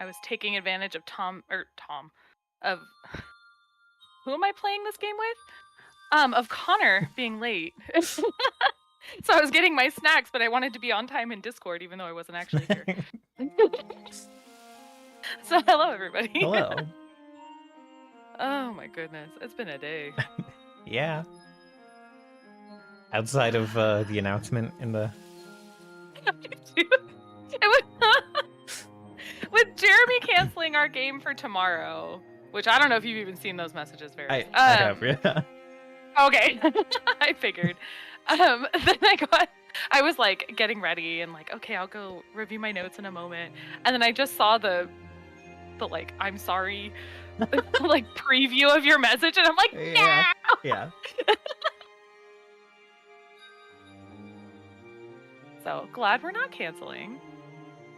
I was taking advantage of of who am I playing this game with? Of Konnor being late. So I was getting my snacks, but I wanted to be on time in Discord, even though I wasn't actually here. So hello, everybody. Hello. Oh my goodness, it's been a day. Yeah. Outside of the announcement in the... With Jeremy canceling our game for tomorrow, which I don't know if you've even seen those messages, Varys. I have, yeah. Okay, I figured. Then I was like getting ready and like, okay, I'll go review my notes in a moment, and then I just saw the like, I'm sorry, like preview of your message, and I'm like, yeah, no! Yeah. So glad we're not canceling.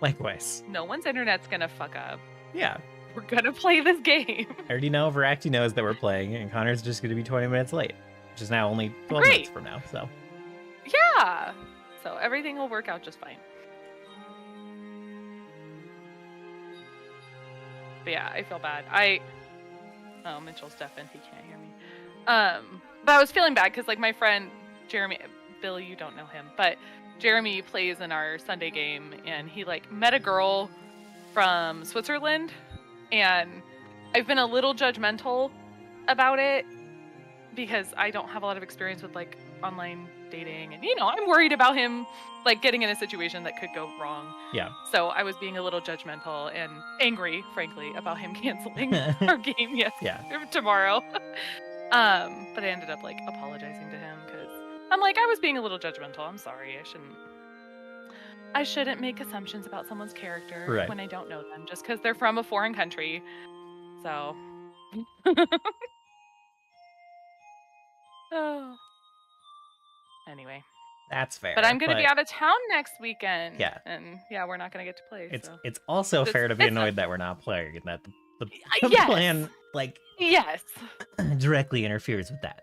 Likewise. No one's internet's gonna fuck up. Yeah. We're gonna play this game. I already know Voraktee knows that we're playing, and Connor's just going to be 20 minutes late, which is now only 12 minutes from now, so. Yeah! So everything will work out just fine. But yeah, I feel bad. Oh, Mitchell's deafened. He can't hear me. But I was feeling bad because like my friend Jeremy, Billy, you don't know him, but Jeremy plays in our Sunday game, and he like met a girl from Switzerland, and I've been a little judgmental about it because I don't have a lot of experience with like online dating, and I'm worried about him like getting in a situation that could go wrong. Yeah. So I was being a little judgmental and angry, frankly, about him canceling our game tomorrow. But I ended up like apologizing to him because I'm like, I was being a little judgmental. I'm sorry. I shouldn't make assumptions about someone's character when I don't know them just because they're from a foreign country. So. Oh. Anyway. That's fair. But I'm going to be out of town next weekend. Yeah. And we're not going to get to play. It's also fair to be annoyed that we're not playing and that the plan, like, directly interferes with that.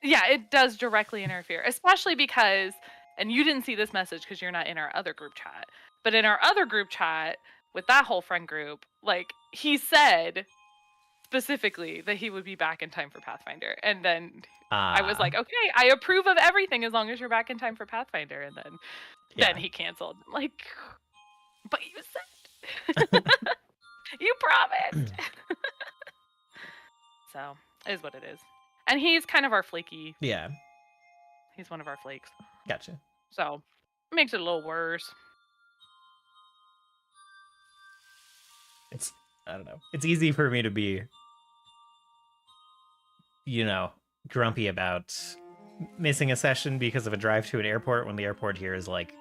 Yeah, it does directly interfere, especially because, and you didn't see this message because you're not in our other group chat, but in our other group chat with that whole friend group, like, he said specifically that he would be back in time for Pathfinder, and then I was like, okay, I approve of everything as long as you're back in time for Pathfinder, and then he canceled. Like, but you said you promised. So it is what it is, and he's kind of our flaky. Yeah, he's one of our flakes. Gotcha. So it makes it a little worse. I don't know. It's easy for me to be, grumpy about missing a session because of a drive to an airport when the airport here is like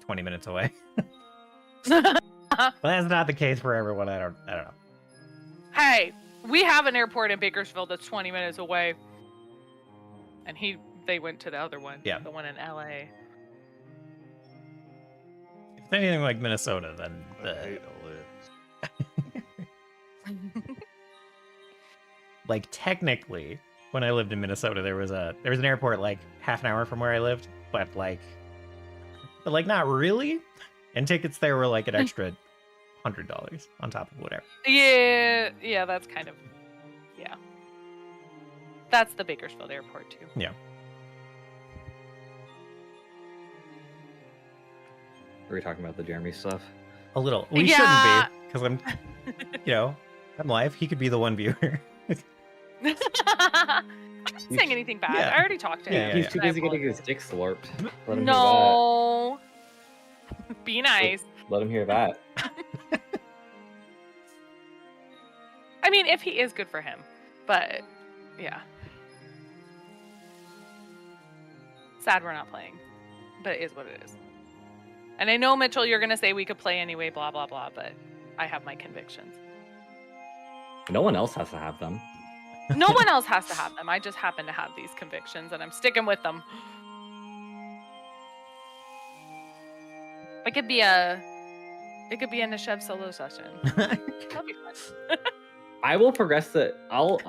20 minutes away. But that's not the case for everyone. I don't know. Hey, we have an airport in Bakersfield that's 20 minutes away. And they went to the other one. Yeah. The one in LA. If it's anything like Minnesota, then like technically, when I lived in Minnesota, there was an airport like half an hour from where I lived, but not really. And tickets there were like an extra $100 on top of whatever. Yeah, that's kind of that's the Bakersfield airport too. Yeah. Are we talking about the Jeremy stuff? A little. We shouldn't be, because I'm, I'm live. He could be the one viewer. I'm not saying anything bad. I already talked to him. He's too busy getting his dick slurped. Let him hear that. Be nice. Let him hear that. I mean, if he is, good for him. But, yeah. Sad we're not playing. But it is what it is. And I know, Mitchell, you're going to say we could play anyway, blah, blah, blah, but I have my convictions. No one else has to have them. No one else has to have them. I just happen to have these convictions, and I'm sticking with them. It could be a Nishev solo session. That'll be fun. I will progress it. I'll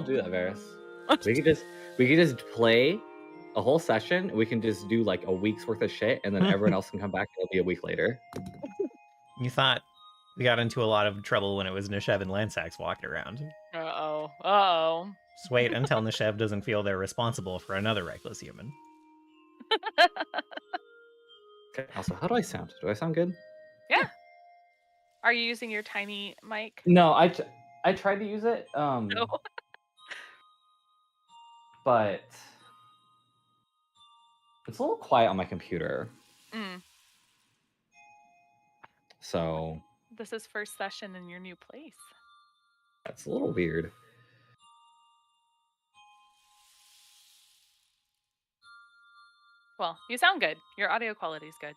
do that, Varys. We could just play a whole session. We can just do like a week's worth of shit, and then everyone else can come back. It'll be a week later. You thought we got into a lot of trouble when it was Nishev and Lansax walking around. Uh-oh. Uh-oh. Just wait until Nishev doesn't feel they're responsible for another reckless human. Okay. Also, how do I sound? Do I sound good? Yeah. Are you using your tiny mic? No, I tried to use it, No. but it's a little quiet on my computer. Mm. So This is first session in your new place. that's a little weird. Well, you sound good. Your audio quality is good.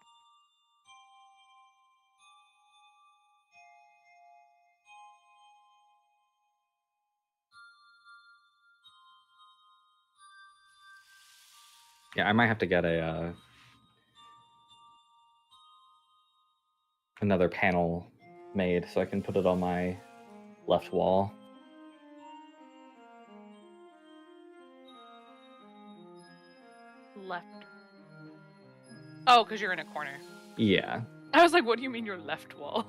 Yeah, I might have to get another panel made so I can put it on my left wall. Left. Oh, because you're in a corner. Yeah. I was like, what do you mean your left wall?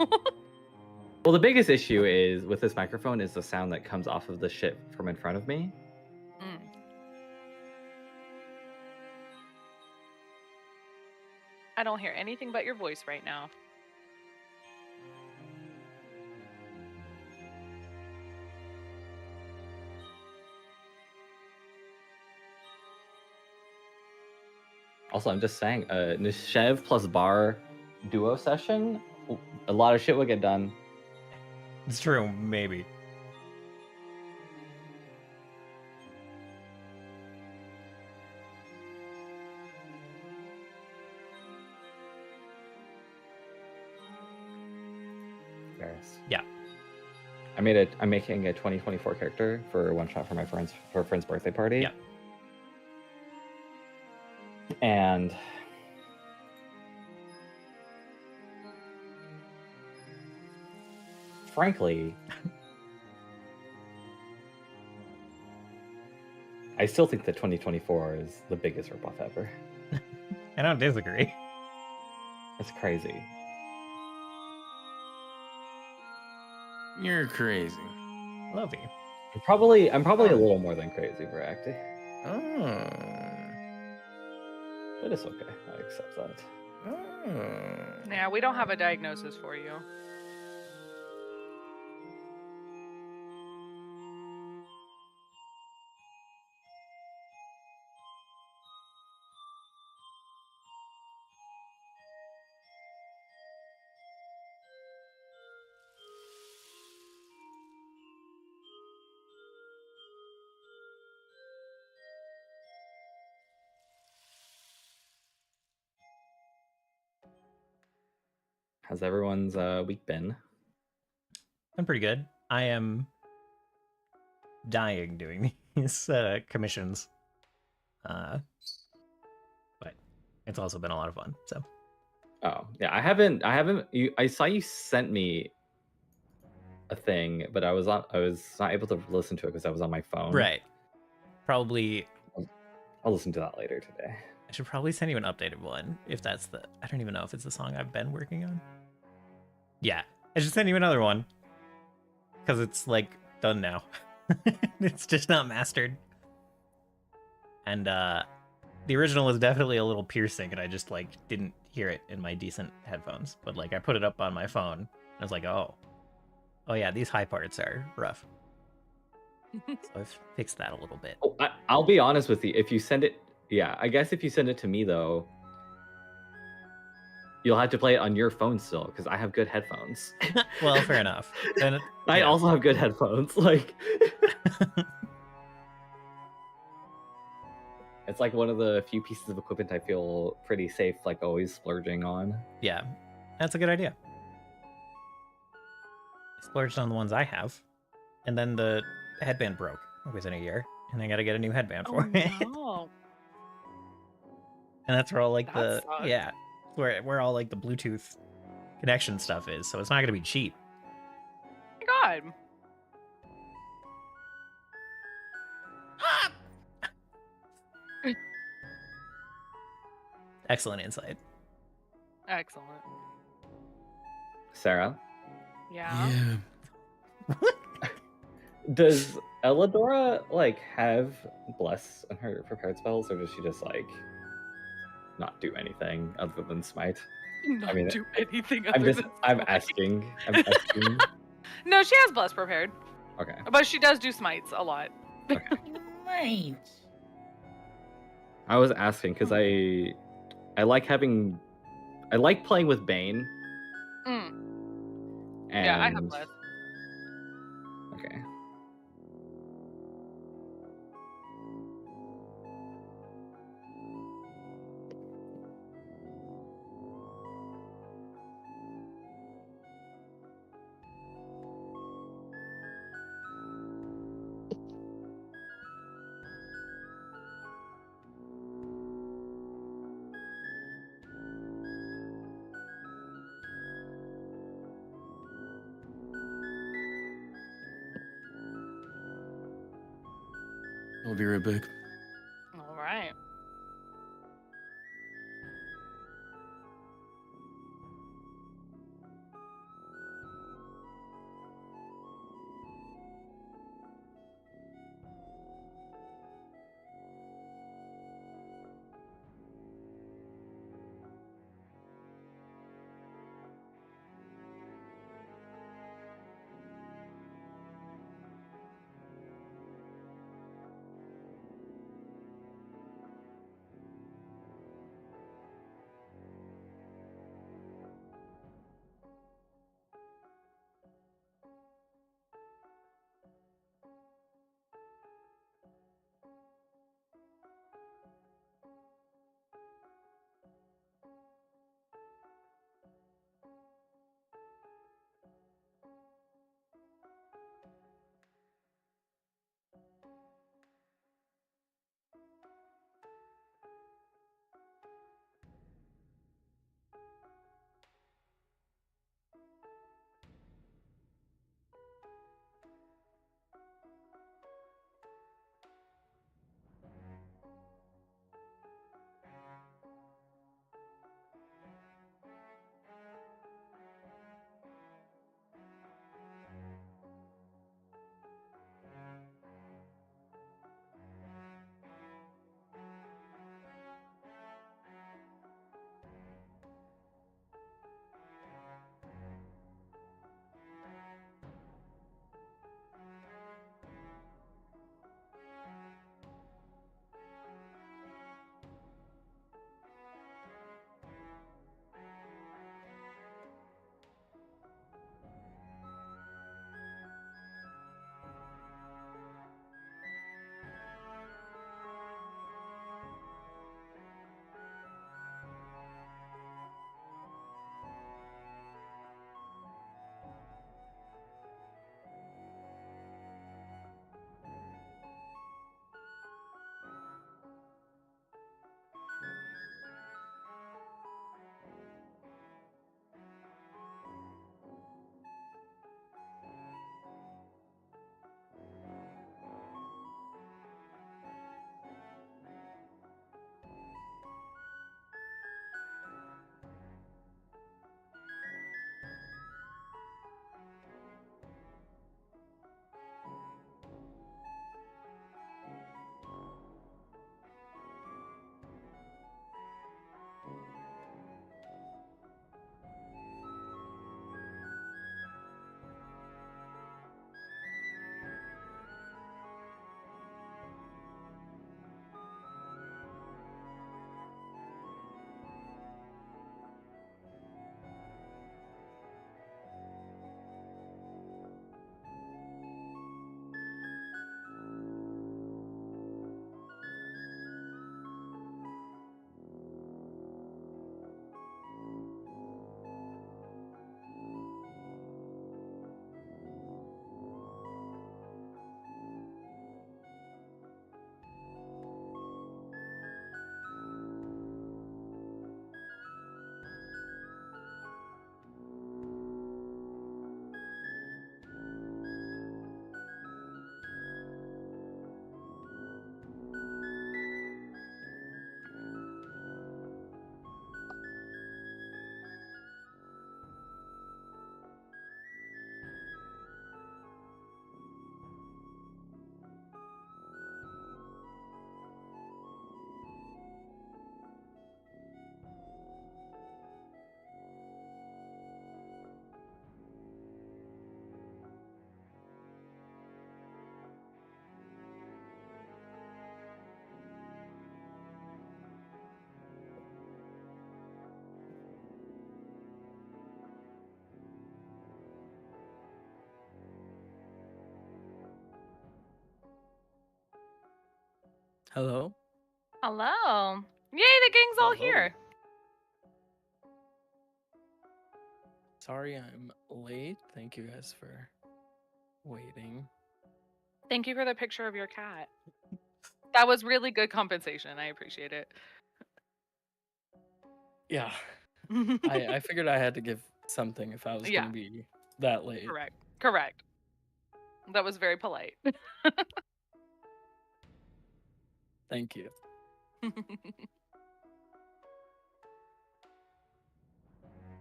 Well, the biggest issue is with this microphone is the sound that comes off of the shit from in front of me. Mm. I don't hear anything but your voice right now. Also, I'm just saying, Nishev plus Bar duo session, a lot of shit would get done. It's true, maybe. Embarrassed. Yeah. I'm making a 2024 character for one shot for a friend's birthday party. Yeah. And frankly, I still think that 2024 is the biggest ripoff ever. I don't disagree. That's crazy. You're crazy. Love you. I'm probably a little more than crazy, Voraktee. Oh. But it's okay. I accept that. Oh. Yeah, we don't have a diagnosis for you. How's everyone's week been? I'm pretty good. I am dying doing these commissions. But it's also been a lot of fun, so. Oh, yeah, I saw you sent me a thing, but I was not able to listen to it because I was on my phone. Right. Probably I'll listen to that later today. I should probably send you an updated one if that's I don't even know if it's the song I've been working on. Yeah, I should send you another one because it's like done now. It's just not mastered. And the original is definitely a little piercing, and I just like didn't hear it in my decent headphones. But like I put it up on my phone, and I was like, oh yeah, these high parts are rough. So I've fixed that a little bit. Oh, I'll be honest with you. If you send it, I guess if you send it to me though, you'll have to play it on your phone still because I have good headphones. Well, fair enough. Then I also have good headphones. Like, it's like one of the few pieces of equipment I feel pretty safe, like always splurging on. Yeah, that's a good idea. I splurged on the ones I have, and then the headband broke within a year, and I got to get a new headband for it. No. And that's where all like That sucks. where all like the Bluetooth connection stuff is. So it's not going to be cheap. Oh my God. Excellent insight. Excellent. Sarah, Yeah. does Elidora like have bless in her prepared spells, or does she just like not do anything other than smite? Not mean, do anything I'm other just than I'm smite. asking. I'm asking. No, she has bless prepared, Okay. but she does do smites a lot. Right. I was asking because I like playing with Bane. Mm. And Yeah, I have bless. okay. I'll be right back. All right. Hello? Hello. Yay, the gang's all Hello. here. Sorry I'm late. Thank you guys for waiting. Thank you for the picture of your cat. That was really good compensation. I appreciate it. Yeah, I figured I had to give something if I was Yeah. going to be that late. Correct. That was very polite. Thank you.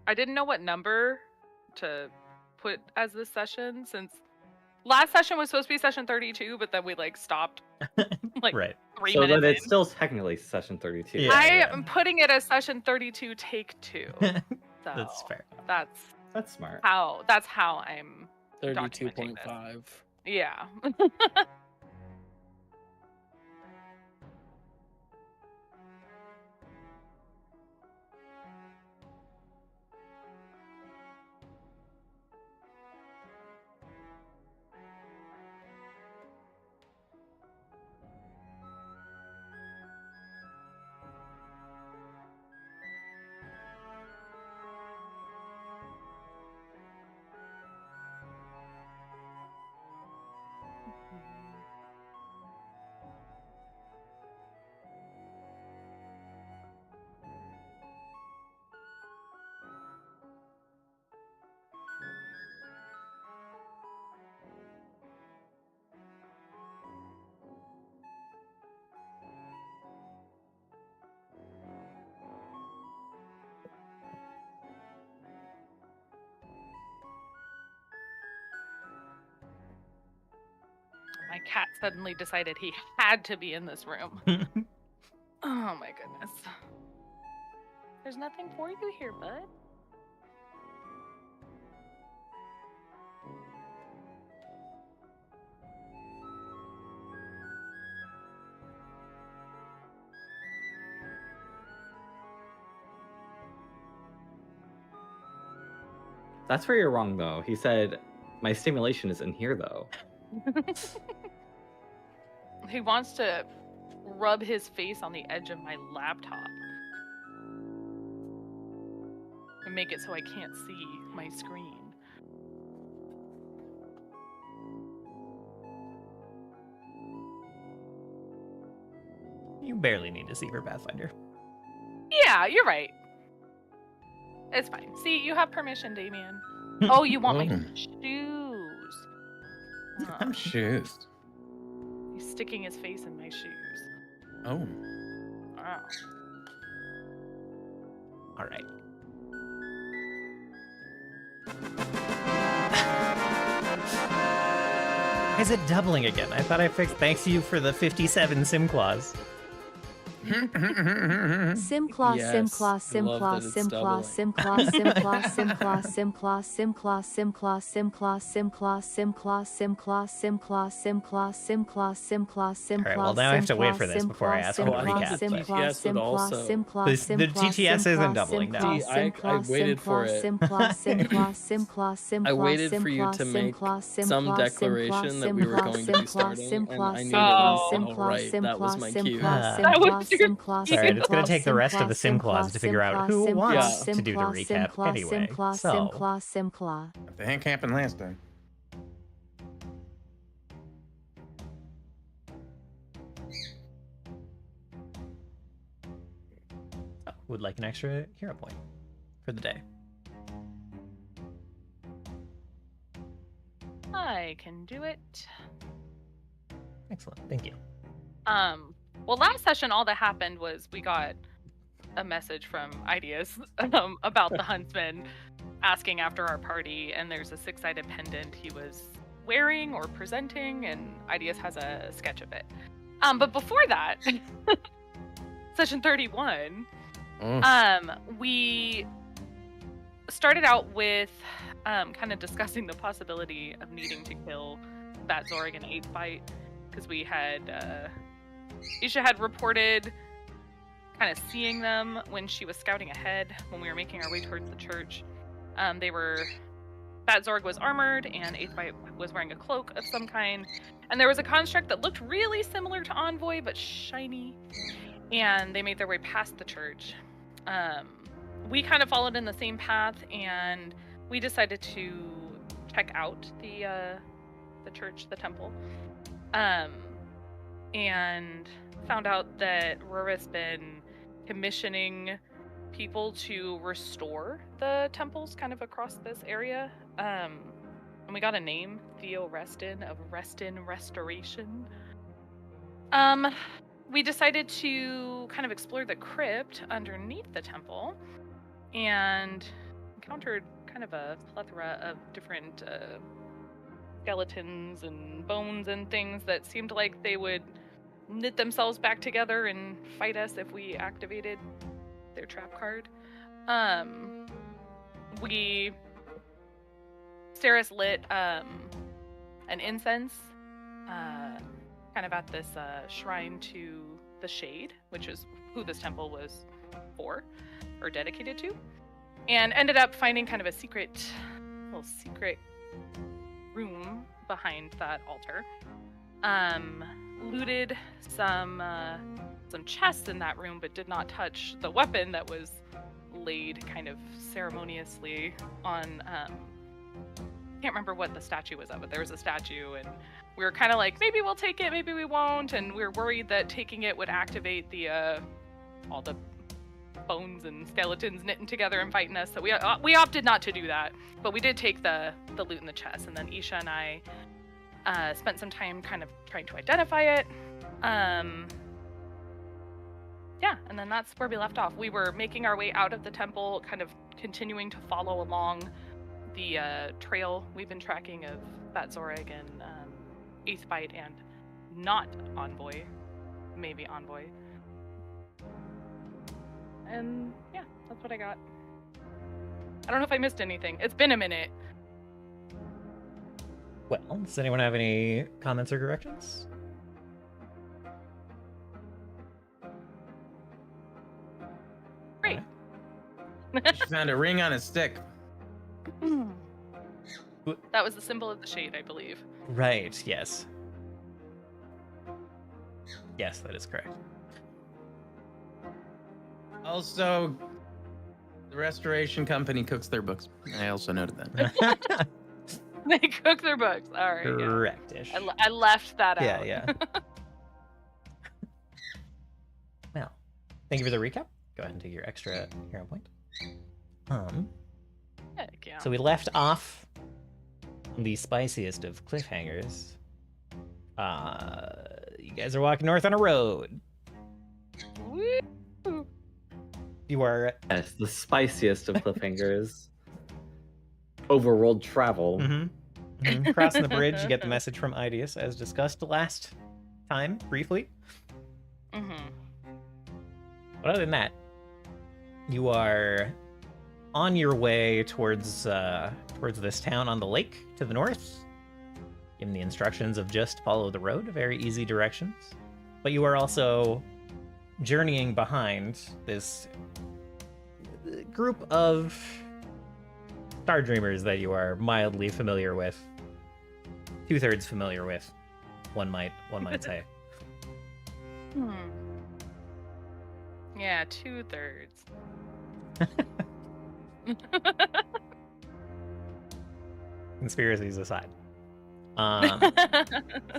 I didn't know what number to put as this session since last session was supposed to be session 32, but then we like stopped like Right. 3 So minutes then it's in. still technically session 32. Yeah. I am putting it as session 32 take 2. So That's fair. That's smart. That's how I'm documenting this. 32.5. Yeah. My cat suddenly decided he had to be in this room. Oh my goodness. There's nothing for you here, bud. That's where you're wrong, though. He said, my stimulation is in here, though. He wants to rub his face on the edge of my laptop and make it so I can't see my screen. You barely need to see for Pathfinder. Yeah, you're right. It's fine. See, you have permission, Damien. Oh, you want my shoes. I'm shoes. He's sticking his face in my shoes. Oh. Wow. All right. Why is it doubling again? I thought I fixed. Thanks you for the 57 sim clause. Sim class, sim class, sim class, sim class, sim class, sim class, sim class, sim class, sim class, sim class, sim class, sim class, sim class, sim class, sim class, sim class, sim class, sim class, sim class. All right, well, now I have to wait for this before I ask him to recap. Sim class, sim class, sim class, the TTS isn't doubling now. I waited for it. I waited for you to make some declaration that we were going to be starting, and I knew that was right. That was my cue. That was your Sorry, it's going to take the rest of the sim clause to figure out who wants to do the recap anyway. So, The hand happened last time. would like an extra hero point for the day. I can do it. Excellent, thank you. Well, last session, all that happened was we got a message from Ideas about the huntsman asking after our party, and there's a 6-sided pendant he was wearing or presenting, and Ideas has a sketch of it. But before that, session 31, we started out with kind of discussing the possibility of needing to kill that Zorg in 8th fight, because we had Isha had reported kind of seeing them when she was scouting ahead when we were making our way towards the church. They were Fat Zorg was armored, and Aethbite was wearing a cloak of some kind. And there was a construct that looked really similar to Envoy, but shiny. And they made their way past the church. We kind of followed in the same path, and we decided to check out the church, the temple. And found out that Rura's been commissioning people to restore the temples kind of across this area. And we got a name, Theo Reston of Reston Restoration. We decided to kind of explore the crypt underneath the temple and encountered kind of a plethora of different skeletons and bones and things that seemed like they would knit themselves back together and fight us if we activated their trap card. Steris lit an incense kind of at this shrine to the Shade, which is who this temple was for or dedicated to, and ended up finding kind of a little secret room behind that altar. Looted some chests in that room, but did not touch the weapon that was laid kind of ceremoniously on. Can't remember what the statue was of, but there was a statue, and we were kind of like, maybe we'll take it, maybe we won't, and we were worried that taking it would activate the all the bones and skeletons knitting together and fighting us. So we opted not to do that, but we did take the loot in the chest, and then Isha and I spent some time kind of trying to identify it. Yeah, and then that's where we left off. We were making our way out of the temple, kind of continuing to follow along the trail we've been tracking of Fat Zorg and Aethbite and not Envoy, maybe Envoy. And yeah, that's what I got. I don't know if I missed anything. It's been a minute. Well, does anyone have any comments or corrections? Great. She found a ring on a stick. That was the symbol of the Shade, I believe. Right, yes. Yes, that is correct. Also, the restoration company cooks their books. I also noted that. They cook their books. All right. Correct-ish. Yeah. I left that out. Yeah. Well, thank you for the recap. Go ahead and take your extra hero point. Heck yeah. So we left off the spiciest of cliffhangers. You guys are walking north on a road. Woo! You are Yes, the spiciest of cliffhangers. Overworld travel. crossing the bridge. You get the message from Ideus, as discussed last time, briefly. But other than that, you are on your way towards this town on the lake to the north. Given the instructions of just follow the road, very easy directions. But you are also journeying behind this group of Star Dreamers that you are mildly familiar with. 2/3 familiar with, one might say. Yeah, 2/3. Conspiracies aside.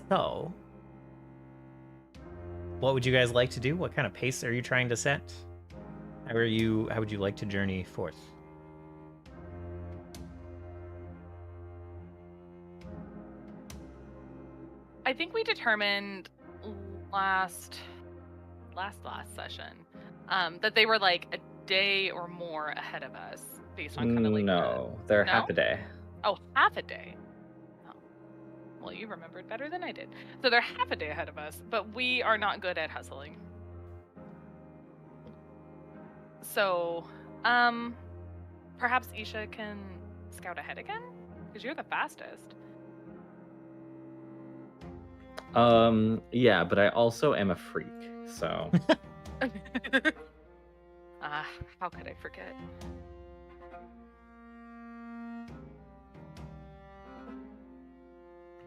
So, what would you guys like to do? What kind of pace are you trying to set? How would you like to journey forth? I think we determined last session that they were like a day or more ahead of us based on kind of like No, they're half a day. Oh, half a day. Oh. Well, you remembered better than I did. So they're half a day ahead of us, but we are not good at hustling. So, perhaps Isha can scout ahead again? Because you're the fastest. Yeah, but I also am a freak, so. How could I forget?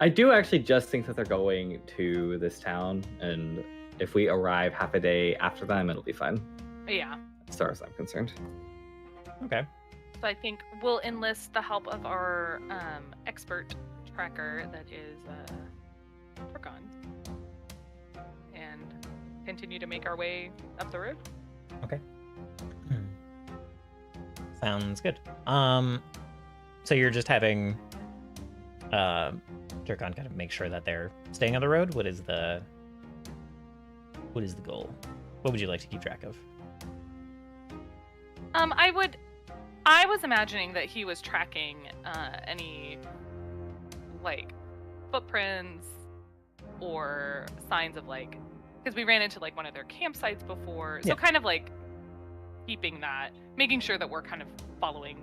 I do actually just think that they're going to this town, and if we arrive half a day after them, it'll be fine. Yeah. As far as I'm concerned. Okay. So I think we'll enlist the help of our expert tracker that is Turkon, and continue to make our way up the road. Okay. Sounds good. So you're just having Turkon kind of make sure that they're staying on the road? What is the goal? What would you like to keep track of? I was imagining that he was tracking any like footprints or signs of like, because we ran into like one of their campsites before, so kind of like keeping that, making sure that we're kind of following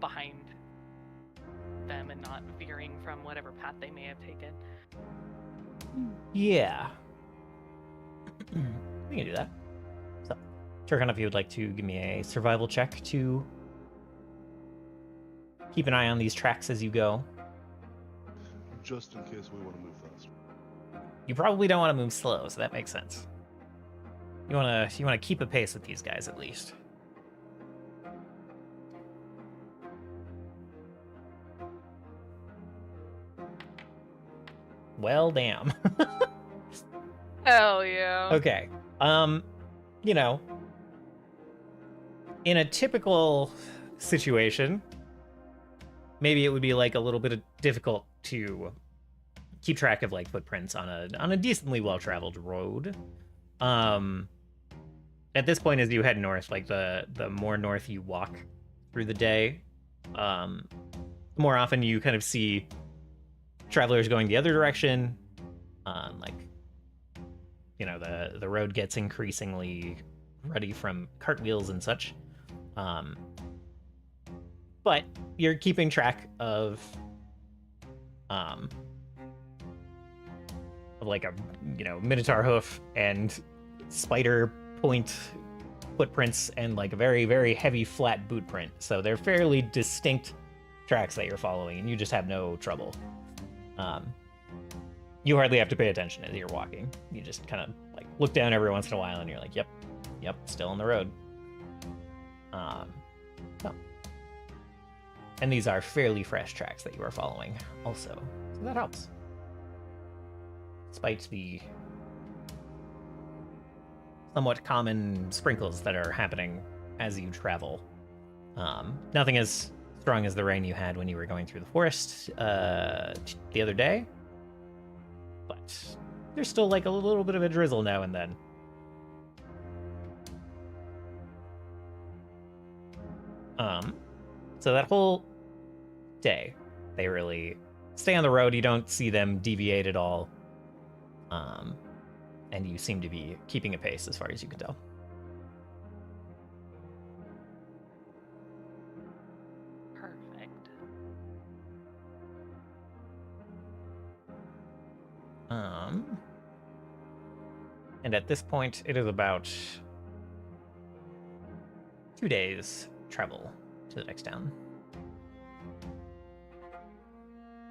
behind them and not veering from whatever path they may have taken. Yeah. We can do that. So, Turkon, if you would like to give me a survival check to keep an eye on these tracks as you go. Just in case we want to move fast. You probably don't want to move slow, so that makes sense. You want to keep a pace with these guys at least. Well, damn. Hell yeah. Okay. You know, in a typical situation, maybe it would be like a little bit difficult to keep track of like footprints on a decently well-traveled road. At this point, as you head north, like the more north you walk through the day, the more often you kind of see travelers going the other direction. Like, you know, the road gets increasingly ruddy from cartwheels and such. But you're keeping track of like a, you know, minotaur hoof and spider point footprints and like a very, very heavy flat boot print. So they're fairly distinct tracks that you're following, and you just have no trouble. You hardly have to pay attention as you're walking. You just kind of like look down every once in a while and you're like, yep, still on the road. So. And these are fairly fresh tracks that you are following also, so that helps. Despite the somewhat common sprinkles that are happening as you travel. Nothing as strong as the rain you had when you were going through the forest the other day. But there's still like a little bit of a drizzle now and then. So that whole day, they really stay on the road. You don't see them deviate at all. And you seem to be keeping a pace as far as you can tell. Perfect. And at this point, it is about 2 days travel to the next town.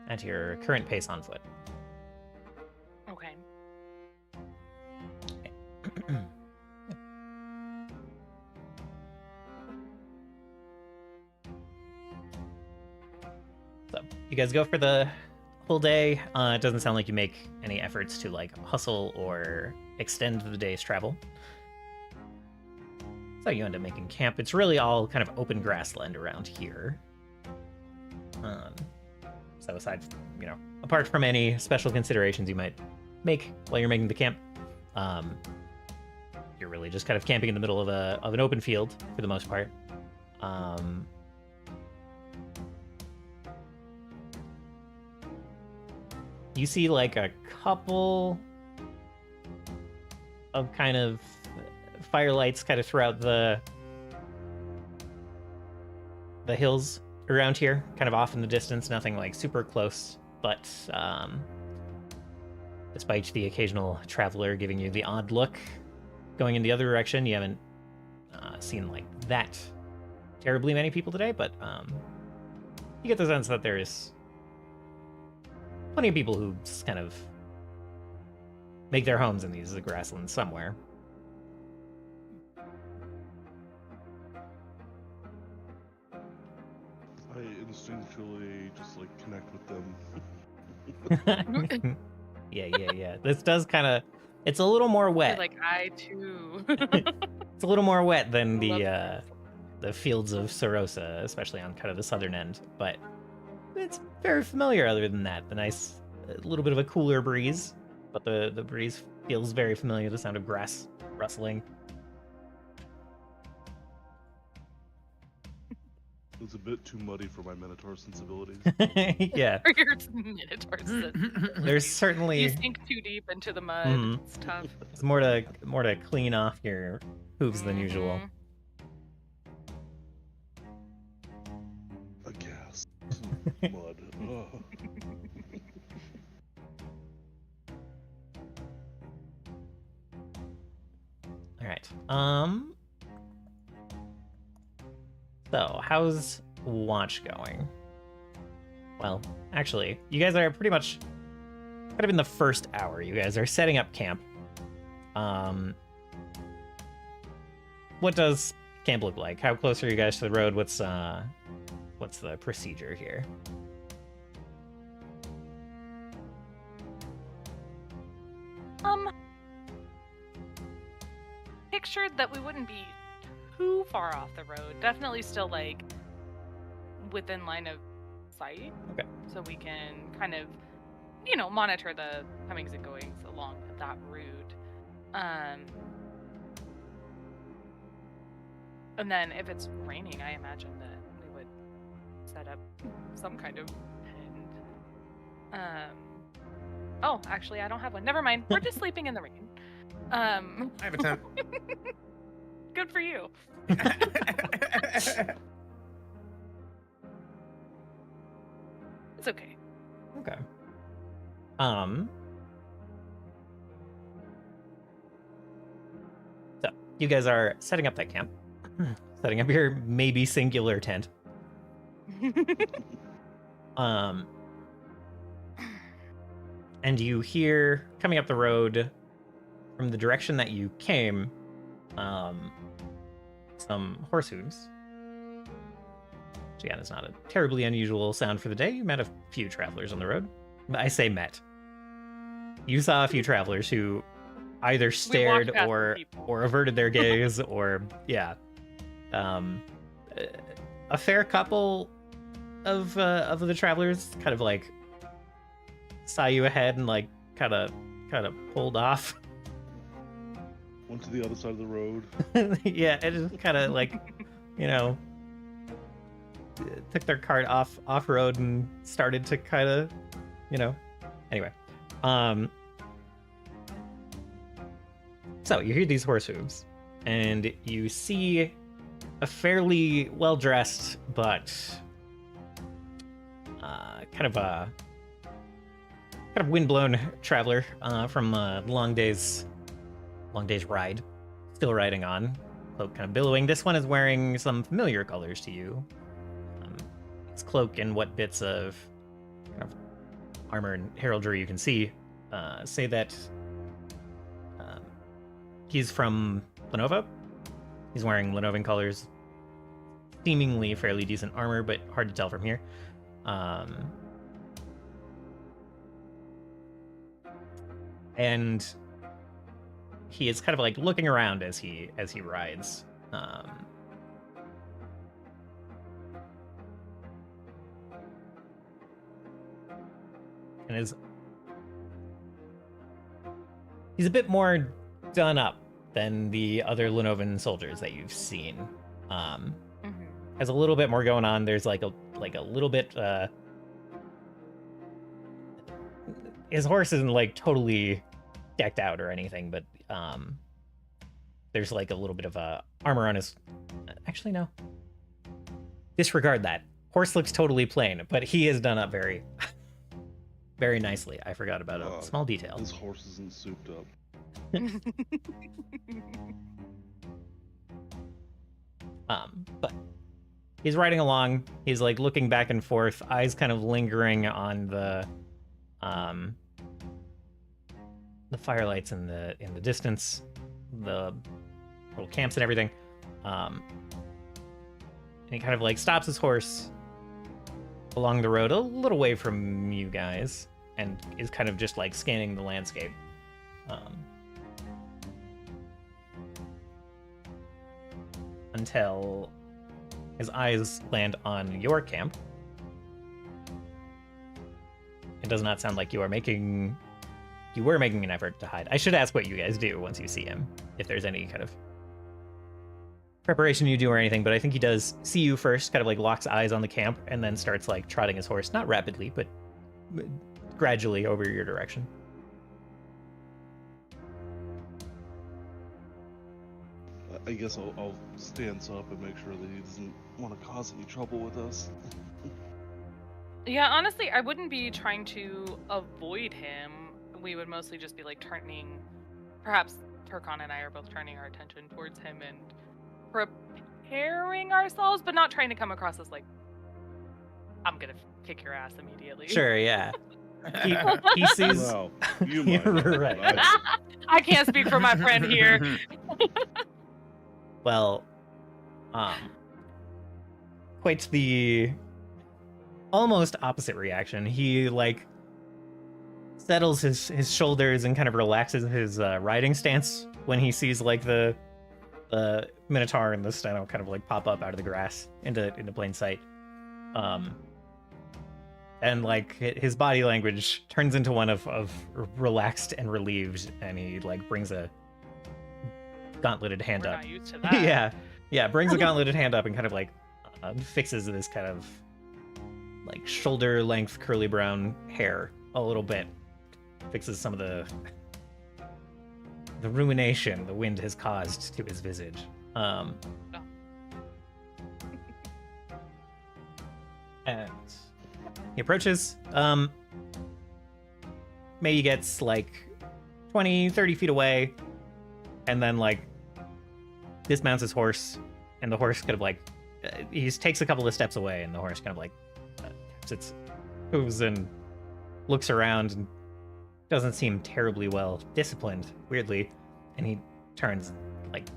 At your current pace on foot. Okay. So, you guys go for the whole day. It doesn't sound like you make any efforts to like hustle or extend the day's travel. So you end up making camp. It's really all kind of open grassland around here. So aside, you know, apart from any special considerations you might make while you're making the camp, you're really just kind of camping in the middle of an open field for the most part. You see like a couple of kind of firelights kind of throughout the hills around here, kind of off in the distance, nothing like super close, but despite the occasional traveler giving you the odd look going in the other direction, you haven't seen like that terribly many people today, but you get the sense that there is plenty of people who just kind of make their homes in these grasslands somewhere. I instinctually just like connect with them. Yeah. This does kind of. It's a little more wet. Like I too. It's a little more wet than the fields of Sorosa, especially on kind of the southern end. But it's very familiar. Other than that, the nice, a little bit of a cooler breeze, but the breeze feels very familiar. The sound of grass rustling. It's a bit too muddy for my Minotaur sensibilities. Yeah. For your Minotaur There's certainly. You sink too deep into the mud. It's tough. It's more to clean off your hooves than usual. A gas. Mud. Ugh. All right. So, how's watch going? Well, actually, you guys are pretty much kind of in the first hour. You guys are setting up camp. What does camp look like? How close are you guys to the road? What's the procedure here? Pictured that we wouldn't be too far off the road. Definitely still like within line of sight. Okay. So we can kind of, monitor the comings and goings along that route. And then if it's raining, I imagine that we would set up some kind of tent. Oh, actually, I don't have one. Never mind. We're just sleeping in the rain. I have a tent. Good for you. It's okay. Okay. So you guys are setting up that camp, setting up your maybe singular tent. And you hear coming up the road from the direction that you came, some horse hooves. Which again is not a terribly unusual sound for the day. You met a few travelers on the road. I say met. You saw a few travelers who either stared or averted their gaze or a fair couple of the travelers kind of like saw you ahead and like kind of pulled off. Went to the other side of the road. Yeah, it just kind of like, took their cart off road and started to kind of, anyway. So you hear these horse hooves, and you see a fairly well-dressed but kind of windblown traveler from a long day's ride, still riding on, cloak kind of billowing. This one is wearing some familiar colors to you. His cloak and what bits of kind of armor and heraldry you can see say that he's from Lenovo. He's wearing Lenovan colors, seemingly fairly decent armor, but hard to tell from here. And he is kind of like looking around as he rides. And he's a bit more done up than the other Lenovan soldiers that you've seen. Has a little bit more going on. There's like a little bit. His horse isn't like totally decked out or anything, but there's like a little bit of armor on his. Actually, no. Disregard that. Horse looks totally plain, but he is done up very, very nicely. I forgot about a small detail. His horse isn't souped up. But he's riding along. He's like looking back and forth, eyes kind of lingering on the The firelights in the distance, the little camps and everything. And he kind of like stops his horse along the road a little way from you guys and is kind of just like scanning the landscape. Until his eyes land on your camp. It does not sound like you were making an effort to hide. I should ask what you guys do once you see him, if there's any kind of preparation you do or anything, but I think he does see you first, kind of like locks eyes on the camp, and then starts like trotting his horse, not rapidly, but gradually over your direction. I guess I'll stance up and make sure that he doesn't want to cause any trouble with us. Yeah, honestly, I wouldn't be trying to avoid him. We would mostly just be like turning, perhaps Turkon and I are both turning our attention towards him and preparing ourselves, but not trying to come across as like, I'm gonna kick your ass immediately. Sure, yeah. He sees. Well, you might. You're right. I can't speak for my friend here. Well, quite the almost opposite reaction. He like settles his shoulders and kind of relaxes his riding stance when he sees like the Minotaur and the Steno kind of like pop up out of the grass into plain sight. And like his body language turns into one of relaxed and relieved, and he like brings a gauntleted hand We're up. not used to that. yeah, brings a gauntleted hand up and kind of like fixes this kind of like shoulder length curly brown hair a little bit. Fixes some of the ruination the wind has caused to his visage. And he approaches. Maybe gets like 20, 30 feet away, and then like dismounts his horse, and the horse kind of like he takes a couple of steps away, and the horse kind of like taps its hooves and looks around and doesn't seem terribly well disciplined, weirdly, and he turns, like,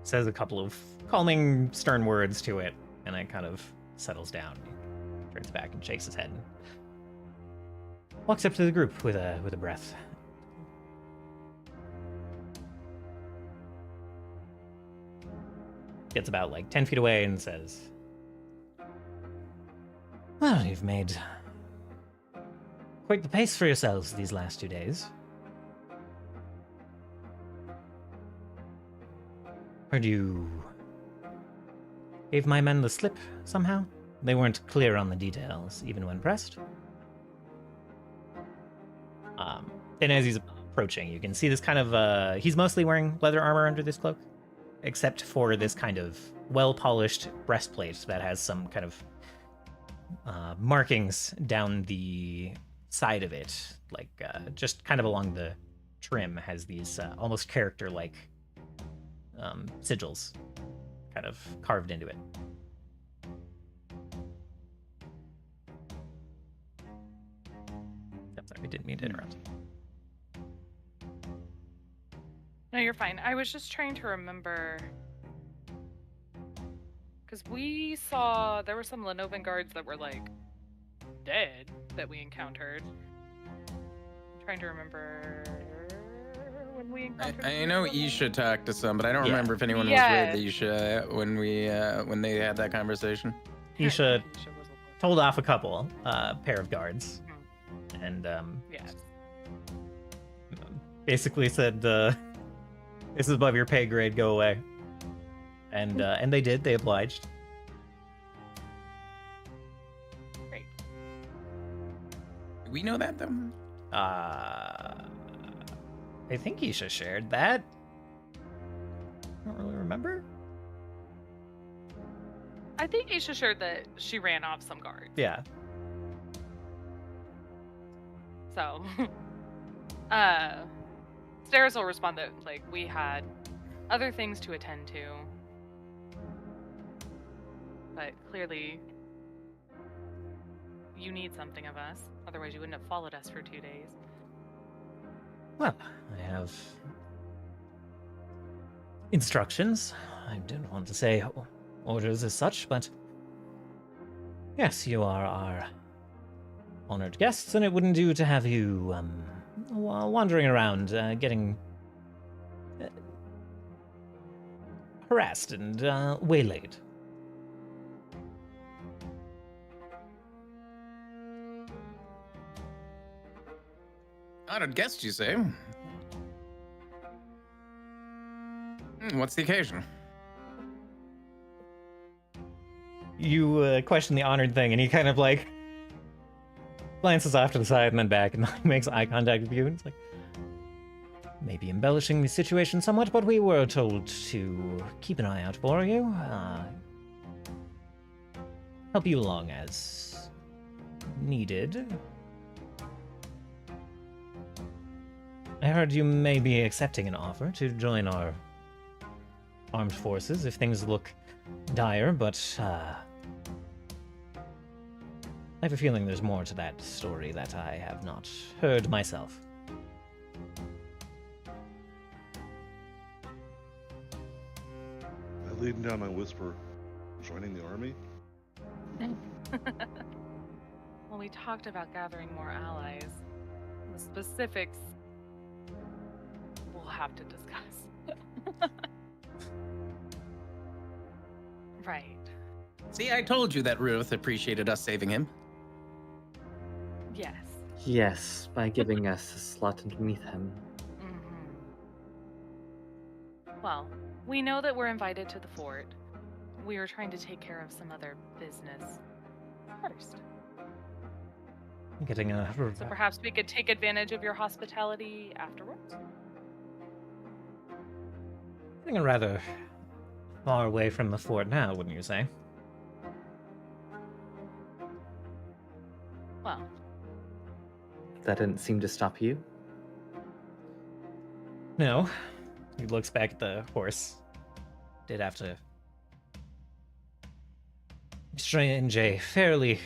says a couple of calming, stern words to it, and it kind of settles down. He turns back and shakes his head and walks up to the group with a breath. Gets about like 10 feet away and says, "Well, you've made quite the pace for yourselves these last 2 days. Heard you gave my men the slip somehow? They weren't clear on the details, even when pressed." And as he's approaching, you can see this kind of, he's mostly wearing leather armor under this cloak, except for this kind of well-polished breastplate that has some kind of markings down the side of it, like just kind of along the trim has these almost character-like sigils kind of carved into it. I'm sorry, I didn't mean to interrupt. No, you're fine. I was just trying to remember, because we saw there were some Lenovan guards that were like dead that we encountered. I'm trying to remember when we encountered. I know Isha talked to some, but I don't remember if anyone was with Isha when they had that conversation. Isha told off a couple pair of guards, and basically said, "This is above your pay grade. Go away." And they did. They obliged. Great. Do we know that though? I think Isha shared that. I don't really remember. I think Isha shared that she ran off some guards. Yeah. So, Steris will respond that like we had other things to attend to, but clearly you need something of us. Otherwise, you wouldn't have followed us for 2 days. Well, I have instructions. I don't want to say orders as such, but yes, you are our honored guests, and it wouldn't do to have you wandering around, getting harassed and waylaid. Honored guest, you say? What's the occasion? You question the honored thing, and he kind of like glances off to the side and then back and makes eye contact with you. And it's like, maybe embellishing the situation somewhat, but we were told to keep an eye out for you, help you along as needed. I heard you may be accepting an offer to join our armed forces if things look dire, but I have a feeling there's more to that story that I have not heard myself. I lean down and whisper, joining the army? Well, we talked about gathering more allies. The specifics we'll have to discuss. Right. See, I told you that Ruth appreciated us saving him. Yes. Yes, by giving us a slot underneath him. Mm-hmm. Well, we know that we're invited to the fort. We were trying to take care of some other business first. Getting a... So perhaps we could take advantage of your hospitality afterwards? Getting rather far away from the fort now, wouldn't you say? Well, That didn't seem to stop you? No. He looks back at the horse. Did have to exchange a fairly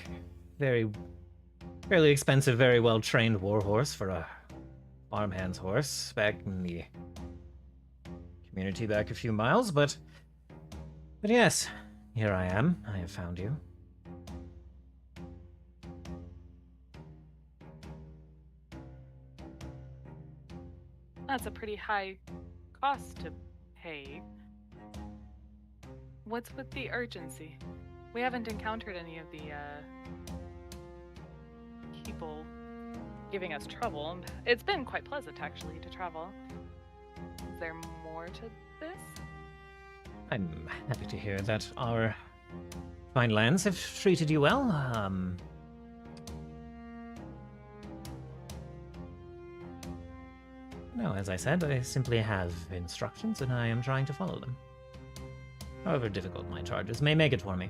expensive, very well-trained war horse for a farmhand's horse back in the community back a few miles, but yes, here I am. I have found you. that's a pretty high cost to pay. What's with the urgency? We haven't encountered any of the people giving us trouble. It's been quite pleasant, actually, to travel. Is there more to this? I'm happy to hear that our fine lands have treated you well. No, as I said, I simply have instructions and I am trying to follow them. However difficult my charges may make it for me.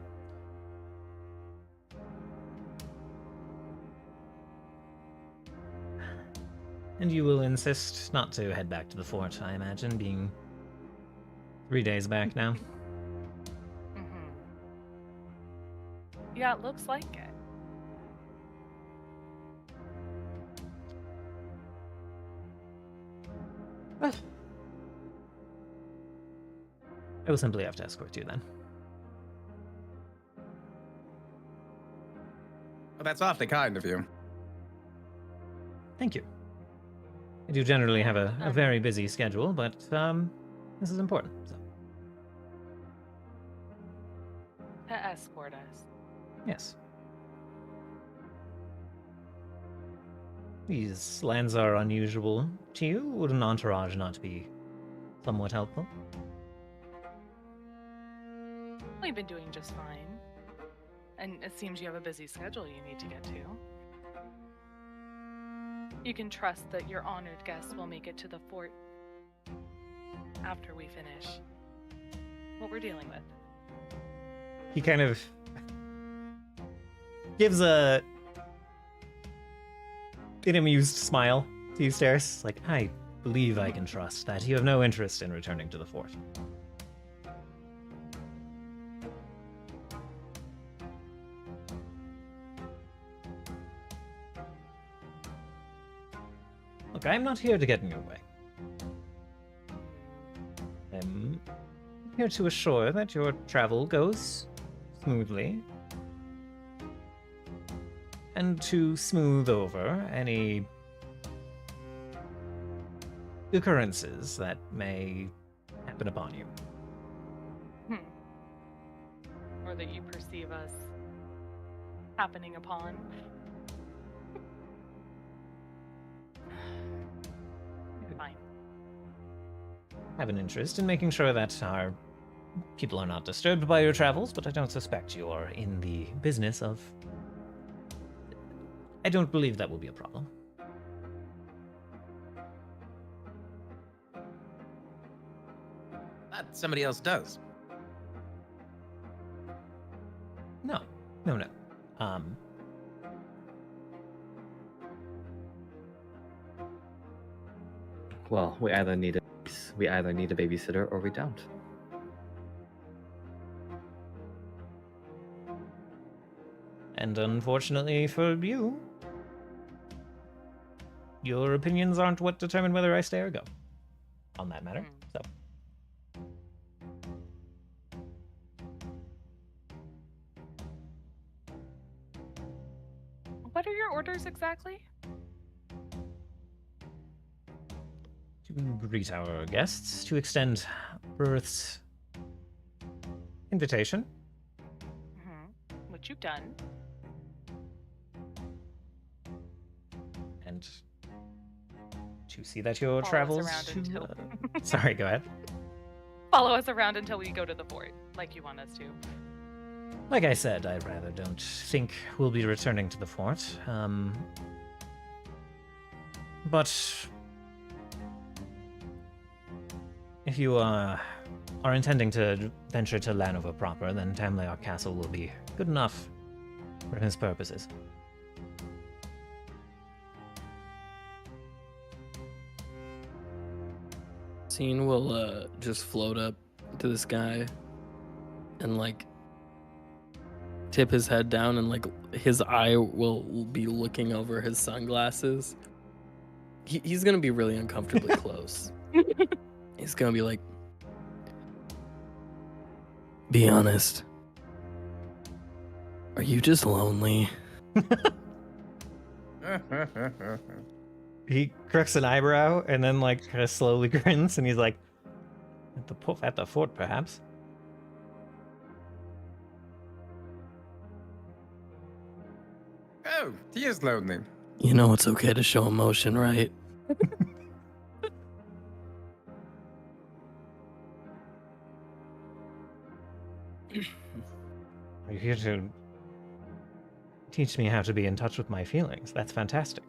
And you will insist not to head back to the fort, I imagine, being 3 days back now. Mm-hmm. Yeah, it looks like it. I will simply have to escort you then. Well, that's awfully kind of you. Thank you. I do generally have a very busy schedule, but this is important. So. To escort us. Yes. These lands are unusual to you. Would an entourage not be somewhat helpful? We've been doing just fine. And it seems you have a busy schedule you need to get to. You can trust that your honored guests will make it to the fort after we finish what we're dealing with. He kind of gives an amused smile to you, Steris. Like, I believe I can trust that you have no interest in returning to the fort. Look, I'm not here to get in your way. I'm here to assure that your travel goes smoothly, and to smooth over any occurrences that may happen upon you. Or that you perceive us happening upon. Fine. I have an interest in making sure that our people are not disturbed by your travels, but I don't suspect you are in the business of... I don't believe that will be a problem. But somebody else does. No. Well, we either need a babysitter or we don't. And unfortunately for you, your opinions aren't what determine whether I stay or go on that matter. So. What are your orders exactly? To greet our guests, to extend Birth's invitation. Which you've done. And to see that your Follow travels us around to... until- Sorry, go ahead. Follow us around until we go to the fort, like you want us to. Like I said, I rather don't think we'll be returning to the fort. But if you are intending to venture to Lanover proper, then Tamleok Castle will be good enough for his purposes. Scene will just float up to this guy and like tip his head down, and like his eye will be looking over his sunglasses. He's gonna be really uncomfortably close. He's gonna be like, be honest, are you just lonely? He crooks an eyebrow and then like kind of slowly grins, and he's like, at the fort perhaps. Oh, he is lonely. You know it's okay to show emotion, right? Are you here to teach me how to be in touch with my feelings? That's fantastic.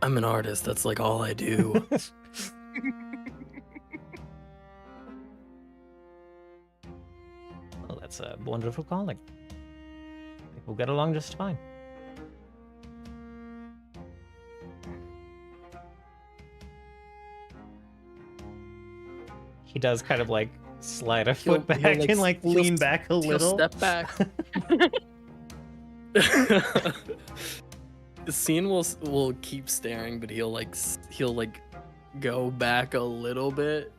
I'm an artist. That's like all I do. Well, that's a wonderful calling. I think we'll get along just fine. He does kind of like slide a foot back and like lean back a little. Step back. The scene will keep staring, but he'll go back a little bit,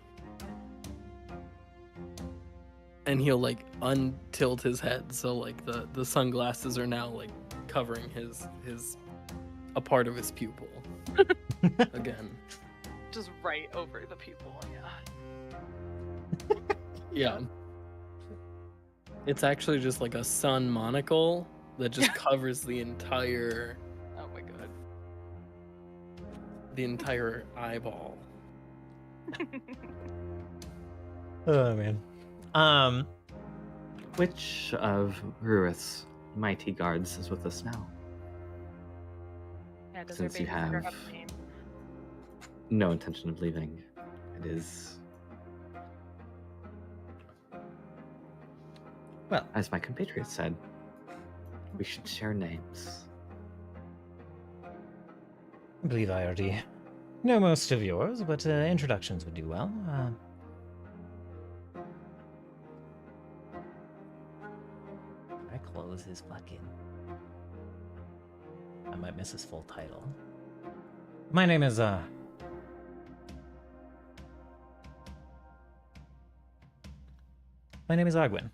and he'll like untilt his head, so like the sunglasses are now like covering his a part of his pupil again. Just right over the pupil, Yeah. It's actually just like a sun monocle that just covers the entire. Oh my god. The entire eyeball. Oh man. Which of Ruith's mighty guards is with us now? Yeah, does Since her you babysitter have have a name? no intention of leaving, it is... Well, as my compatriot said, we should share names. I believe I already know most of yours, but introductions would do well. I close his fucking... I might miss his full title. My name is, My name is Ogwin.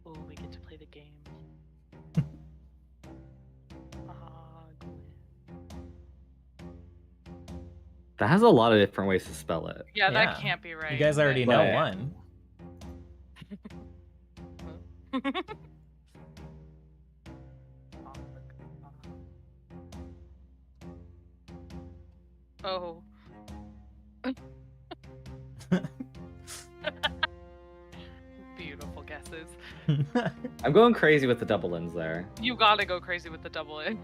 Oh, we get to play the game. That has a lot of different ways to spell it. Yeah, Yeah. that can't be right. You guys already know one. Oh. Beautiful guesses. I'm going crazy with the double ends there. You gotta go crazy with the double in.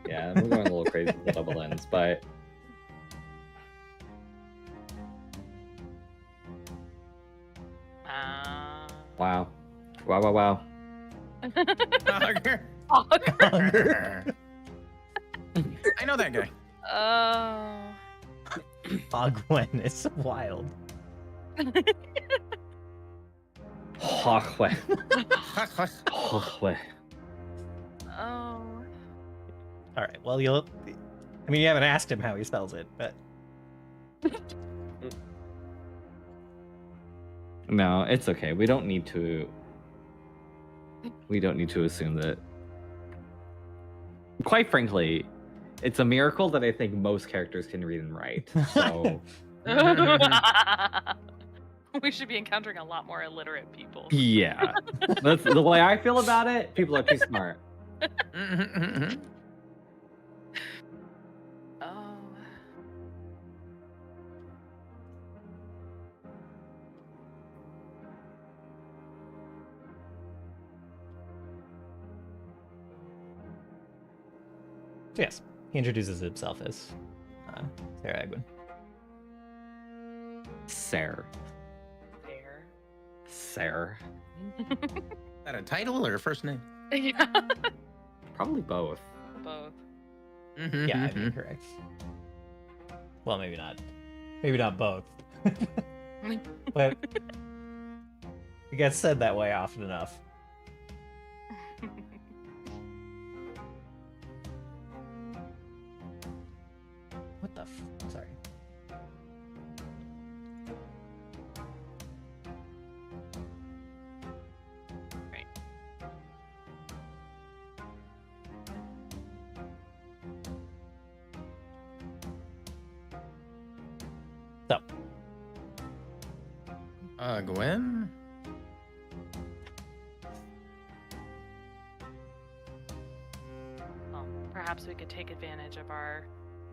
Yeah, I'm going a little crazy with the double ends, but wow. Wow. Auger. Auger. I know that guy. Oh. Ogwen is wild. Hochwe. Hochwe. Oh. All right. Well, you haven't asked him how he spells it, but No, it's okay. We don't need to assume that. Quite frankly, it's a miracle that I think most characters can read and write. So We should be encountering a lot more illiterate people. yeah, that's the way I feel about it. People are too smart. Oh. so yes, he introduces himself as Sarah Egwin. Sarah. Sarah. Is that a title or a first name? Yeah. Probably both. Both. Yeah, I mean, correct. Well, maybe not. Maybe not both. But it gets said that way often enough. What the sorry. Right. So, Gwen? Well, perhaps we could take advantage of our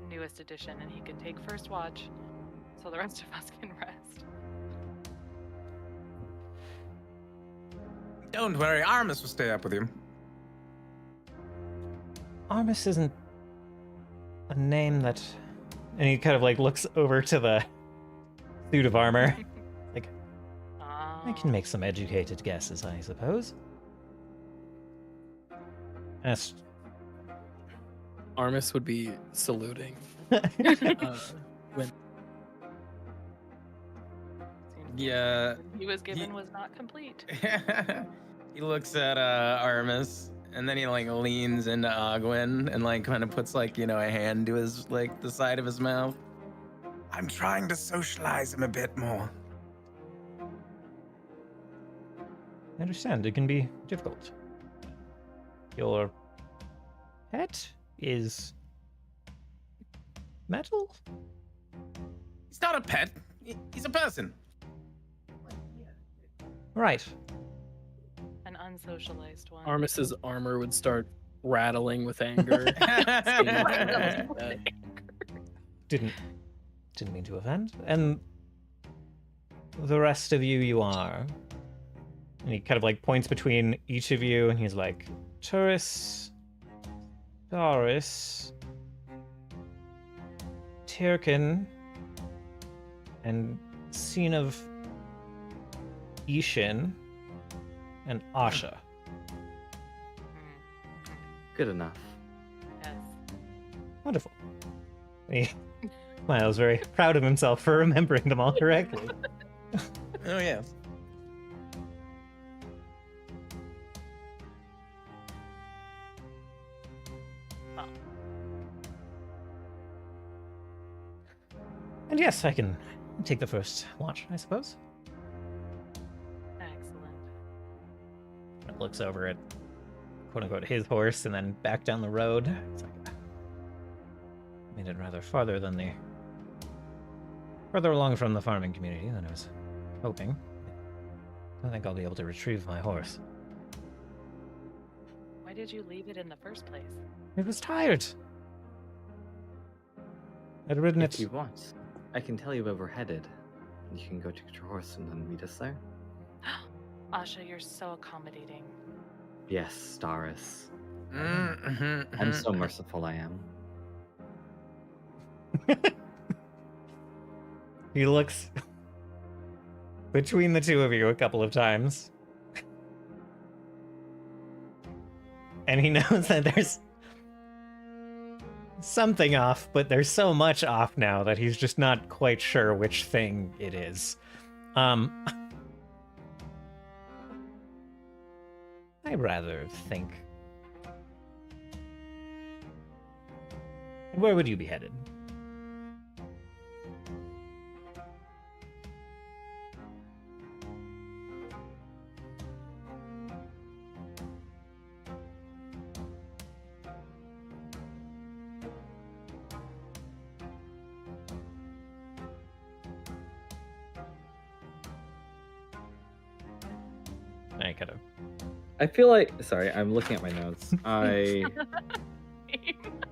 newest edition and he can take first watch so the rest of us can rest. Don't worry, Armus will stay up with you. Armus isn't a name that... And he kind of like looks over to the suit of armor. Like, I can make some educated guesses, I suppose. Yes. Armus would be saluting. When Yeah. He was given was not complete. He looks at Armus, and then he like leans into Ogwin and like kind of puts like, you know, a hand to his like the side of his mouth. I'm trying to socialize him a bit more. I understand, it can be difficult. Your pet is metal? He's not a pet. He's a person. Right. An unsocialized one. Armus's armor would start rattling with anger. Didn't mean to offend. And the rest of you are. And he kind of like points between each of you and he's like, Turris, Doris, Tirkin, and Scene of Ishin, and Asha. Good enough. Yes. Wonderful. He smiles, very proud of himself for remembering them all correctly. Oh yes. And yes, I can take the first watch, I suppose. Excellent. It looks over at quote-unquote his horse and then back down the road. It's like, made it rather farther along from the farming community than I was hoping. I don't think I'll be able to retrieve my horse. Why did you leave it in the first place? It was tired. I'd ridden If it. you want, I can tell you where we're headed. You can go take your horse and then meet us there. Asha, you're so accommodating. Yes, Staris. Mm-hmm. I'm so merciful, I am. He looks between the two of you a couple of times. And he knows that there's something off, but there's so much off now that he's just not quite sure which thing it is. I rather think. Where would you be headed? I kind of. I feel like, sorry, I'm looking at my notes. I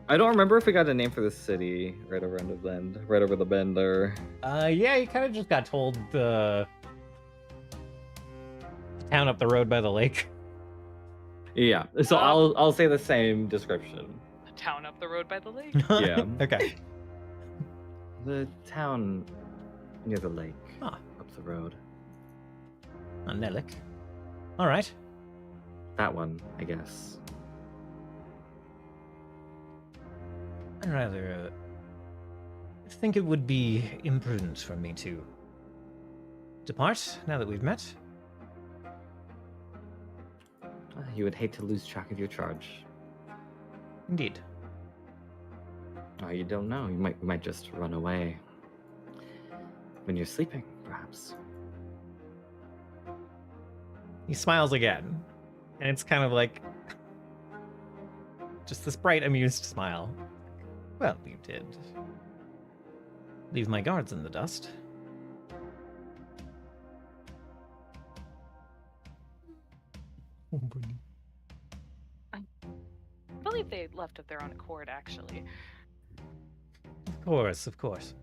don't remember if we got a name for the city right over the bend there. Yeah, you kind of just got told the town up the road by the lake. Yeah, so I'll say the same description. The town up the road by the lake. Yeah. Okay. The town near the lake, Ah. up the road. Nelik. All right. That one, I guess. I'd rather think it would be imprudent for me to depart now that we've met. You would hate to lose track of your charge. Indeed. Oh, you don't know. You might just run away when you're sleeping, perhaps. He smiles again, and it's kind of like just this bright, amused smile. Well, you did leave my guards in the dust. I believe they left of their own accord, actually. Of course, of course.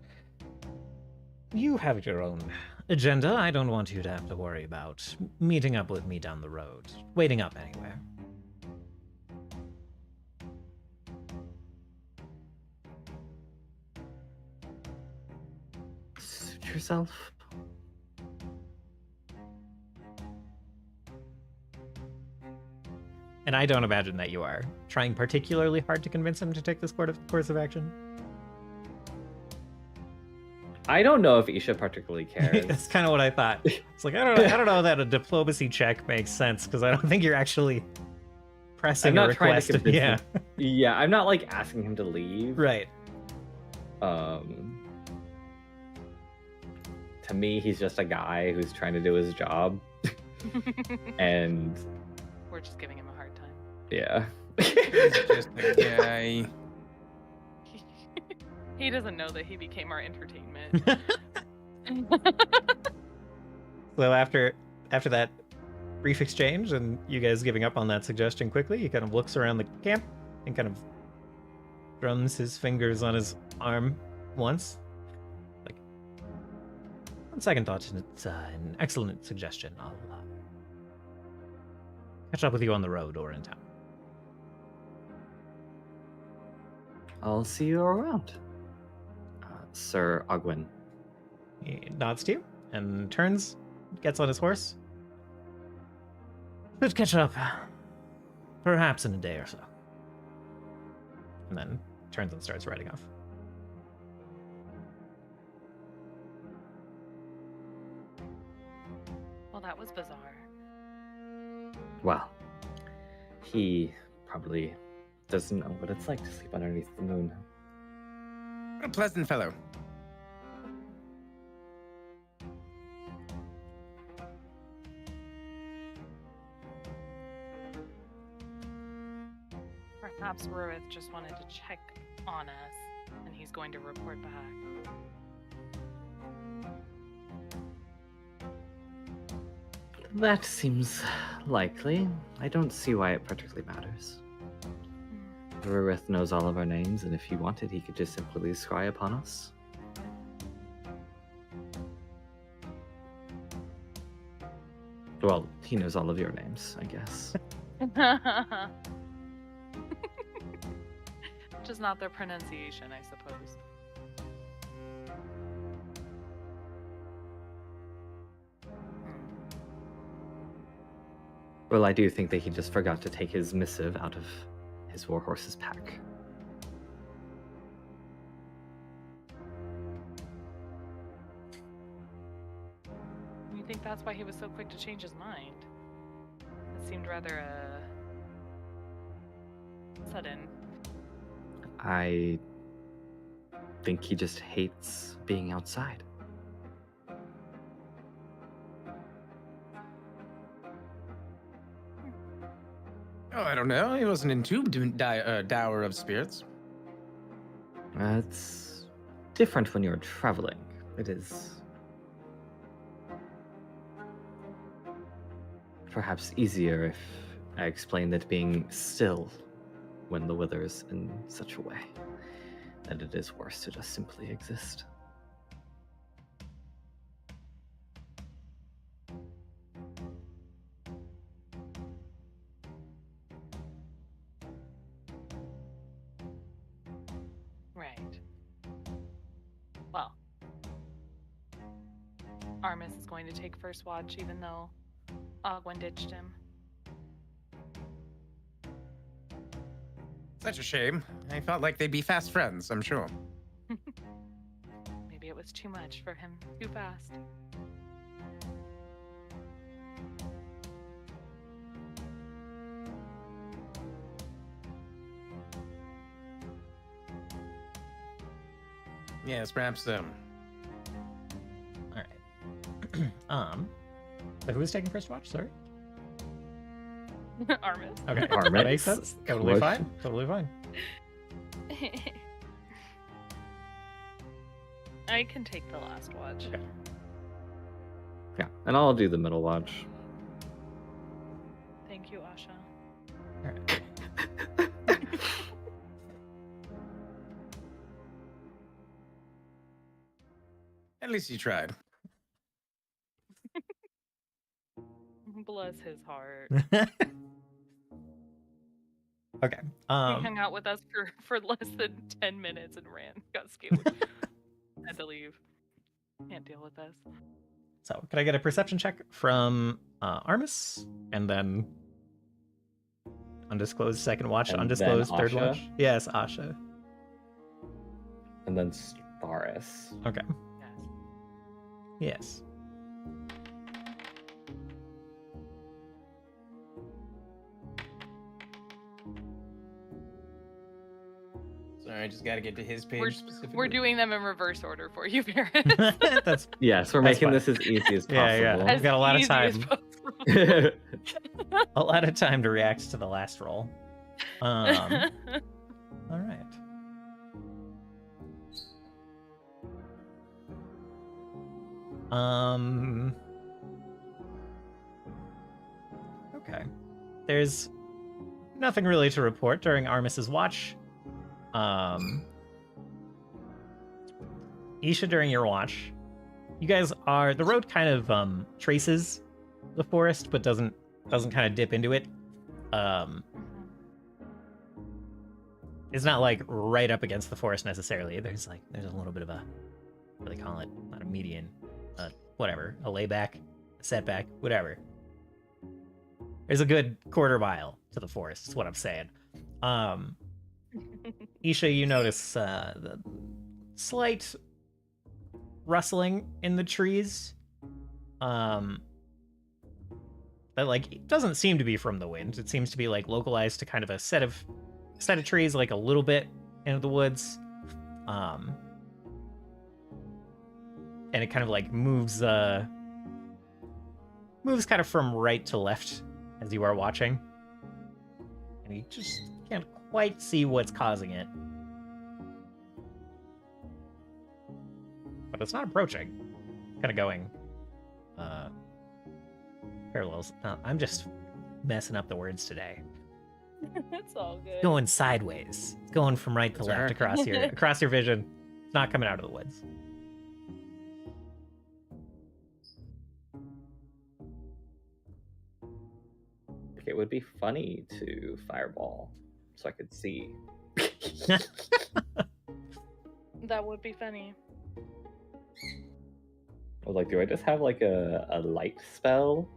You have your own agenda. I don't want you to have to worry about meeting up with me down the road. Waiting up anywhere. Suit yourself. And I don't imagine that you are trying particularly hard to convince him to take this course of action. I don't know if Isha particularly cares. That's kind of what I thought. It's like, I don't know that a diplomacy check makes sense, because I don't think you're actually pressing I'm not a trying request. to convince Yeah, him. Yeah, I'm not like asking him to leave. right. To me, he's just a guy who's trying to do his job, and We're just giving him a hard time. yeah. He's just a guy. He doesn't know that he became our entertainment. So after that brief exchange and you guys giving up on that suggestion quickly, he kind of looks around the camp and kind of drums his fingers on his arm once. Like, on second thought, it's an excellent suggestion. I'll catch up with you on the road or in town. I'll see you around, Sir Ogwyn. He nods to you and turns, gets on his horse. Let's catch up, perhaps in a day or so. And then turns and starts riding off. Well, that was bizarre. Well, he probably doesn't know what it's like to sleep underneath the moon. A pleasant fellow. perhaps Ruith just wanted to check on us, and he's going to report back. That seems likely. I don't see why it particularly matters. Ruith knows all of our names, and if he wanted, he could just simply scry upon us. Well, he knows all of your names, I guess. Just not their pronunciation, I suppose. Well, I do think that he just forgot to take his missive out of his warhorse's pack. You think that's why he was so quick to change his mind? It seemed rather, sudden. I think he just hates being outside. Oh, I don't know. He wasn't in too dour of spirits. It's different when you're traveling. It is perhaps easier if I explain that being still when the weather is in such a way that it is worse to just simply exist. Right. Well, Armis is going to take first watch, even though Ogwen ditched him. Such a shame. I felt like they'd be fast friends, I'm sure. Maybe it was too much for him, too fast. Yes, perhaps so. All right. So who was taking first watch? Sorry. Armis. Okay. Armis. That makes sense. Totally What? fine. Totally fine. I can take the last watch. Okay. Yeah, and I'll do the middle watch. Thank you, Asha. All right. At least you tried. Bless his heart. Okay. He hung out with us for less than 10 minutes and ran. Got scared. Had to leave. Can't deal with this. So, can I get a perception check from Armis, and then undisclosed second watch, And undisclosed then third Asha? watch? Yes, Asha. And then Staris. Okay. Yes. Yes. Sorry, I just gotta get to his page specifically. We're doing them in reverse order for you, Paris. That's Yes, we're That's making fine. this as easy as possible. Yeah, yeah. We've got a lot of easy as time. possible. a lot of time to react to the last roll. All right. Okay. There's nothing really to report during Armis's watch. Isha, during your watch, you guys are, the road kind of traces the forest, but doesn't kind of dip into it. It's not like right up against the forest necessarily. There's a little bit of a, what do they call it? Not a median, whatever, a layback, a setback, whatever. There's a good quarter mile to the forest, is what I'm saying. Isha, you notice the slight rustling in the trees. That it doesn't seem to be from the wind. It seems to be localized to kind of a set of trees, a little bit into the woods. And it kind of moves kind of from right to left as you are watching. And you just can't quite see what's causing it. But it's not approaching. Kind of going parallels. I'm just messing up the words today. It's all good. Going sideways. It's going from right to left across your vision. It's not coming out of the woods. It would be funny to fireball so I could see. That would be funny. I was like, do I just have like a light spell?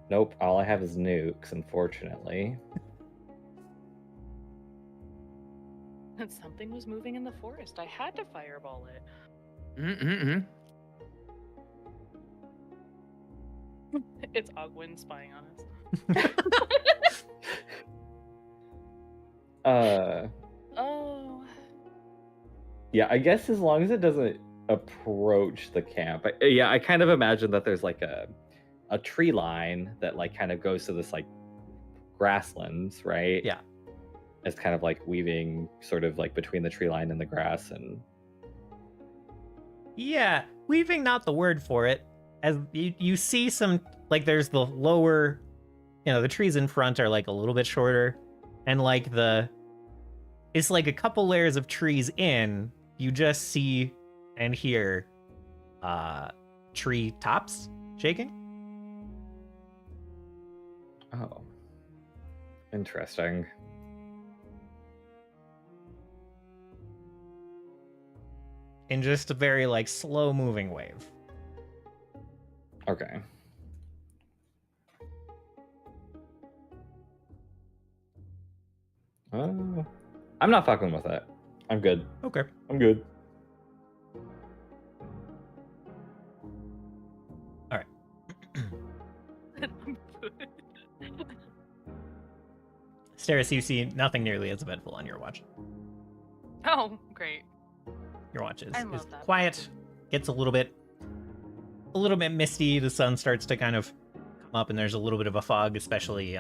Nope, all I have is nukes, unfortunately. And something was moving in the forest. I had to fireball it. It's Ogwyn spying on us. Oh. Yeah, I guess as long as it doesn't approach the camp. I kind of imagine that there's like a tree line that like kind of goes to this like grasslands, right? Yeah. It's kind of like weaving sort of like between the tree line and the grass and yeah, weaving not the word for it. As you see some, like there's the lower, the trees in front are like a little bit shorter, and like it's like a couple layers of trees in, you just see and hear tree tops shaking. Oh. Interesting. In just a very like slow moving wave. Okay. I'm not fucking with that. I'm good. Okay. I'm good. All right. Steris, you see nothing nearly as eventful on your watch. Oh, great. Your watch is that. quiet, gets a little bit misty. The sun starts to kind of come up, and there's a little bit of a fog, especially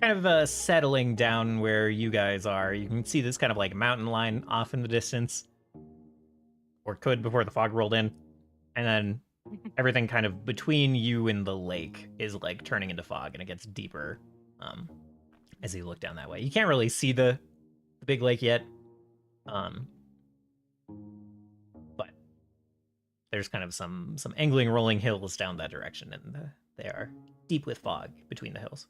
kind of settling down where you guys are. You can see this kind of like mountain line off in the distance, or could before the fog rolled in, and then everything kind of between you and the lake is like turning into fog, and it gets deeper as you look down that way. You can't really see the big lake yet, but there's kind of some angling, rolling hills down that direction, and they are deep with fog between the hills.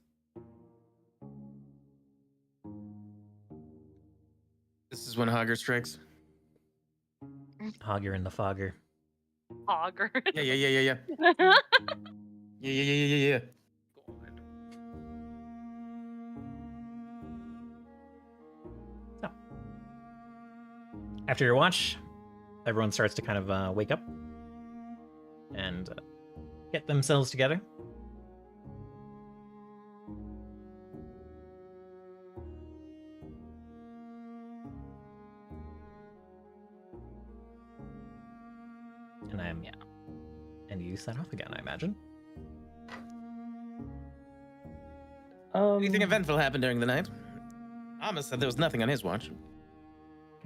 This is when Hogger strikes. Hogger and the fogger. Hogger. Yeah. Yeah. So, after your watch, everyone starts to kind of wake up and get themselves together. And you set off again, I imagine. Anything eventful happened during the night? Amos said there was nothing on his watch.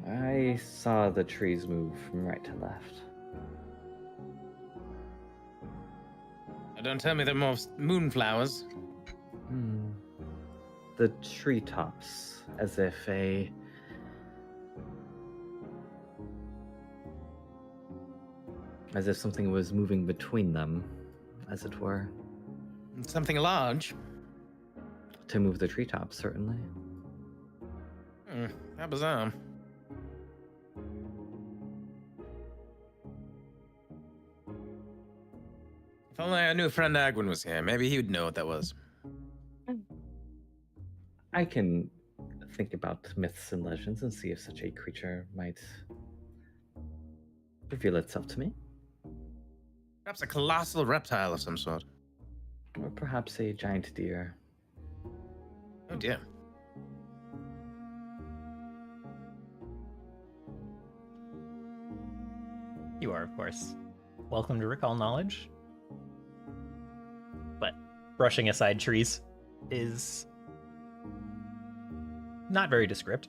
I saw the trees move from right to left. Don't tell me they're more moonflowers. The treetops, as if something was moving between them, as it were. Something large. To move the treetops, certainly. How bizarre. If only our new friend Agwyn was here, maybe he would know what that was. I can think about myths and legends and see if such a creature might reveal itself to me. Perhaps a colossal reptile of some sort. Or perhaps a giant deer. Oh dear. You are, of course, welcome to recall knowledge. brushing aside trees is not very descript.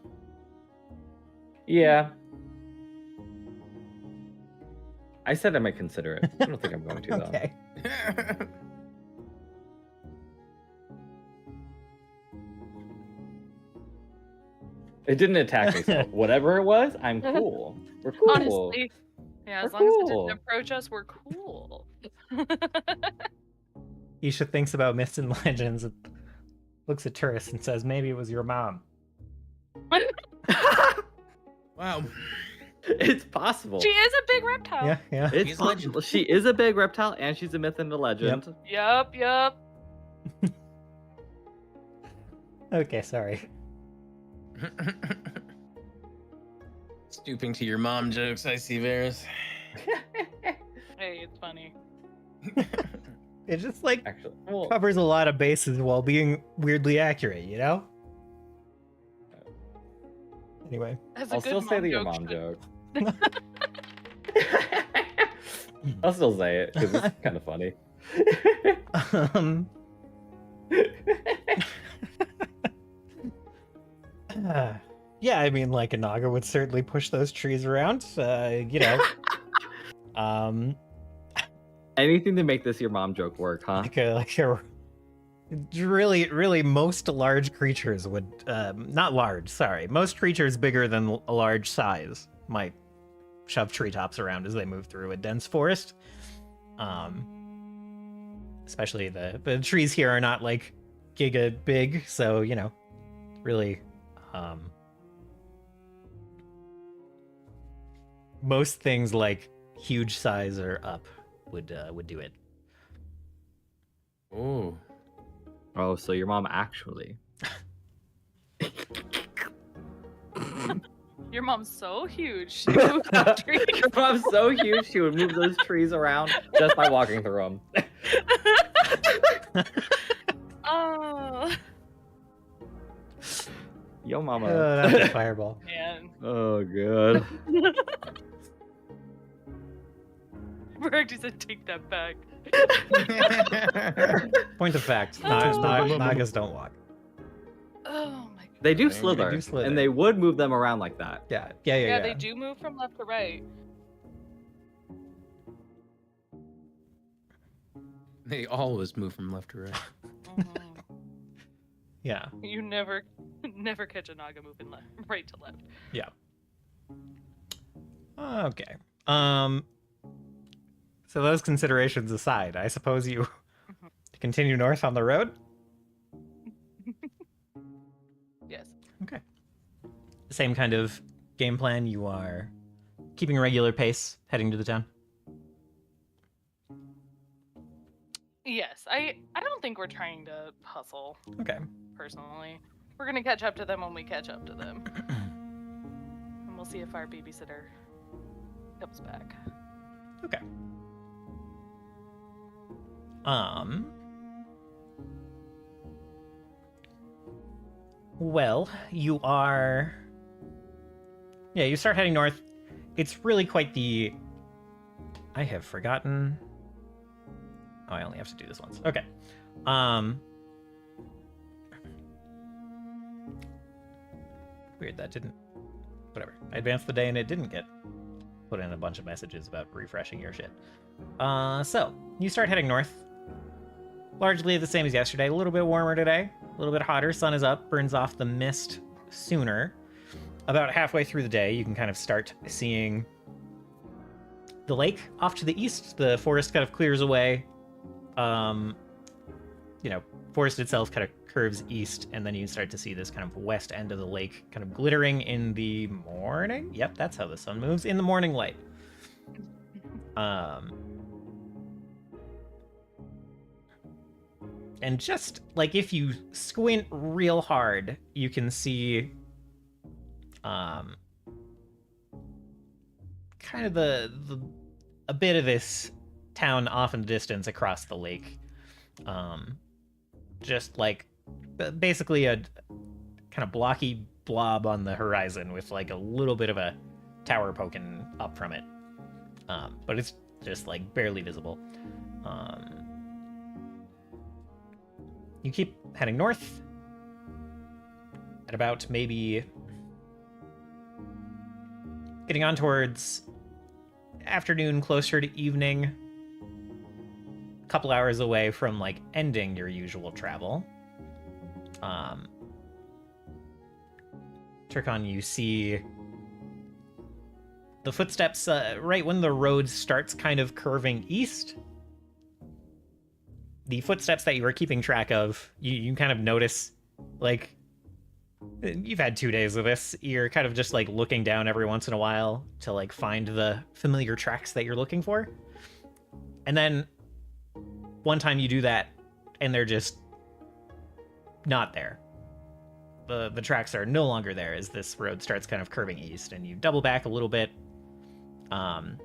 Yeah. I said I might consider it. I don't think I'm going to, though. Okay. It didn't attack me, so whatever it was, I'm cool. We're cool. Honestly, yeah, as We're long as it cool. didn't approach us, we're cool. Isha thinks about myths and legends and looks at tourists and says, maybe it was your mom. Wow. It's possible. She is a big reptile. Yeah, yeah. It's She's possible. She is a big reptile, and she's a myth and a legend. Yup. Okay, sorry. Stooping to your mom jokes, I see, Varys. Hey, it's funny. It just like Actually, well, covers a lot of bases while being weirdly accurate, you know? Anyway. As a I'll good still say mom the your joke mom should- joke. I'll still say it because it's kind of funny. Yeah, I mean, like a Naga would certainly push those trees around, you know. Anything to make this your mom joke work, huh? like a really most large creatures would not large, sorry. Most creatures bigger than a large size might shove treetops around as they move through a dense forest. Especially the trees here are not like giga big, so you know, really most things like huge size or up would do it. Ooh. Oh, so your mom actually. Your mom's so huge. She moves the tree. Your mom's so huge, she would move those trees around just by walking through them. Oh, Yo, mama. That's a fireball. man. Oh, good. Voraktee said, take that back. Point of fact, Oh. Nagas don't walk. Oh my god. They do They slither, do slither. and they would move them around like that. Yeah. Yeah, they do move from left to right. They always move from left to right. Mhm. Yeah. You never catch a Naga moving right to left. Yeah. Okay. So those considerations aside, I suppose you continue north on the road? Yes. Okay. Same kind of game plan. You are keeping a regular pace, heading to the town? Yes. I don't think we're trying to hustle, Okay. personally. We're gonna catch up to them when we catch up to them. And we'll see if our babysitter comes back. Okay. Well, you are... Yeah, you start heading north. It's really quite the... I have forgotten... Oh, I only have to do this once. Okay. Weird, that didn't... Whatever. I advanced the day and it didn't get put in a bunch of messages about refreshing your shit. So, you start heading north. Largely the same as yesterday. A little bit warmer today. A little bit hotter. Sun is up. Burns off the mist sooner. About halfway through the day, you can kind of start seeing the lake off to the east. The forest kind of clears away. You know, forest itself kind of curves east, and then you start to see this kind of west end of the lake kind of glittering in the morning. Yep, that's how the sun moves. In the morning light. And just, like, if you squint real hard, you can see, kind of a bit of this town off in the distance across the lake. Just, like, basically a kind of blocky blob on the horizon with, like, a little bit of a tower poking up from it. But it's just, like, barely visible. you keep heading north. At about maybe getting on towards afternoon, closer to evening, a couple hours away from like ending your usual travel. Turkon, you see the footsteps right when the road starts kind of curving east. The footsteps that you were keeping track of, you kind of notice, like, you've had 2 days of this. You're kind of just like looking down every once in a while to like find the familiar tracks that you're looking for. And then one time you do that and they're just not there. The tracks are no longer there as this road starts kind of curving east, and you double back a little bit. And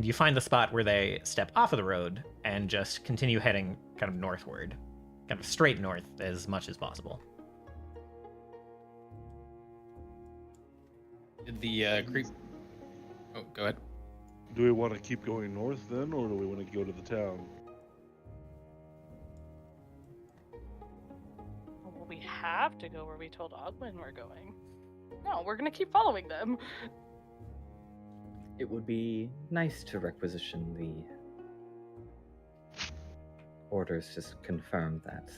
you find the spot where they step off of the road and just continue heading kind of northward. Kind of straight north as much as possible. Did the creep... Oh, go ahead. Do we want to keep going north then, or do we want to go to the town? Well, we have to go where we told Ogwin we're going. No, we're gonna keep following them. It would be nice to requisition the orders to confirm that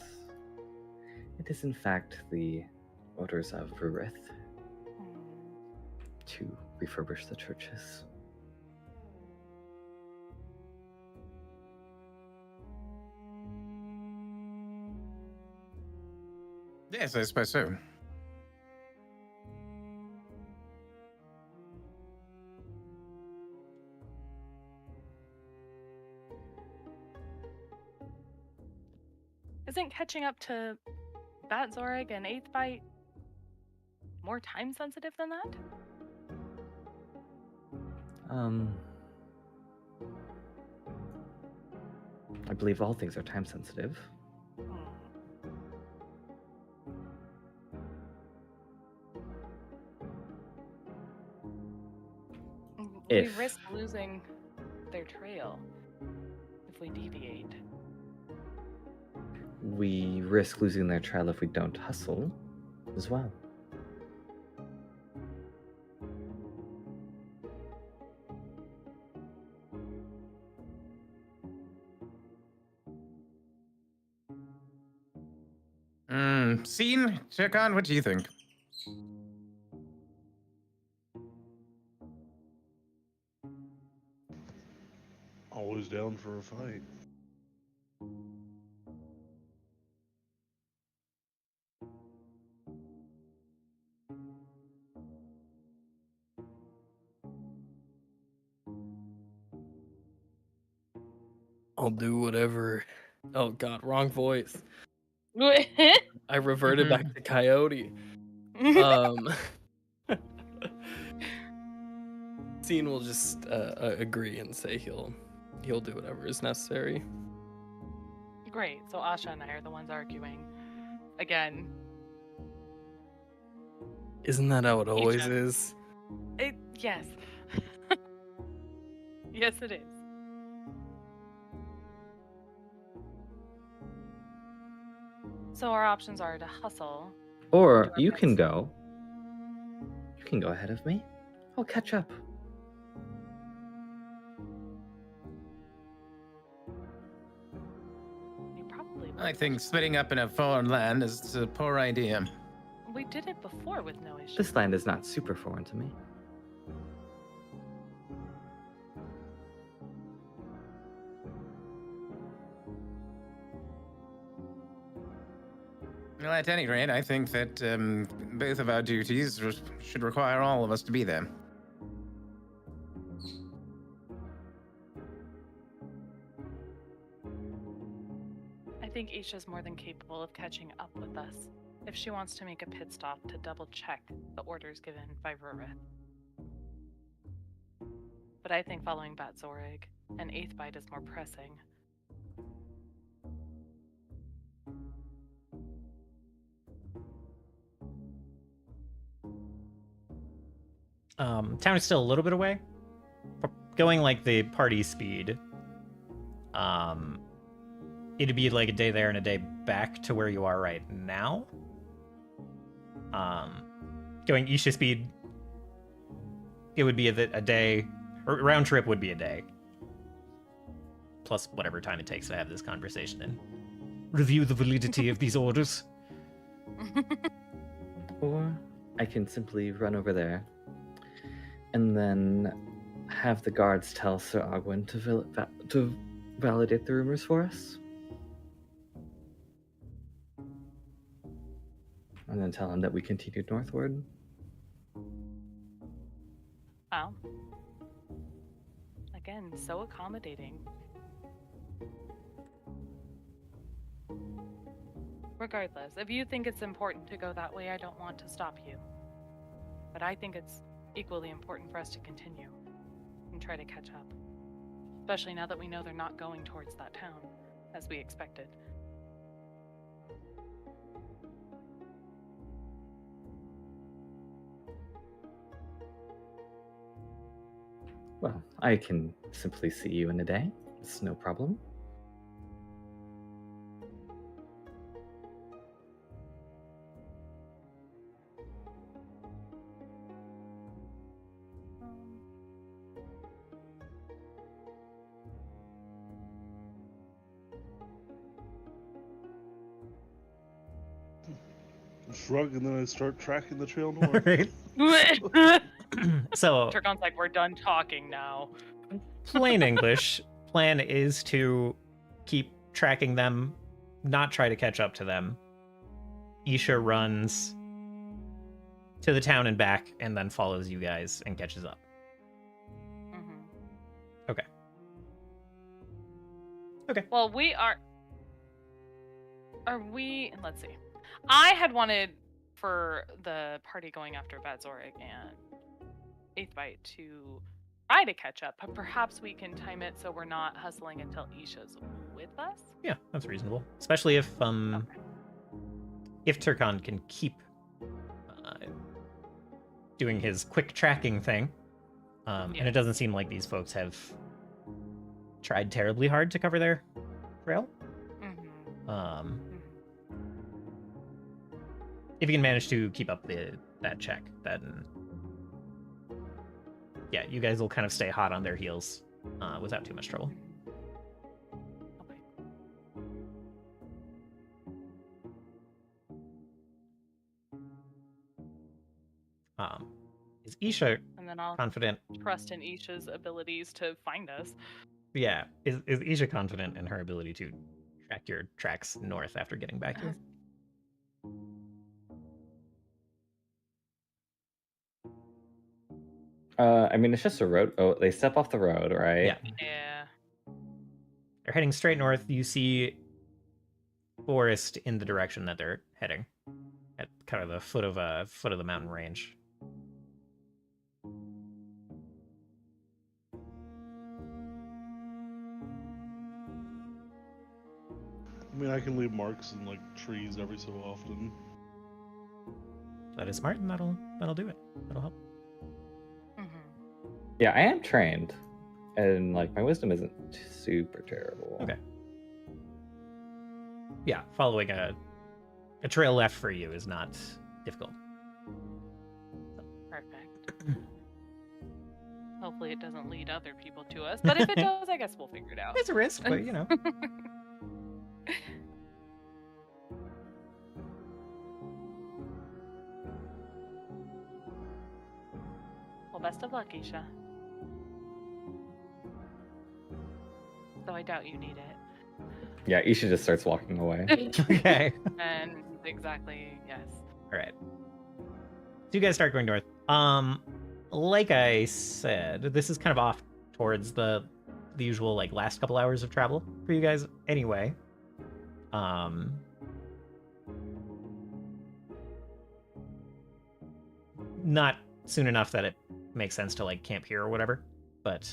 it is in fact the orders of Rurith to refurbish the churches. Yes, I suppose so. Isn't catching up to Bat Zorg and 8th Bite more time sensitive than that? I believe all things are time sensitive. We risk losing their trail if we deviate. We risk losing their trail if we don't hustle as well. Scene? Turkon, what do you think? Always down for a fight. I'll do whatever. Oh god, wrong voice. I reverted back to Coyote. Scene will just agree and say he'll do whatever is necessary. Great. So Asha and I are the ones arguing again. Isn't that how it always is? Yes. Yes, it is. So our options are to hustle. Or you can go. You can go ahead of me. I'll catch up. I think splitting up in a foreign land is a poor idea. We did it before with no issue. This land is not super foreign to me. Well, at any rate, I think that both of our duties should require all of us to be there. I think Isha's more than capable of catching up with us if she wants to make a pit stop to double check the orders given by Rurith. But I think following Bat Zorg and 8th Bite is more pressing. Town is still a little bit away. Going like the party speed. it'd be like a day there and a day back to where you are right now. Going Isha speed, it would be a day, or round trip would be a day. Plus whatever time it takes to have this conversation and review the validity of these orders. Or I can simply run over there and then have the guards tell Sir Ogwyn to validate the rumors for us. And then tell him that we continued northward. Wow. Again, so accommodating. Regardless, if you think it's important to go that way, I don't want to stop you. But I think it's equally important for us to continue and try to catch up. Especially now that we know they're not going towards that town, as we expected. Well, I can simply see you in a day. It's no problem. Shrug, and then I start tracking the trail north. Right. So, Turgon's like, we're done talking now. plain English, plan is to keep tracking them, not try to catch up to them. Isha runs to the town and back, and then follows you guys and catches up. Mm-hmm. Okay. Okay. Well, we are... Are we... Let's see. I had wanted for the party going after Badzorik and Eighth Bite to try to catch up, but perhaps we can time it so we're not hustling until Isha's with us. Yeah, that's reasonable. Especially if Turgon can keep doing his quick tracking thing. And it doesn't seem like these folks have tried terribly hard to cover their trail. Mm-hmm. If you can manage to keep up that check, then yeah, you guys will kind of stay hot on their heels without too much trouble. Okay. Is Isha And then I'll confident? trust in Isha's abilities to find us. Yeah, is Isha confident in her ability to track your tracks north after getting back here? I mean, it's just a road. Oh, they step off the road, right? Yeah. Yeah. They're heading straight north. You see forest in the direction that they're heading, at kind of the foot of the mountain range. I mean, I can leave marks in like trees every so often. That is smart, and that'll do it. That'll help. Yeah, I am trained, and like my wisdom isn't super terrible. Okay. Yeah, following a trail left for you is not difficult. Perfect. Hopefully it doesn't lead other people to us, but if it does, I guess we'll figure it out. It's a risk, but you know. Well, best of luck, Isha. Though I doubt you need it. Yeah, Isha just starts walking away. Okay. And exactly, yes. All right. So you guys start going north. Like I said, this is kind of off towards the usual like last couple hours of travel for you guys anyway. Not soon enough that it makes sense to like camp here or whatever, but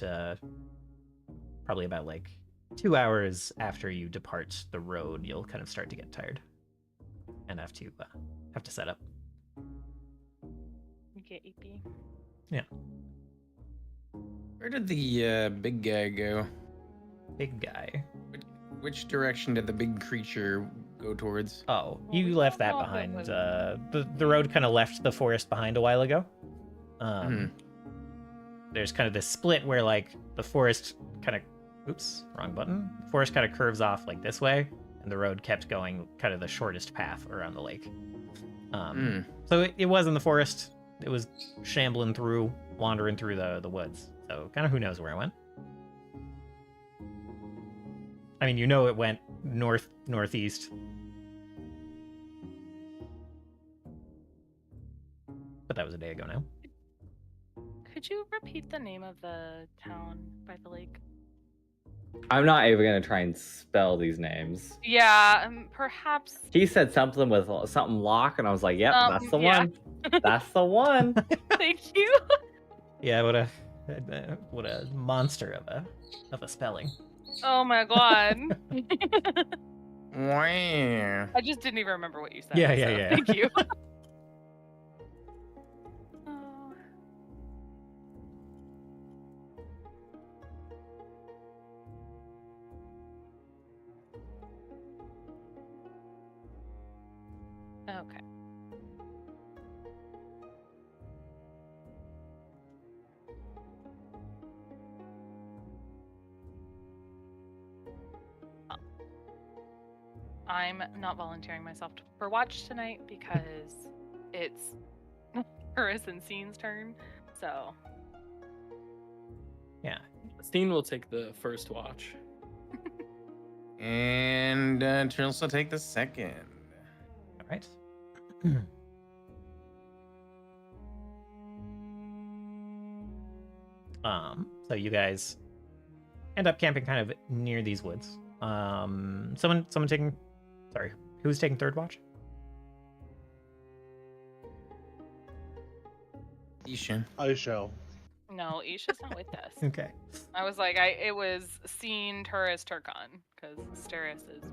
probably about like 2 hours after you depart the road, you'll kind of start to get tired and have to set up. You get EP. Yeah. Where did the big guy go? Big guy. Which direction did the big creature go towards? Oh, you left that behind. The road kind of left the forest behind a while ago. There's kind of this split where like the forest kind of, oops, wrong button. The forest kind of curves off like this way, and the road kept going kind of the shortest path around the lake. So it was in the forest. It was shambling through, wandering through the woods. So kind of who knows where it went. I mean, you know it went northeast. But that was a day ago now. Could you repeat the name of the town by the lake? I'm not even gonna try and spell these names. Yeah, perhaps. He said something with something lock, and I was like, "Yep, that's the one. That's the one." Thank you. Yeah, what a monster of a spelling. Oh my god. Wow. I just didn't even remember what you said. Yeah. Thank you. Okay. I'm not volunteering myself for watch tonight because it's Urus and Scene's turn. So. Yeah. Scene will take the first watch. And Trills will take the second. All right. So you guys end up camping kind of near these woods. Someone taking, sorry, who's taking third watch? Isha. I shall. No, Isha's not with us. Okay. I was like, it was Scene, Turris, Turkon, because Steris is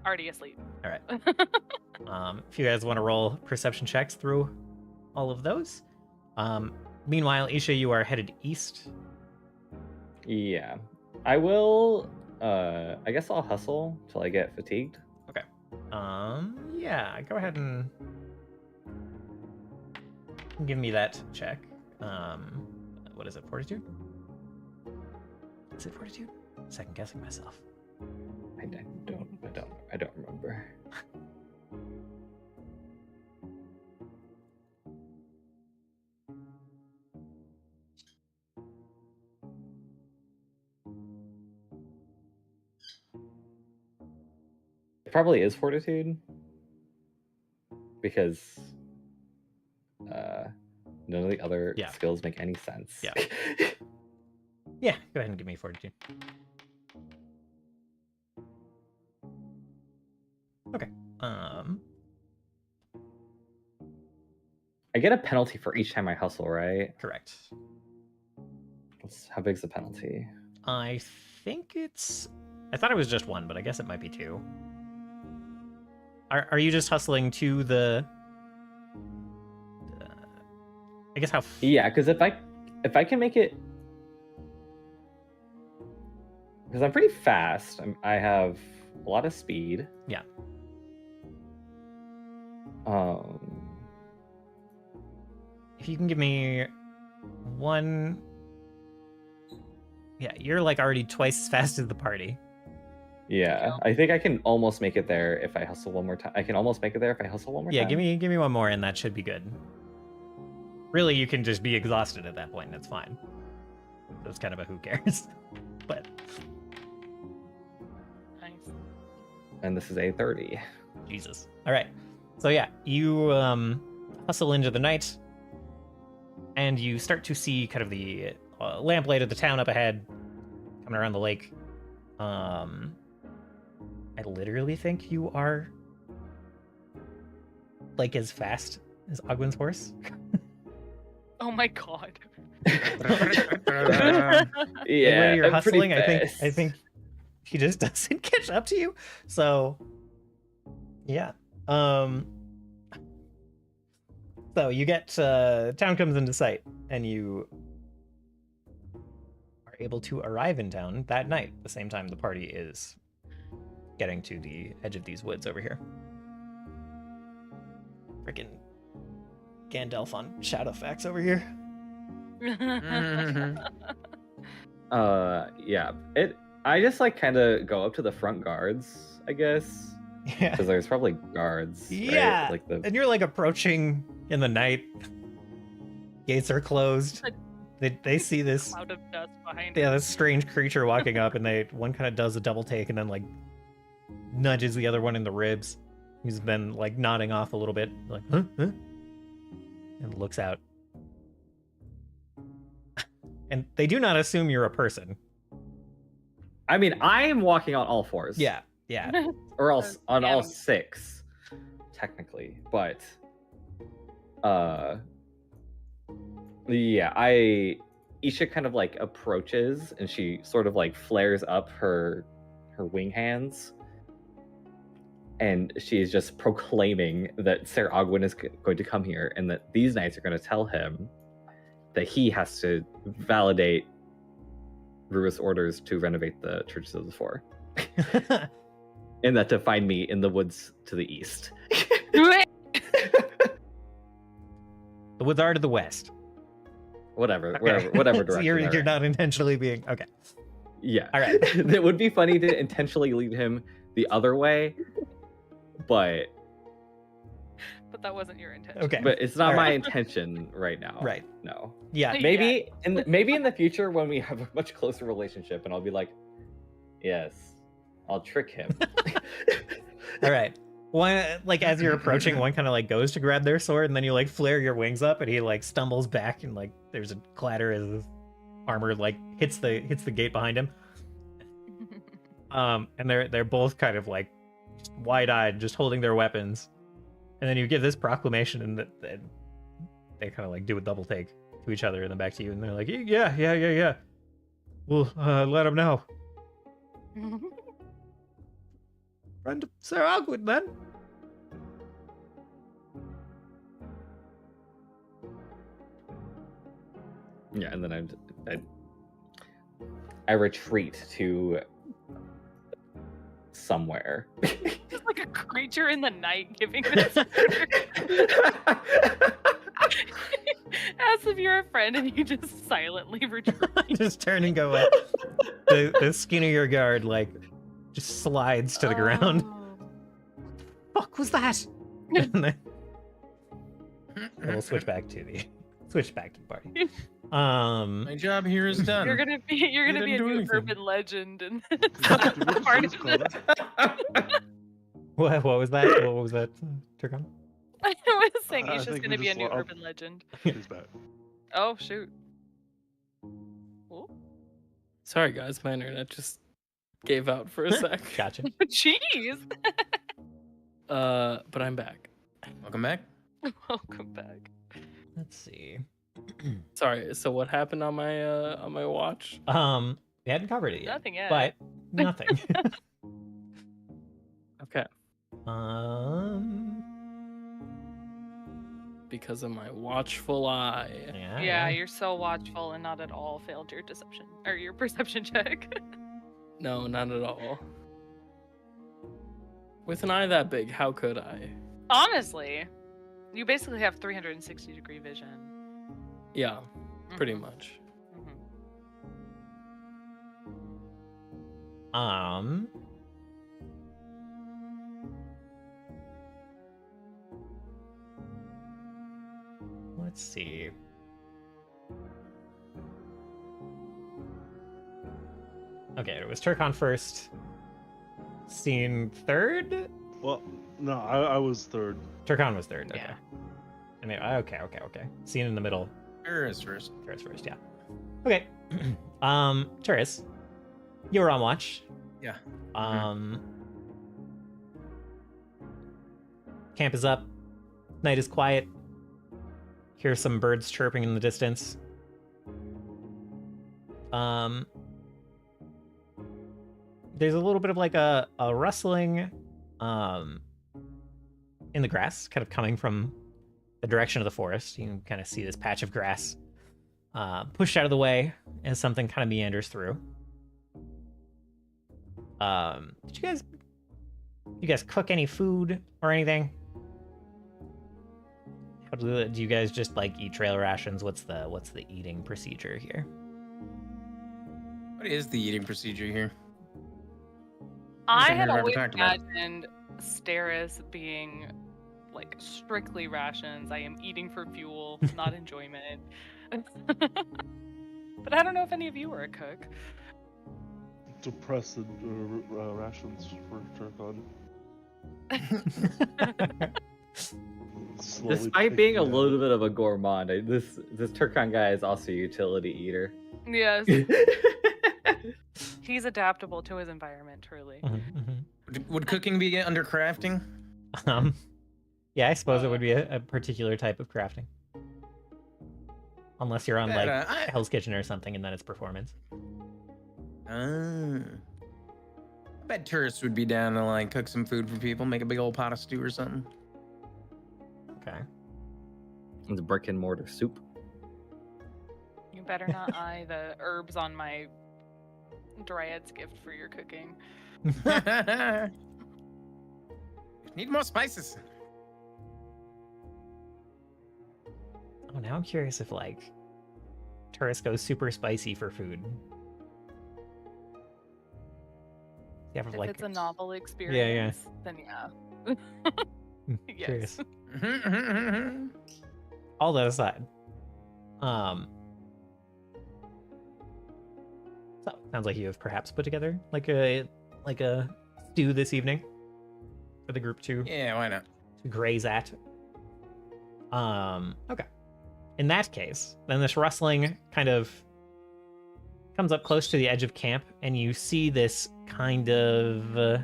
already asleep. All right. If you guys want to roll perception checks through all of those. Meanwhile, Isha, you are headed east. Yeah, I will. I guess I'll hustle till I get fatigued. Okay. Yeah, go ahead and give me that check. What is it? Fortitude? Is it fortitude? Second guessing myself. I don't remember. It probably is fortitude because none of the other skills make any sense. Yeah. Yeah, go ahead and give me fortitude. Okay. I get a penalty for each time I hustle, right? Correct. How big's the penalty? I think I thought it was just one, but I guess it might be two. Are you just hustling to the? I guess how? Yeah, because if I can make it, because I'm pretty fast. I have a lot of speed. Yeah. If you can give me one. Yeah, you're like already twice as fast as the party. Yeah, I think I can almost make it there if I hustle one more time. I can almost make it there if I hustle one more time. Yeah, give me one more and that should be good. Really, you can just be exhausted at that point and it's fine. So it's kind of a who cares. But Nice. And this is a 30. Jesus. All right. So yeah, you hustle into the night and you start to see kind of the lamplight of the town up ahead coming around the lake. I literally think you are like as fast as Ogwyn's horse. Oh my god. Yeah, you're I'm hustling. pretty I think he just doesn't catch up to you. So yeah. So you get town comes into sight and you are able to arrive in town that night, the same time the party is getting to the edge of these woods over here. Freaking Gandalf on Shadowfax over here. Yeah. I just like kind of go up to the front guards, I guess. Yeah. Because there's probably guards. Yeah. Right? Like And you're like approaching in the night. Gates are closed. They see this Cloud of dust behind this strange creature walking up, and one kind of does a double take and then like nudges the other one in the ribs. He's been like nodding off a little bit, like huh? And looks out. And they do not assume you're a person. I mean, I am walking on all fours. Yeah. Or else on all Yeah. 6, technically. But yeah, Isha kind of like approaches and she sort of like flares up her wing hands. And she is just proclaiming that Sarahtonin is going to come here and that these knights are going to tell him that he has to validate Ruith's orders to renovate the Churches of the Four. And that to find me in the woods to the east. The woods are to the west. Whatever, Okay. whatever So direction. you're they're in. not intentionally being okay. Yeah. All right. It would be funny to intentionally lead him the other way, but But that wasn't your intention. Okay. it's not All my right. intention right now. Right. No. Yeah. Yeah. Maybe in the future when we have a much closer relationship, and I'll be like, yes, I'll trick him. All right. One, like as you're approaching, one kind of like goes to grab their sword, and then you like flare your wings up, and he like stumbles back, and like there's a clatter as his armor like hits the gate behind him. And they're both kind of like just wide-eyed, just holding their weapons, and then you give this proclamation, and they kind of like do a double take to each other and then back to you, and they're like, yeah. We'll let them know. Run to Sarahtonin then. Yeah, and then I retreat to somewhere. Just like a creature in the night giving this order. As if you're a friend and you just silently retreat. Just turn and go up. The skin of your guard like just slides to the ground. Fuck was that? And then we'll switch back to the party. My job here is done. You're gonna be a didn't new do anything. urban legend and What part is of called? it. What was that? What was that, Turkon? I was saying I he's just think gonna we be a just new lo- urban legend. He's back. Oh shoot. Oh, Sorry, guys, my internet just gave out for a sec. Gotcha. jeez. But I'm back. Welcome back. Welcome back. Let's see. Sorry. So what happened on my watch? We hadn't covered it yet. Nothing yet. But nothing. Okay. um. Because of my watchful eye. Yeah, you're so watchful and not at all failed your deception or your perception check. No, not at all. With an eye that big, how could I? Honestly, you basically have 360-degree vision. Yeah, pretty Mhm, much. mhm. Let's see. Okay, it was Turkon first. Scene third? Well, no, I was third. Turkon was third. Okay. Yeah. Anyway, okay. Scene in the middle. Turris first. Turris first, yeah. Okay. Turris, you were on watch. Yeah. Camp is up. Night is quiet. Hear some birds chirping in the distance. There's a little bit of like a rustling in the grass, kind of coming from the direction of the forest. You can kind of see this patch of grass pushed out of the way, as something kind of meanders through. Did you guys cook any food or anything? How do you guys just like eat trail rations? What's the eating procedure here? What is the eating procedure here? I Something had we've never always talked about. imagined Steris being like strictly rations. I am eating for fuel, not enjoyment. But I don't know if any of you are a cook. Depressed rations for Turkon. Despite being a little bit of a gourmand, this Turkon guy is also a utility eater. Yes. He's adaptable to his environment, truly. Would cooking be under crafting? Yeah, I suppose it would be a particular type of crafting. Unless you're on like Hell's Kitchen or something, and then it's performance. I bet tourists would be down to like cook some food for people, make a big old pot of stew or something. Okay. It's brick and mortar soup. You better not eye the herbs on my Dryad's gift for your cooking. Need more spices. Oh, now I'm curious if like tourists go super spicy for food. You have, If like, it's a novel experience, then yeah. Curious. Yes. All that aside, so sounds like you have perhaps put together like a stew this evening for the group to why not to graze at. Okay. In that case, then this rustling kind of comes up close to the edge of camp, and you see this kind of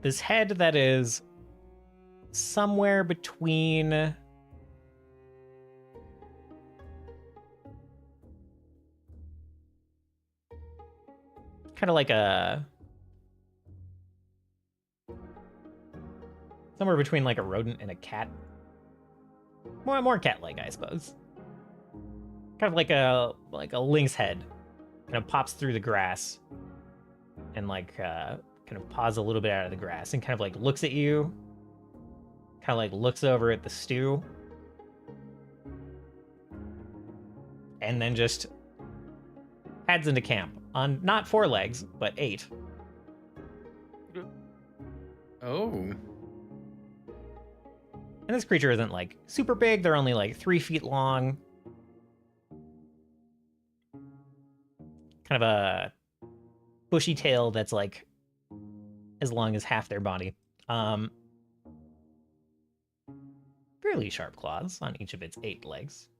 this head that is somewhere between kind of like a somewhere between like a rodent and a cat. More cat-like, I suppose. Kind of like a lynx head. Kind of pops through the grass and like kind of paws a little bit out of the grass and kind of like looks at you. Kind of like looks over at the stew. And then just heads into camp on not 4 legs, but 8. Oh. And this creature isn't like super big. They're only like 3 feet long. Kind of a bushy tail that's like as long as half their body. Fairly sharp claws on each of its 8 legs.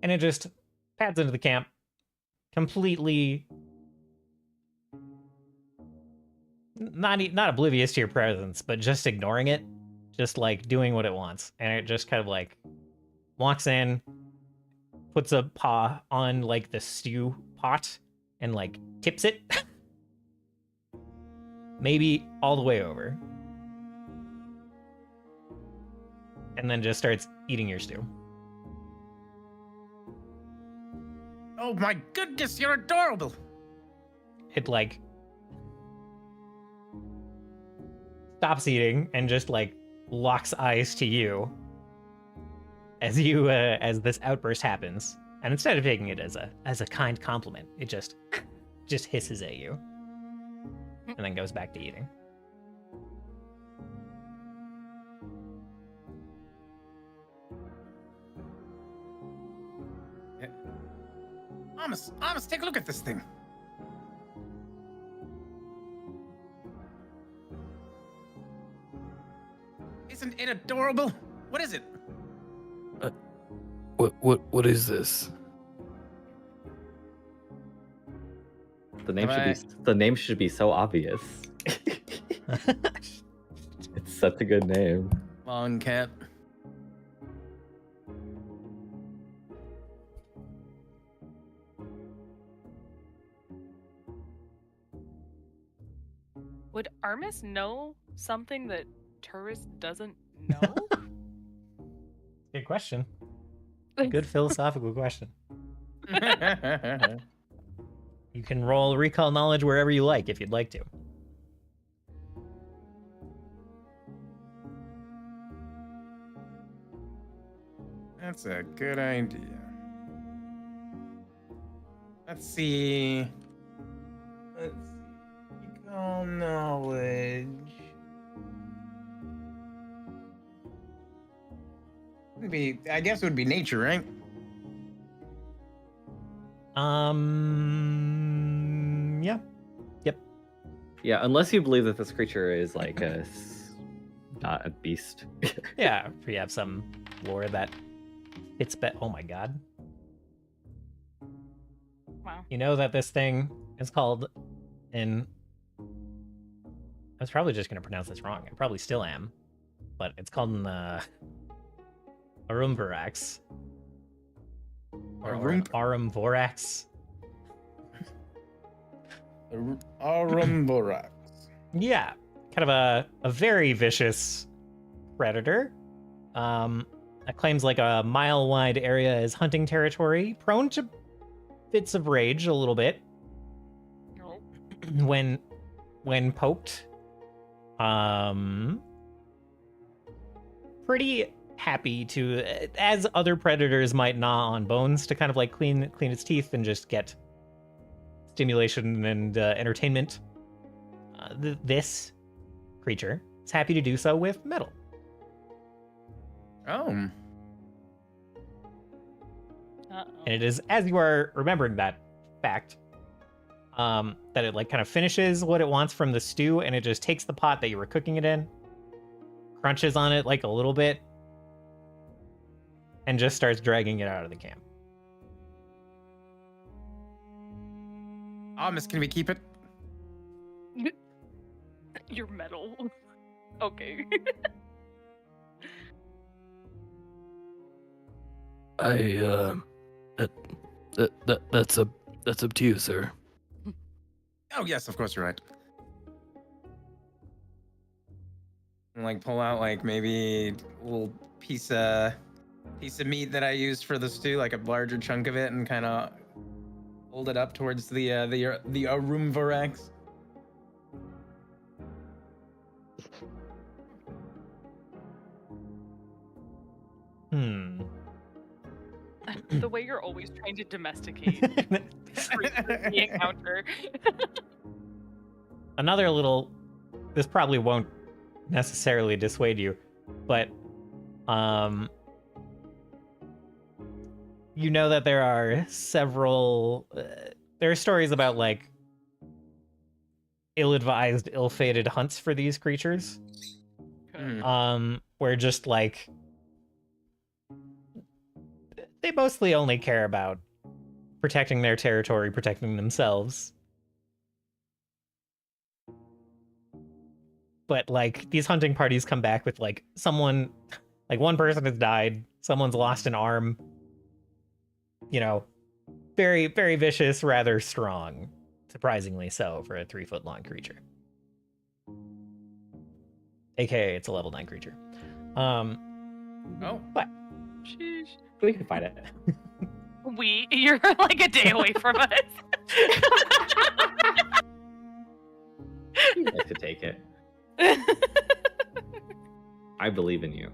And it just pads into the camp, completely not oblivious to your presence, but just ignoring it, just like doing what it wants. And it just kind of like walks in, puts a paw on like the stew pot and like tips it. Maybe all the way over. And then just starts eating your stew. Oh my goodness, you're adorable. It like stops eating and just like locks eyes to you as you as this outburst happens. And instead of taking it as a kind compliment, it just hisses at you and then goes back to eating. Amos, take a look at this thing. Isn't it adorable? What is it? What is this? The name should be so obvious. It's such a good name. Long cat. Would Armis know something that Turris doesn't No. Good question. Good philosophical question. You can roll recall knowledge wherever you like if you'd like to. That's a good idea. Let's see. Recall knowledge. I guess it would be nature, right? Yeah. Yep. Yeah, unless you believe that this creature is like not a beast. Yeah, if you have some lore that it's oh my god. Wow. You know that this thing is called I was probably just going to pronounce this wrong. I probably still am. But it's called an Voraktee. Or Voraktee. Voraktee. Yeah. Kind of a very vicious predator. That claims like a mile-wide area is hunting territory, prone to fits of rage a little bit. Nope. When poked. Pretty happy to, as other predators might gnaw on bones, to kind of like clean its teeth and just get stimulation and entertainment. This creature is happy to do so with metal. Oh. Uh-oh. And it is, as you are remembering that fact, that it like kind of finishes what it wants from the stew, and it just takes the pot that you were cooking it in, crunches on it like a little bit, and just starts dragging it out of the camp. Miss, can we keep it? Your metal. Okay. That's up to you, sir. Oh yes, of course you're right. And like pull out like maybe a little piece of meat that I used for the stew, like a larger chunk of it, and kind of hold it up towards the Voraktee. The way you're always trying to domesticate the encounter. Another little, this probably won't necessarily dissuade you, but you know that there are several there are stories about like ill-advised, ill-fated hunts for these creatures. Where just like they mostly only care about protecting their territory, protecting themselves. But like these hunting parties come back with like someone, like one person has died, someone's lost an arm. You know, very, very vicious, rather strong. Surprisingly so for a 3-foot-long creature. AKA it's a level 9 creature. But Sheesh. We can find it. You're like a day away from us. You like to take it. I believe in you.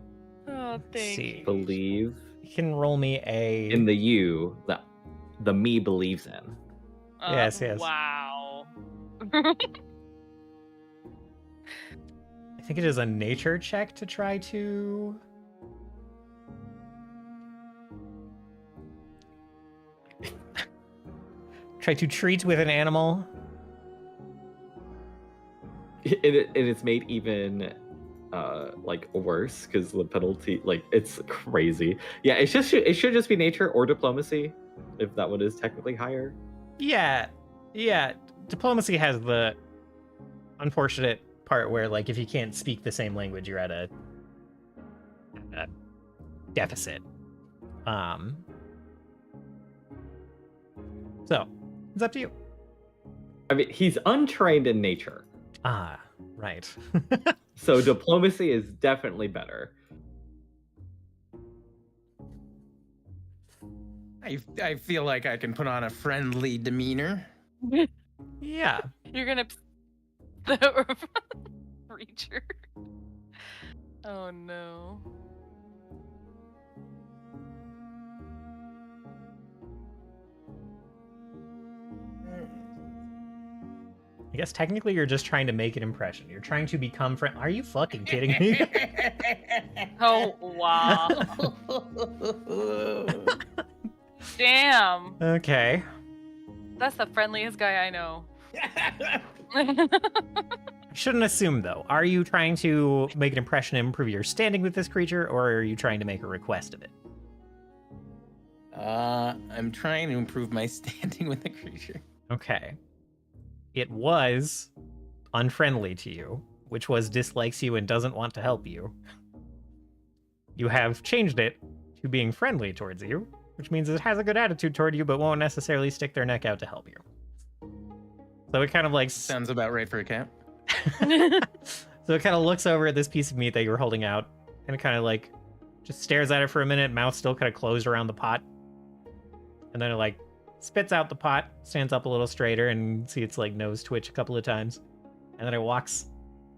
Oh, thank you. Believe you can roll me in the you that the me believes in. Yes. Wow. I think it is a nature check to try to treat with an animal. It's made even like worse because the penalty, like, it's crazy. Yeah, it should just be nature or diplomacy, if that one is technically higher. Yeah. Diplomacy has the unfortunate part where, like, if you can't speak the same language, you're at a deficit. So it's up to you. I mean, he's untrained in nature. Ah, right. So diplomacy is definitely better. I feel like I can put on a friendly demeanor. Yeah. You're gonna the creature. Oh no. I guess technically you're just trying to make an impression. You're trying to become friend. Are you fucking kidding me? Oh wow. Damn. Okay. That's the friendliest guy I know. Shouldn't assume though. Are you trying to make an impression and improve your standing with this creature, or are you trying to make a request of it? I'm trying to improve my standing with the creature. Okay. It was unfriendly to you, which was dislikes you and doesn't want to help you. You have changed it to being friendly towards you, which means it has a good attitude toward you, but won't necessarily stick their neck out to help you. So it kind of like... Sounds about right for a cat. So it kind of looks over at this piece of meat that you were holding out, and it kind of like just stares at it for a minute, mouth still kind of closed around the pot. And then it like spits out the pot, stands up a little straighter, and see its like nose twitch a couple of times. And then it walks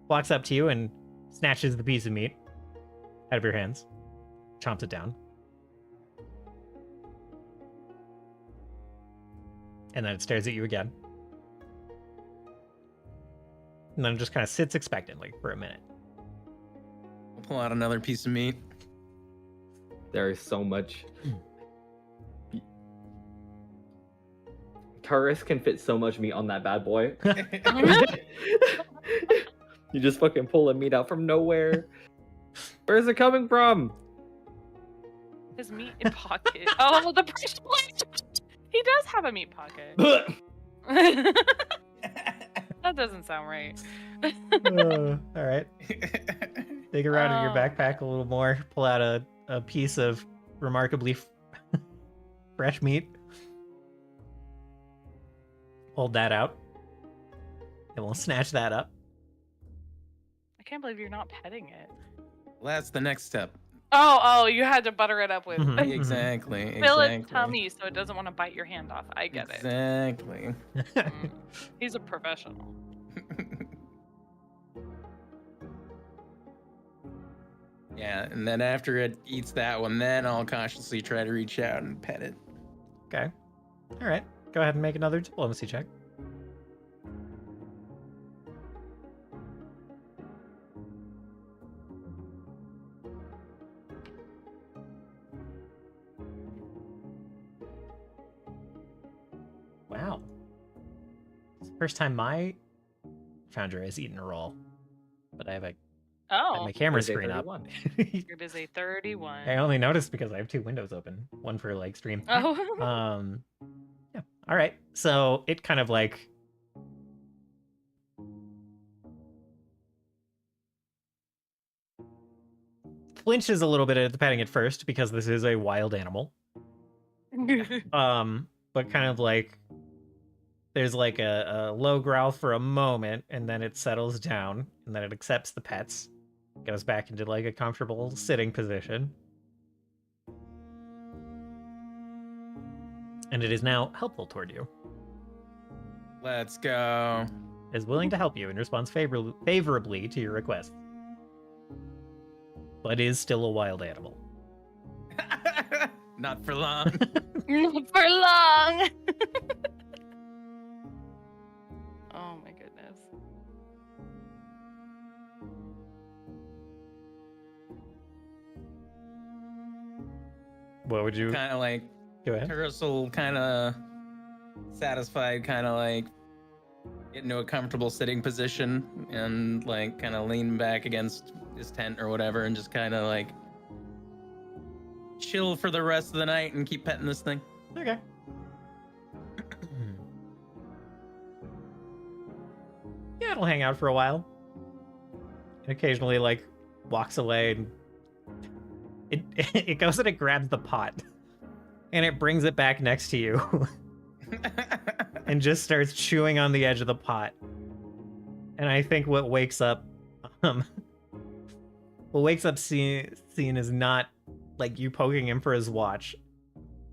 up to you and snatches the piece of meat out of your hands, chomps it down. And then it stares at you again. And then it just kind of sits expectantly for a minute. I'll pull out another piece of meat. There is so much. Taurus can fit so much meat on that bad boy. You just fucking pull the meat out from nowhere. Where's it coming from? His meat pocket. Oh, the he does have a meat pocket. That doesn't sound right. All right. Dig around in your backpack a little more. Pull out a piece of remarkably fresh meat. Hold that out. And we'll snatch that up. I can't believe you're not petting it. Well, that's the next step. Oh, you had to butter it up with. Mhm. Exactly. Fill its tummy so it doesn't want to bite your hand off. I get it. Exactly. He's a professional. Yeah, and then after it eats that one, then I'll cautiously try to reach out and pet it. Okay. All right. Go ahead and make another diplomacy check. Wow. It's the first time my founder has eaten a roll. But I have my camera screen up. You're busy 31. I only noticed because I have two windows open. One for like stream. Oh. Yeah. All right. So it kind of like flinches a little bit at the petting at first because this is a wild animal. But kind of like there's like a low growl for a moment, and then it settles down, and then it accepts the pets, goes back into like a comfortable sitting position. And it is now helpful toward you. Let's go. It is willing to help you and responds favorably to your request. But is still a wild animal. Not for long. Not for long. Oh my goodness. What would you... Kind of like... Go ahead. Carousing, kind of satisfied, kind of like get into a comfortable sitting position and like kind of lean back against his tent or whatever and just kind of like chill for the rest of the night and keep petting this thing. Okay. Yeah, it'll hang out for a while. And occasionally like walks away and it goes and it grabs the pot. And it brings it back next to you and just starts chewing on the edge of the pot. And I think what wakes up scene is not like you poking him for his watch,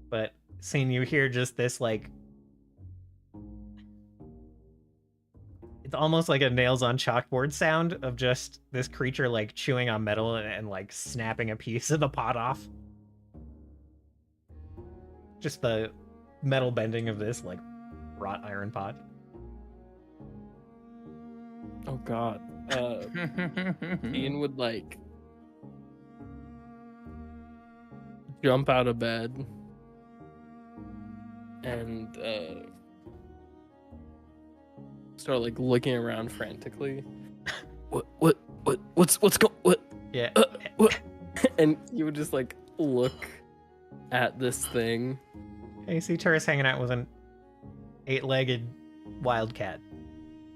but Scene, you hear just this like, it's almost like a nails on chalkboard sound of just this creature like chewing on metal and like snapping a piece of the pot off. Just the metal bending of this like wrought iron pot. Oh god. Ian would like jump out of bed and start like looking around frantically. What's what? Yeah. What? And you would just like look at this thing. Hey, you see Turris hanging out with an 8-legged wildcat,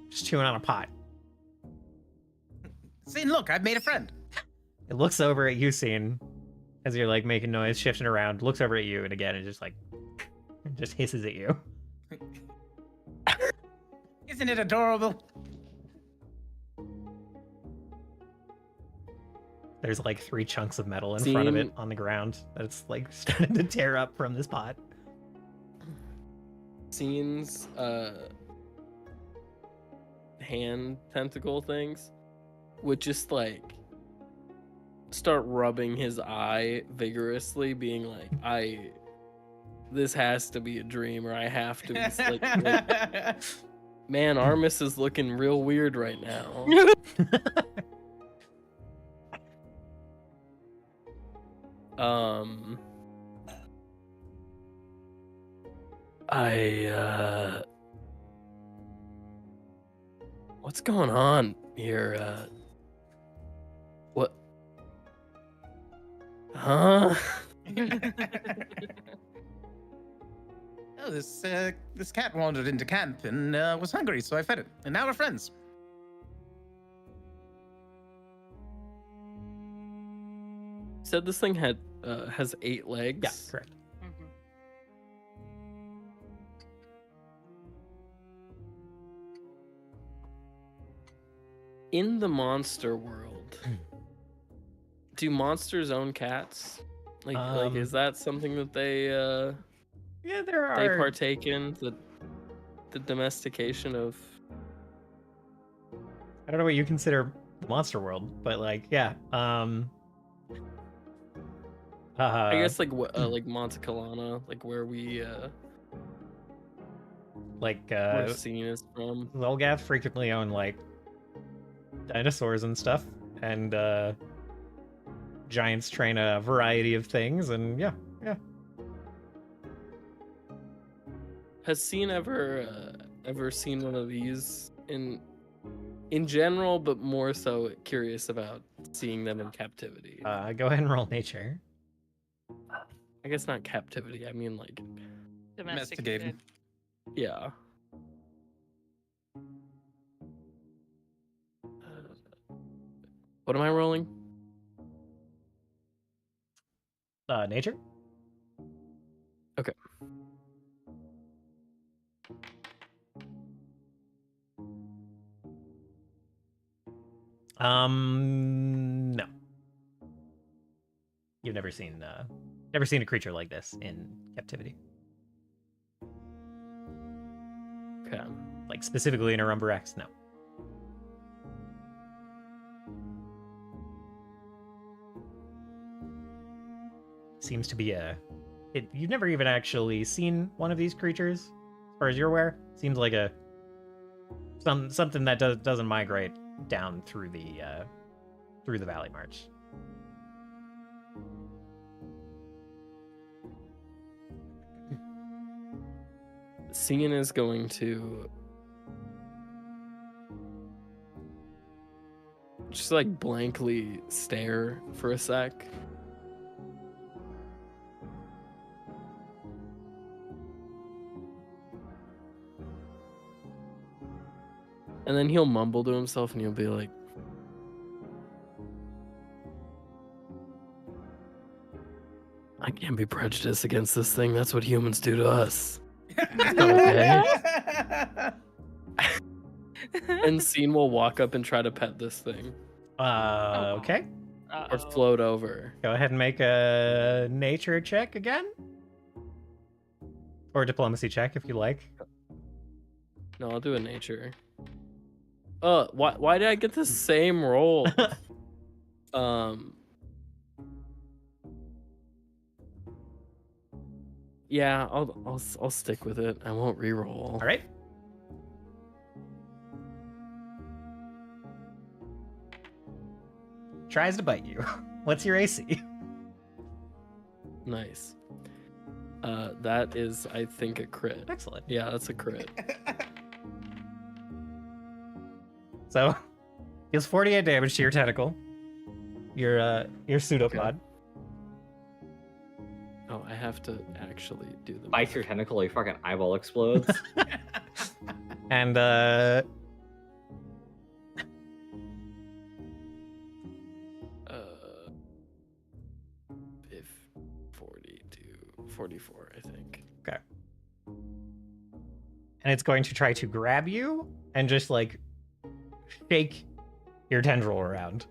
just chewing on a pot. See, look, I've made a friend. It looks over at you, Scene, as you're like making noise, shifting around, looks over at you, and again, it just like, just hisses at you. Isn't it adorable? There's like 3 chunks of metal in front of it on the ground that's like starting to tear up from this pot. Scene's hand tentacle things would just like start rubbing his eye vigorously, being like, this has to be a dream, or I have to be like man, Armis is looking real weird right now. What's going on here? What? Huh? Oh, this cat wandered into camp and was hungry, so I fed it, and now we're friends. Said this thing has 8 legs. Yeah, correct. In the monster world, do monsters own cats? Like is that something that they yeah, there are. They partake in the domestication of? I don't know what you consider the monster world, but like, yeah. I guess like Monte Calana, like where we where Scene is from. Lolgath frequently own like dinosaurs and stuff, and giants train a variety of things, and yeah. Has Scene ever seen one of these in general, but more so curious about seeing them in captivity? Go ahead and roll nature. I guess not captivity. I mean like Domesticated. Yeah. What am I rolling? Nature. Okay. No. You've never seen a creature like this in captivity. Okay. Like specifically in a Rumbrax, no. Seems to be you've never even actually seen one of these creatures, as far as you're aware. Seems like something that doesn't migrate down through the Valley March. Scene is going to just like blankly stare for a sec. And then he'll mumble to himself and he'll be like, I can't be prejudiced against this thing. That's what humans do to us. Okay. And Scene will walk up and try to pet this thing. Okay. Or float over. Go ahead and make a nature check again. Or a diplomacy check if you like. No, I'll do a nature. Why did I get the same roll? Yeah, I'll stick with it. I won't re-roll. All right. Tries to bite you. What's your AC? Nice. That is, I think, a crit. Excellent. Yeah, that's a crit. So, deals 48 damage to your tentacle. Your pseudopod. Okay. Oh, I have to actually do the. Bites your tentacle, your fucking eyeball explodes. And 44, I think. Okay. And it's going to try to grab you and just like shake your tendril around.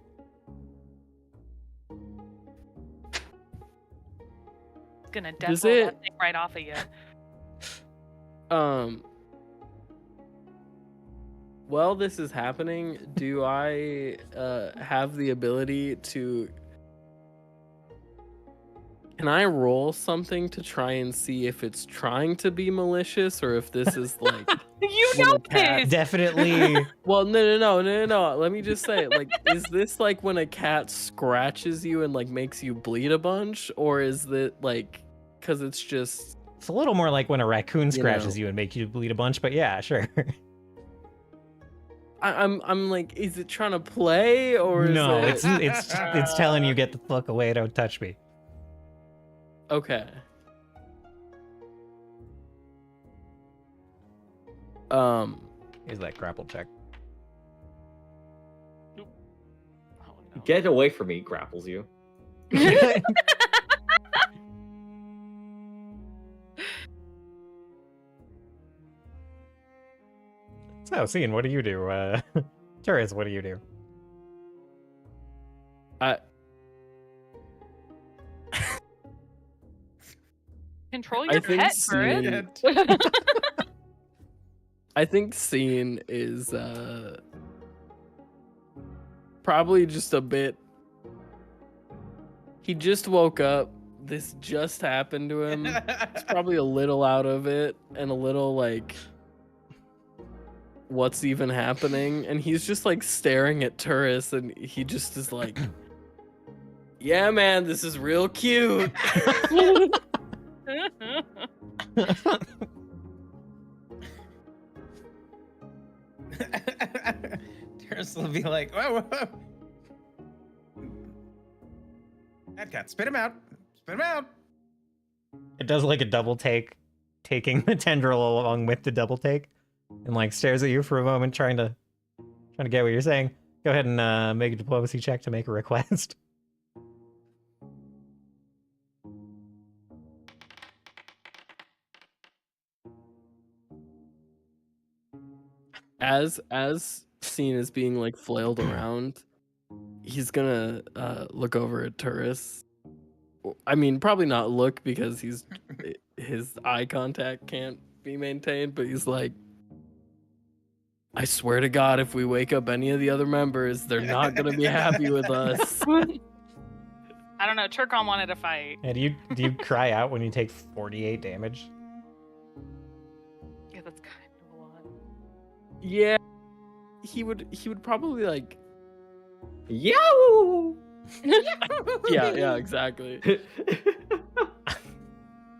It's gonna Does dental it- that thing right off of you. While this is happening, do I have the ability to... Can I roll something to try and see if it's trying to be malicious or if this is like... You when know a cat- this. Definitely. Well, no. Let me just say, like, is this like when a cat scratches you and like makes you bleed a bunch, or is it like because it's just? It's a little more like when a raccoon You scratches know. you and make you bleed a bunch, but yeah, sure. I'm like, is it trying to play or is No, it... it's telling you get the fuck away, don't touch me. Okay. Here's that grapple check. Oh, no. Get away from me, grapples you. So, Cian, what do you do? Turris, what do you do? Control I your think pet, Cian- Burris. I think Cian is probably just a bit. He just woke up. This just happened to him. He's probably a little out of it and a little like, what's even happening? And he's just like staring at Turris, and he just is like, yeah, man, this is real cute. Terrace will be like, whoa, whoa. That cat, spit him out. Spit him out. It does like a double take, taking the tendril along with the double take, and like stares at you for a moment, trying to get what you're saying. Go ahead and make a diplomacy check to make a request. As Cian is being like flailed around, he's gonna look over at Turris. I mean, probably not look because his eye contact can't be maintained, but he's like, I swear to God, if we wake up any of the other members, they're not gonna be happy with us. I don't know. Turcon wanted to fight. And do you cry out when you take 48 damage? Yeah, that's kind of a lot. Yeah, he would probably like, Yow! yeah, exactly.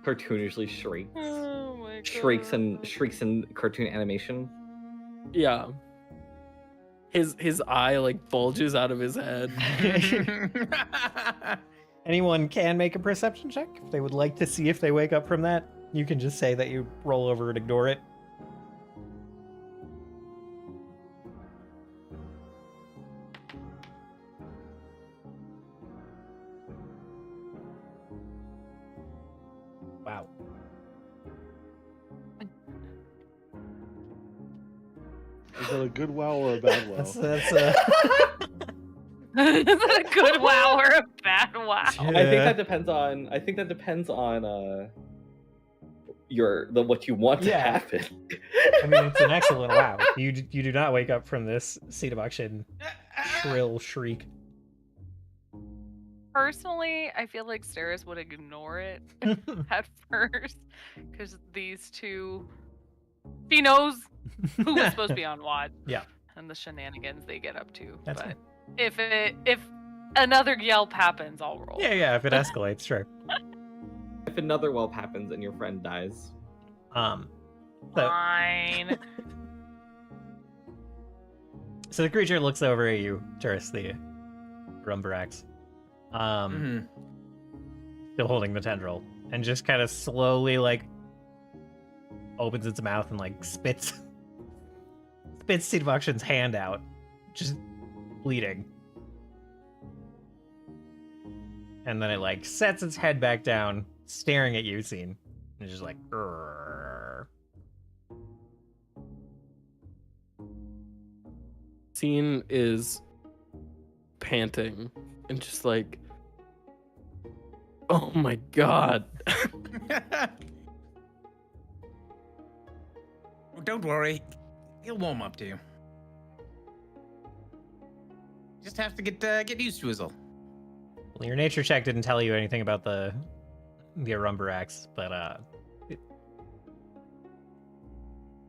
Cartoonishly shrieks. Oh my god. Shrieks in cartoon animation. Yeah. His eye like bulges out of his head. Anyone can make a perception check if they would like to see if they wake up from that. You can just say that you roll over and ignore it. Wow. Is that a good wow or a bad wow? That's Is that a good wow or a bad wow? I think that depends on what you want to Yeah. happen. I mean, it's an excellent wow. You do not wake up from this seat of auction shrill shriek. Personally, I feel like Steris would ignore it at first because these two, she knows who was supposed to be on watch. Yeah. And the shenanigans they get up to. That's but fine. if another yelp happens, I'll roll. Yeah, if it escalates, sure. If another whelp happens and your friend dies, So, Fine. so the creature looks over at you, Turis, the Rumbarax. Still holding the tendril, and just kind of slowly like opens its mouth and like spits Seed of Auction's hand out, just bleeding. And then it like sets its head back down, staring at you, Scene. And it's just like, grrr. Scene is panting and just like, oh my god. Don't worry, he'll warm up to you. Just have to get used to his all. Well, your nature check didn't tell you anything about the Arumbarax, but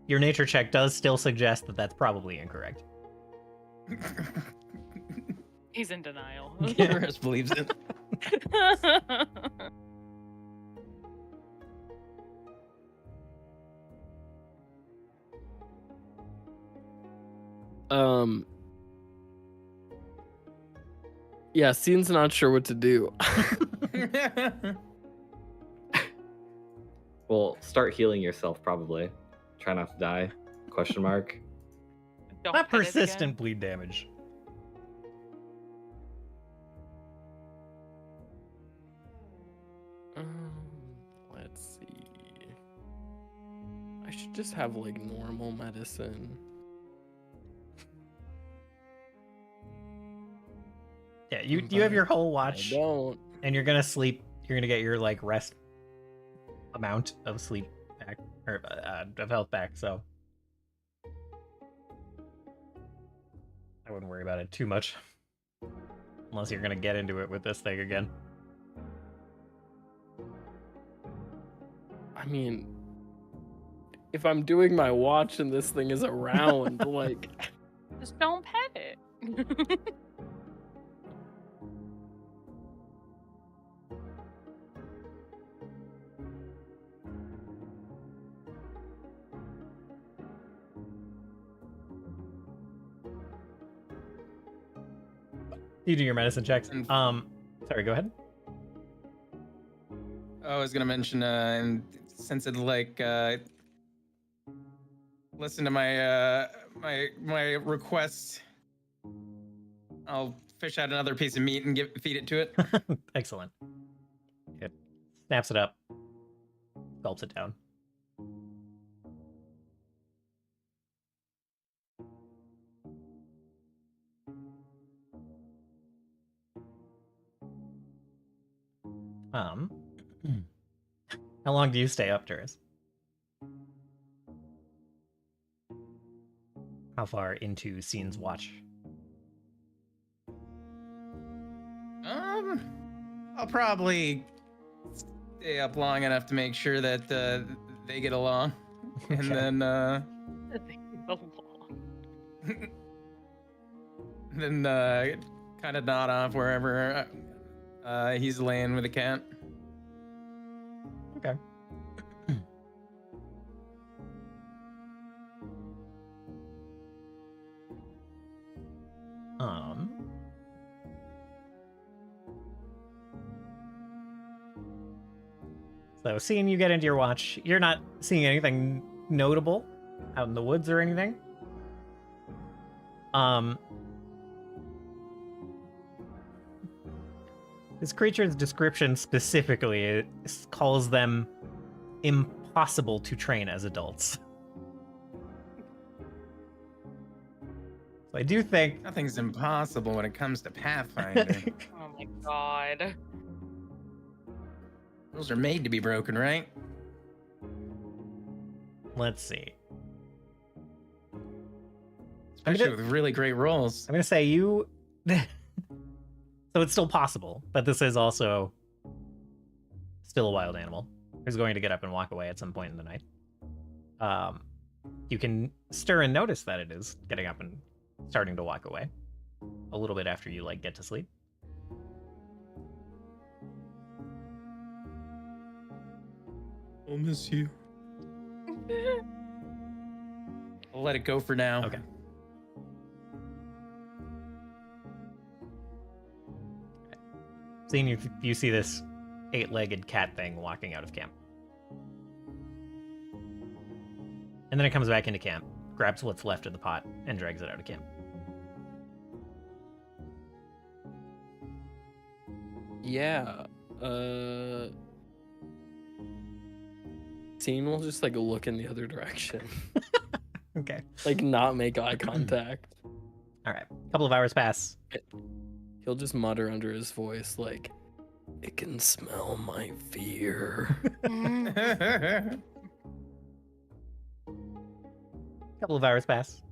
your nature check does still suggest that that's probably incorrect. He's in denial. Chris believes it. Yeah, Scene's not sure what to do. well, start healing yourself probably. Try not to die. Question mark. Don't Not pet it persistent again. bleed damage. Let's see. I should just have like normal medicine. Yeah, you have your whole I watch, don't. and you're gonna sleep. You're gonna get your like rest amount of sleep back, or of health back. So I wouldn't worry about it too much, unless you're gonna get into it with this thing again. I mean, if I'm doing my watch and this thing is around, like, Just don't pet it. You do your medicine checks. And- Sorry, go ahead. I was gonna mention, and since it like listen to my my request, I'll fish out another piece of meat and feed it to it. Excellent. It snaps it up, gulps it down. How long do you stay up, Turis? How far into Scene's watch? I'll probably stay up long enough to make sure that they get along, and Okay. then kind of nod off wherever he's laying with the cat. Okay. So seeing you get into your watch, you're not seeing anything notable out in the woods or anything. This creature's description specifically calls them impossible to train as adults. So I do think Nothing's impossible when it comes to Pathfinder. Oh my god. Rules are made to be broken, right? Let's see. Especially with really great rolls. I'm gonna say you. So it's still possible, but this is also still a wild animal who's going to get up and walk away at some point in the night. You can stir and notice that it is getting up and starting to walk away a little bit after you like get to sleep. I'll miss you. I'll let it go for now. Okay. Seeing you see this 8-legged cat thing walking out of camp. And then it comes back into camp, grabs what's left of the pot, and drags it out of camp. Yeah. Scene will just like look in the other direction. Okay. Like not make eye contact. All right. A couple of hours pass. He'll just mutter under his voice like, "It can smell my fear." A couple of hours pass.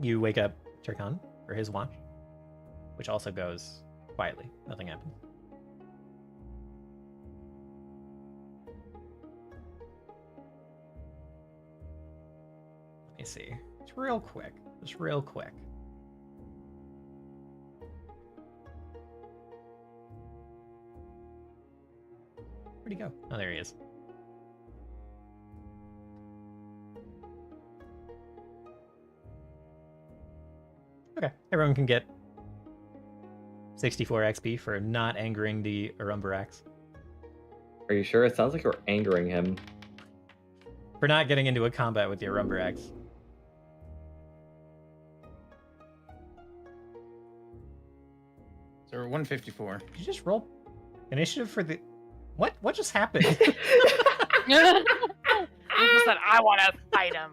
You wake up Turkan for his watch, which also goes quietly. Nothing happens. Let me see. Just real quick. Where'd he go? Oh, there he is. Okay, everyone can get 64 XP for not angering the Arumbarax. Are you sure? It sounds like you're angering him. For not getting into a combat with the Arumbarax. So we're 154. Did you just roll initiative for the... What? What just happened? Mitchell said, I want to fight him.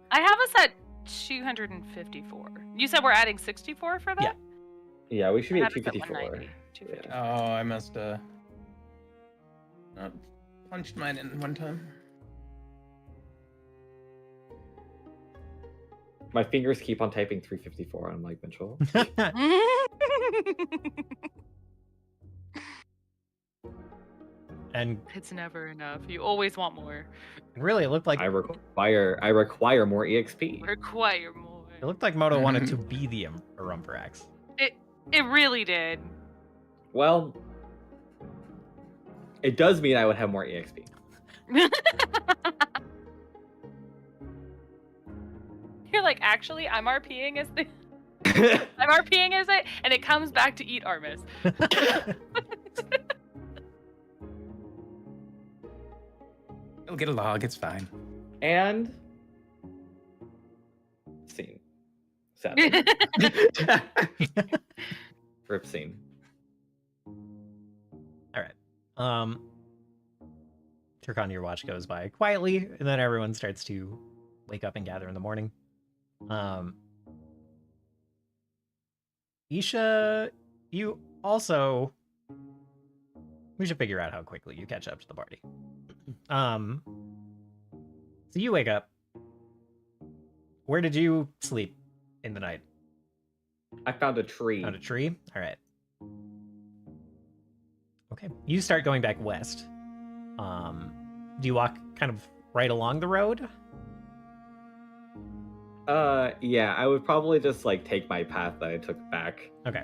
I have us at 254. You said we're adding 64 for that? Yeah. Yeah, we should be I at had us at 254. 254. Oh, I must not punched mine in one time. My fingers keep on typing 354. I'm like, Mitchell. And It's never enough. You always want more. really, it looked like I require more EXP. Require more. it looked like Moto wanted to be the Arumbarax. It really did. Well, it does mean I would have more EXP. You're like, actually, I'm RPing as the I'm RPing as it, and it comes back to eat Armis. You'll get a log, it's fine. And scene. Sadly. Rip scene. All right. Turkan, your watch goes by quietly, and then everyone starts to wake up and gather in the morning. Isha, you also... We should figure out how quickly you catch up to the party. So you wake up. Where did you sleep in the night? I found a tree. Found a tree? All right. Okay. You start going back west. Do you walk kind of right along the road? Yeah, I would probably just like take my path that I took back. Okay.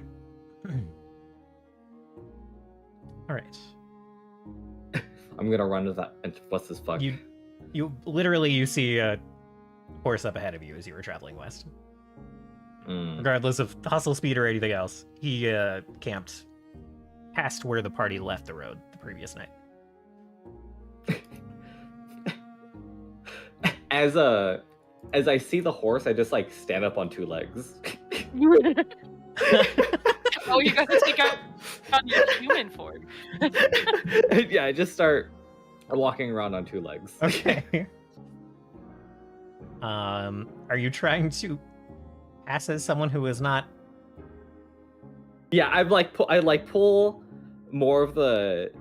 All right. I'm gonna run to that. And what's this fuck? You literally you see a horse up ahead of you as you were traveling west. Regardless of hustle speed or anything else, he camped past where the party left the road the previous night. As I see the horse, I just like stand up on two legs. Oh, you got to take out on your human form. Yeah, I just start walking around on two legs. Okay. Are you trying to pass as someone who is not? Yeah, I pull more of the,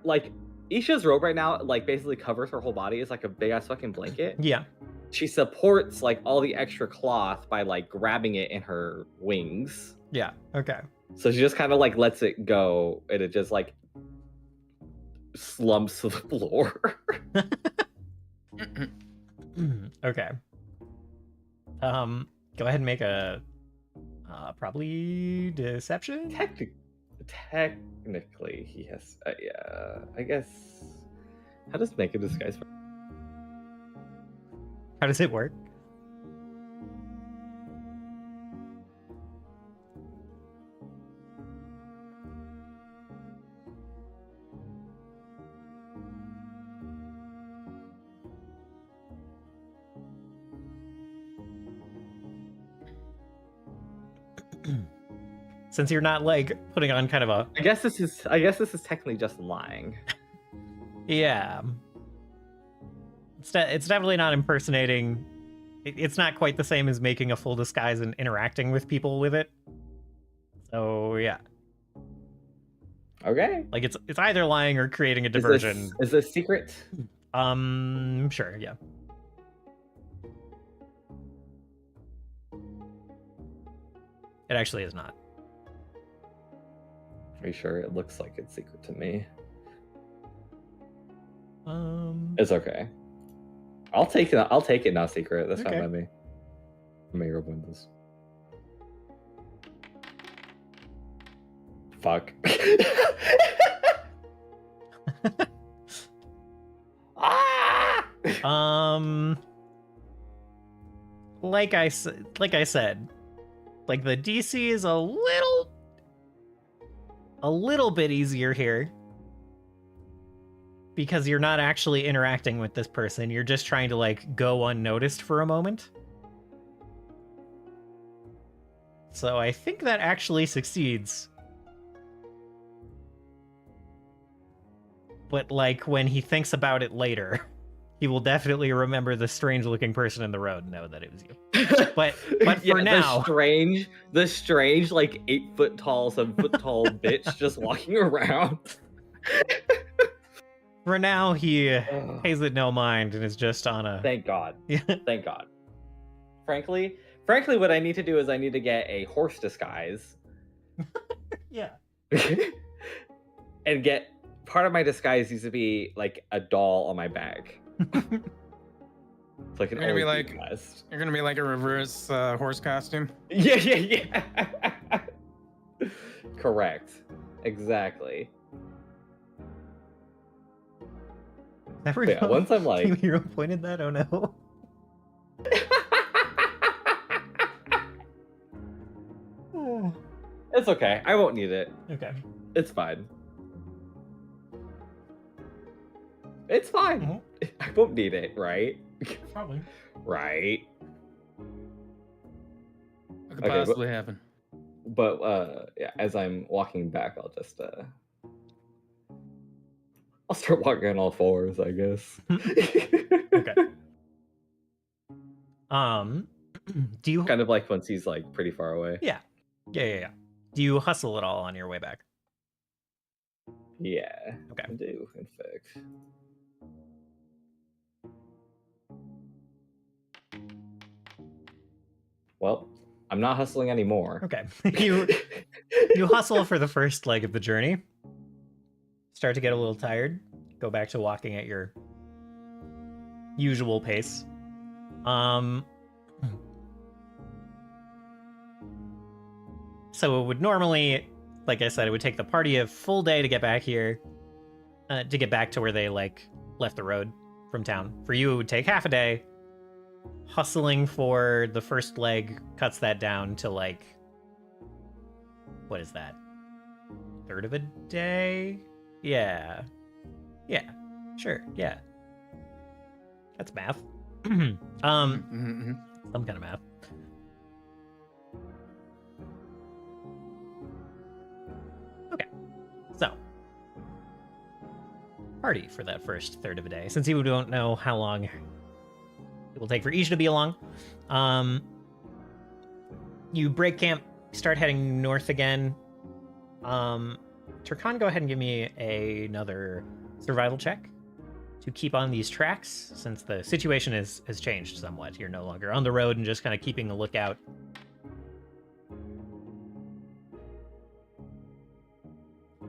like, Isha's robe right now, like, basically covers her whole body. It's like a big ass fucking blanket. Yeah. She supports like all the extra cloth by like grabbing it in her wings. Yeah. Okay. So she just kind of like lets it go, and it just like slumps to the floor. Okay. Go ahead and make a probably deception. Technically, he has. Yeah, I guess. How does make a disguise? How does it work? Since you're not like putting on kind of a I guess this is technically just lying. Yeah. It's definitely not impersonating. It's not quite the same as making a full disguise and interacting with people with it. So yeah. Okay. Like it's either lying or creating a diversion. Is this secret? Sure, yeah. It actually is not. Are you sure? It looks like it's secret to me. It's okay. I'll take it not secret. That's okay. fine by me. I'm gonna win this. Fuck. Like I said, like the DC is a little bit easier here because you're not actually interacting with this person. You're just trying to like go unnoticed for a moment. So I think that actually succeeds. But like when he thinks about it later, he will definitely remember the strange looking person in the road and know that it was you. But Yeah, for now, the strange like 7 foot tall bitch just walking around. for now he pays it no mind and is just on a. Thank God. Yeah. Thank God. Frankly, what I need to do is I need to get a horse disguise. Yeah. And get part of my disguise needs to be like a doll on my back. So I can You're gonna be always like dressed. you're gonna be like a reverse horse costume. Yeah. Correct. Exactly. Every Yeah, once I'm like hero pointed that. Oh no. It's okay. I won't need it. Okay. It's fine. It's fine. Mhm. I won't need it, right? Probably. Right. What could Okay, possibly happen? But yeah, as I'm walking back, I'll just I'll start walking on all fours, I guess. Okay. Do you Kind of like once he's like pretty far away. Yeah. Do you hustle at all on your way back? Yeah. Okay. I do, in fact. Well, I'm not hustling anymore. Okay. You hustle for the first leg of the journey. Start to get a little tired. Go back to walking at your usual pace. So it would normally, like I said, it would take the party a full day to get back here, to get back to where they like left the road from town. For you, it would take half a day. Hustling for the first leg cuts that down to like, what is that? Third of a day? Yeah. Sure. Yeah. That's math. Some kind of math. Okay. So, party for that first third of a day. Since you don't know how long it will take for each to be along, you break camp, start heading north again. Turkan, go ahead and give me another survival check to keep on these tracks, since the situation has changed somewhat. You're no longer on the road and just kind of keeping a lookout.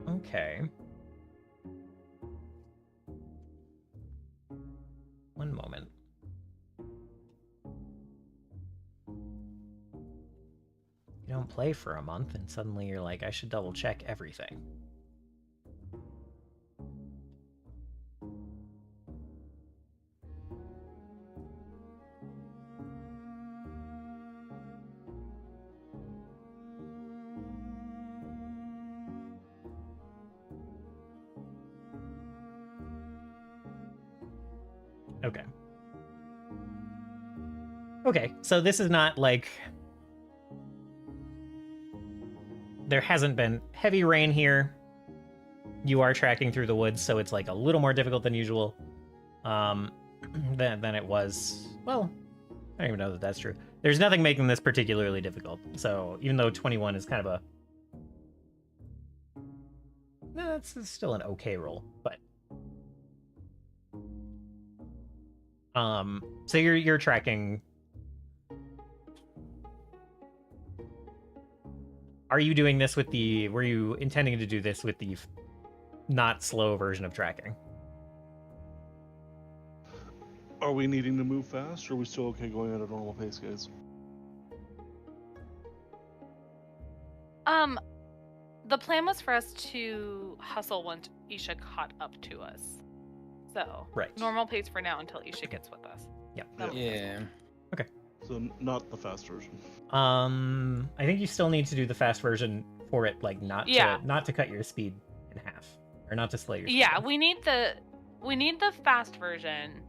Okay. One moment. You don't play for a month, and suddenly you're like, I should double check everything. Okay. Okay, so this is not like... There hasn't been heavy rain here. You are tracking through the woods, so it's like a little more difficult than usual. Than it was... Well, I don't even know that that's true. There's nothing making this particularly difficult. So even though 21 is kind of a... No, it's still an okay roll, but... So you're tracking... Are you doing this with the... Were you intending to do this with the not slow version of tracking? Are we needing to move fast, or are we still okay going at a normal pace, guys? The plan was for us to hustle once Isha caught up to us. So, right. Normal pace for now until Isha gets with us. Yeah. Yeah. Okay. So not the fast version. I think you still need to do the fast version for it, like not to cut your speed in half, or not to slow your speed. Yeah, we need the fast version,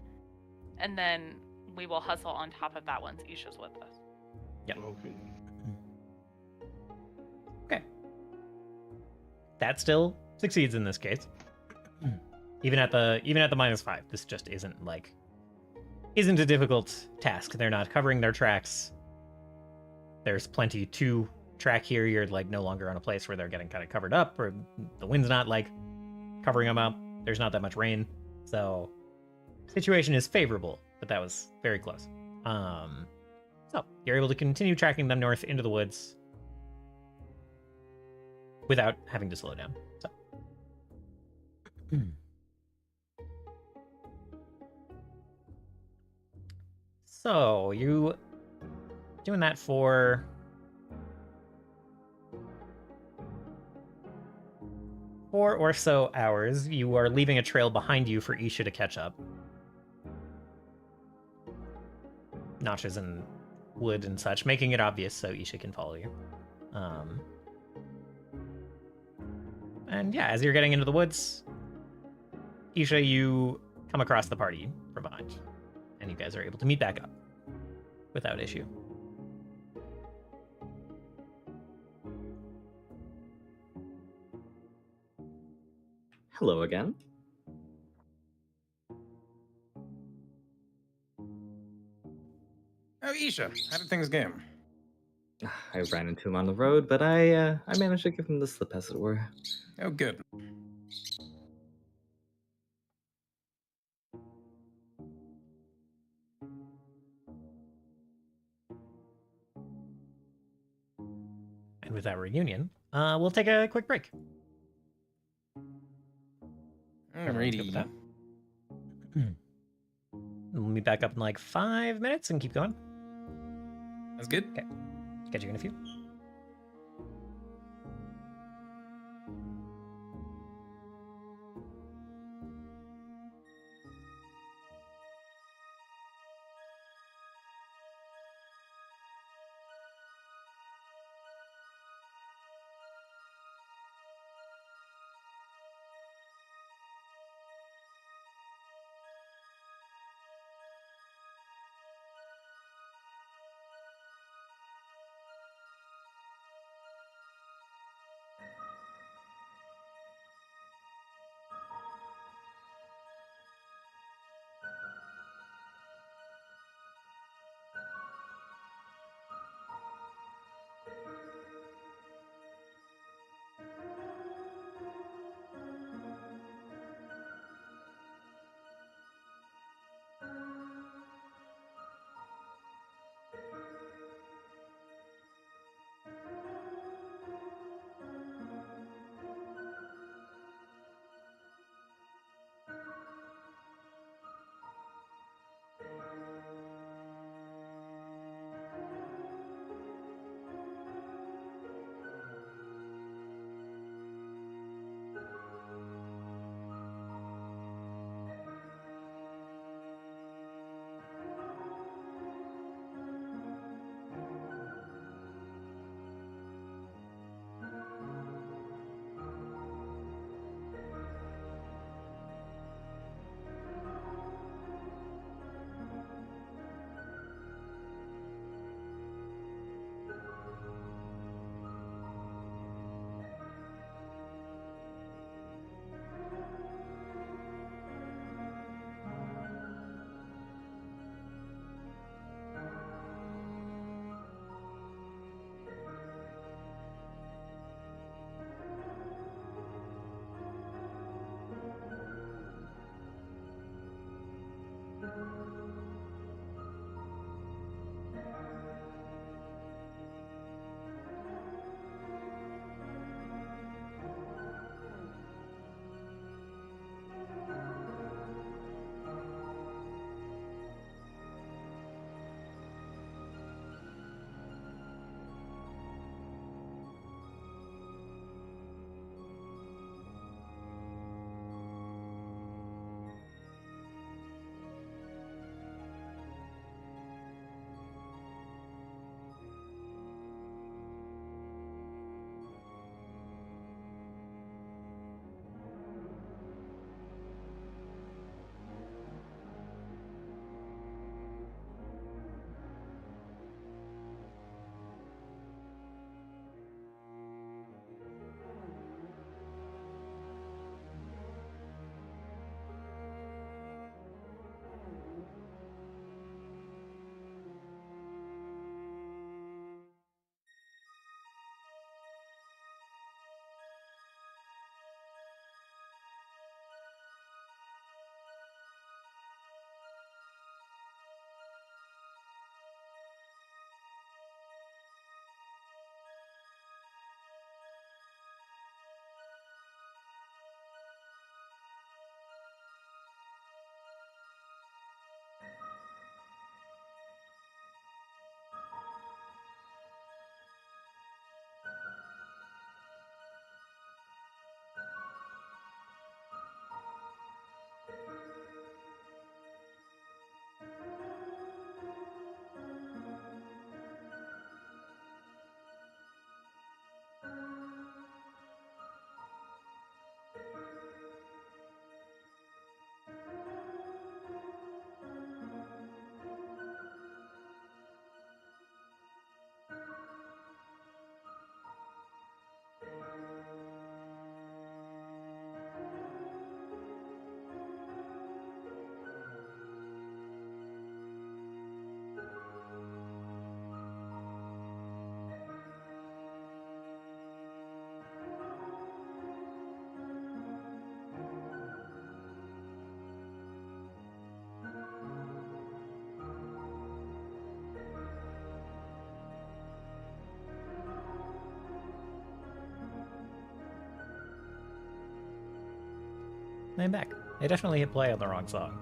and then we will hustle on top of that once Isha's with us. Yeah. Okay. Okay. That still succeeds in this case. Even at the -5, this just isn't a difficult task. They're not covering their tracks. There's plenty to track here. You're no longer on a place where they're getting kind of covered up, or the wind's not covering them up. There's not that much rain, so situation is favorable. But that was very close. So you're able to continue tracking them north into the woods without having to slow down. So you doing that for 4 or so hours. You are leaving a trail behind you for Isha to catch up. Notches in wood and such, making it obvious so Isha can follow you. And yeah, as you're getting into the woods, Isha, you come across the party from behind, and you guys are able to meet back up without issue. Hello again. Oh, Isha, how did things go? I ran into him on the road, but I managed to give him the slip, as it were. Oh, good. And with that reunion, we'll take a quick break. Everyone's good with that? We'll meet back up in 5 minutes and keep going. That's good. Okay. Catch you in a few. I'm back. I definitely hit play on the wrong song.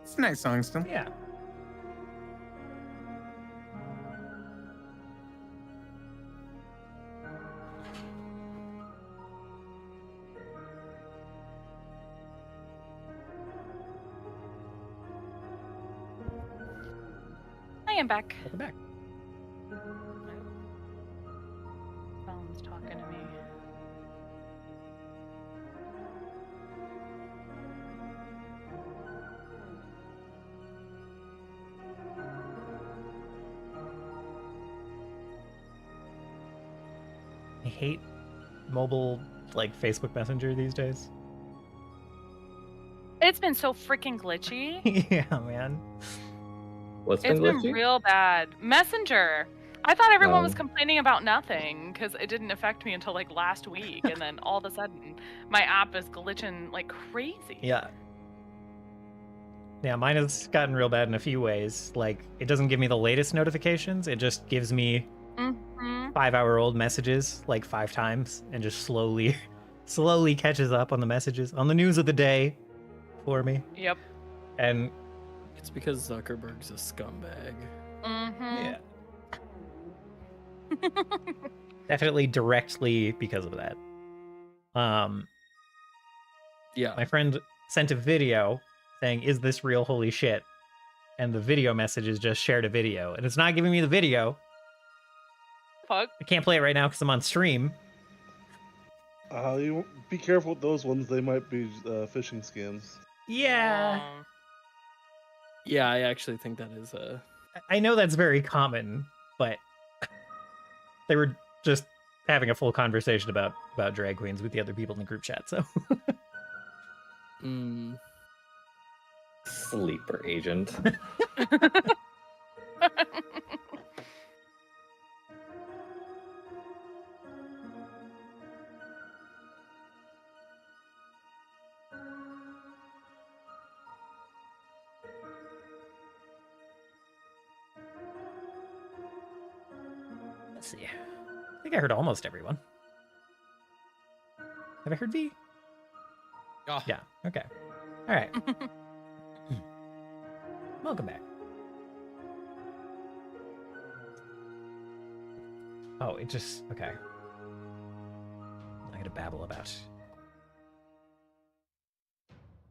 It's a nice song still. Yeah. I am back. Welcome back. Phone's talking to me. I hate mobile, like, Facebook Messenger these days. It's been so freaking glitchy. Yeah, man. What's It's been glitchy? real bad. Messenger. I thought everyone was Oh. complaining about nothing because it didn't affect me until like last week, and then all of a sudden my app is glitching like crazy. Yeah. Yeah, mine has gotten real bad in a few ways. Like, it doesn't give me the latest notifications. It just gives me Mm-hmm. 5-hour-old messages like 5 times and just slowly catches up on the messages, on the news of the day for me. Yep. And It's because Zuckerberg's a scumbag. Mm-hmm. yeah, definitely directly because of that. Yeah. My friend sent a video saying, "Is this real? Holy shit." And the video messages just shared a video, and it's not giving me the video. Fuck. I can't play it right now because I'm on stream. You be careful with those ones. They might be phishing scams. Yeah. Yeah, I actually think that is I know that's very common, but they were just having a full conversation about drag queens with the other people in the group chat, so Sleeper agent. let's see. I think I heard almost everyone. Have I heard V? Oh, Yeah, okay. All right. Welcome back. Oh, it just, okay. I'm gonna babble about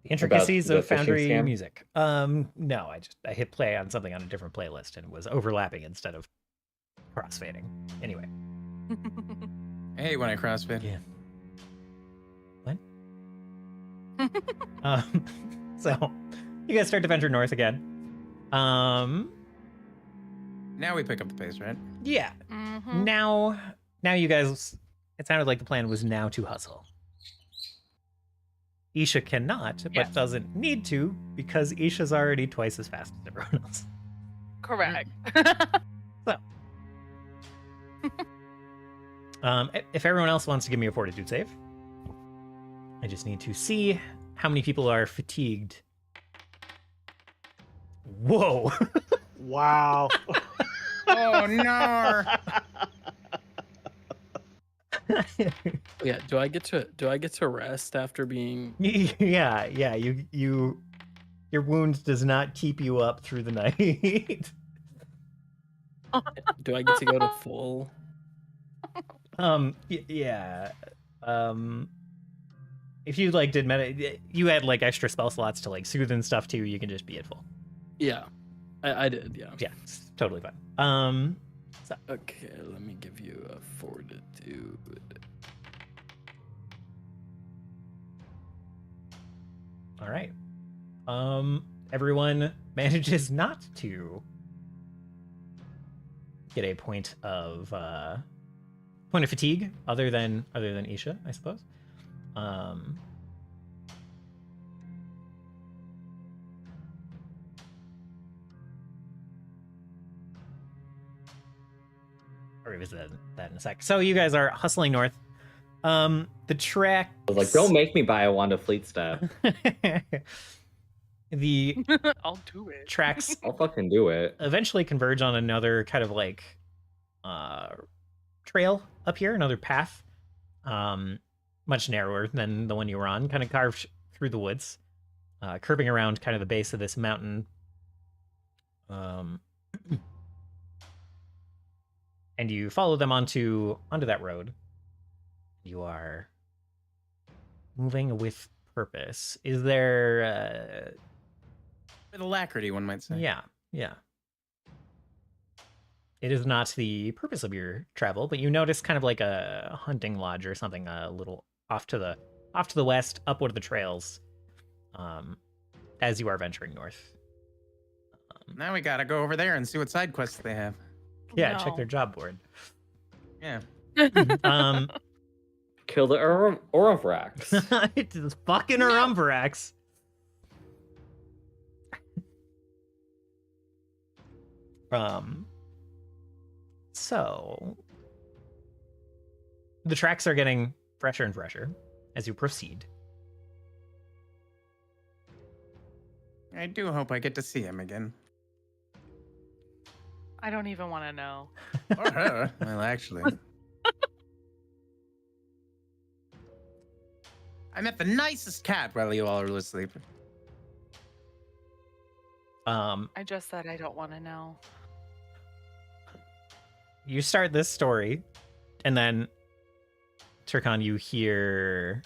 the intricacies the of phishing Foundry scam? music. No, I hit play on something on a different playlist and was overlapping instead of crossfading. Anyway. I hate when I crossfit. Yeah. What? So you guys start to venture north again. Now we pick up the pace, right? Yeah. Mm-hmm. Now you guys, it sounded like the plan was now to hustle. Isha cannot, but Yes. doesn't need to because Isha's already twice as fast as everyone else. Correct. So, if everyone else wants to give me a fortitude save, I just need to see how many people are fatigued. Whoa! Wow. Oh no! yeah. Do I get to rest after being? yeah. Your wound does not keep you up through the night. Do I get to go to full? Yeah. If you like did you had like extra spell slots to like soothe and stuff too, you can just be at full. Yeah, I did. Yeah. Yeah, it's totally fine. So Okay, let me give you a fortitude. all right. Everyone manages not to get a point of fatigue other than Isha, I suppose. I'll revisit that in a sec. So you guys are hustling north. The track. I was like, don't make me buy a wand of fleet staff. The I'll do it. tracks I'll fucking do it. eventually converge on another kind of like trail up here, another path. much narrower than the one you were on, kind of carved through the woods, curving around kind of the base of this mountain. And you follow them onto that road. You are moving with purpose. Is there with alacrity, one might say. Yeah. It is not the purpose of your travel, but you notice kind of like a hunting lodge or something a little off to the west, up one of the trails, as you are venturing north. Now we gotta go over there and see what side quests they have. Yeah, No. check their job board. Yeah. Kill the Orovrax. It's fucking Urumvarax. So the tracks are getting fresher and fresher as you proceed. I do hope I get to see him again. I don't even want to know. Or her. Well, actually. I met the nicest cat while you all were asleep. I just said I don't want to know. You start this story, and then, Turkon, you hear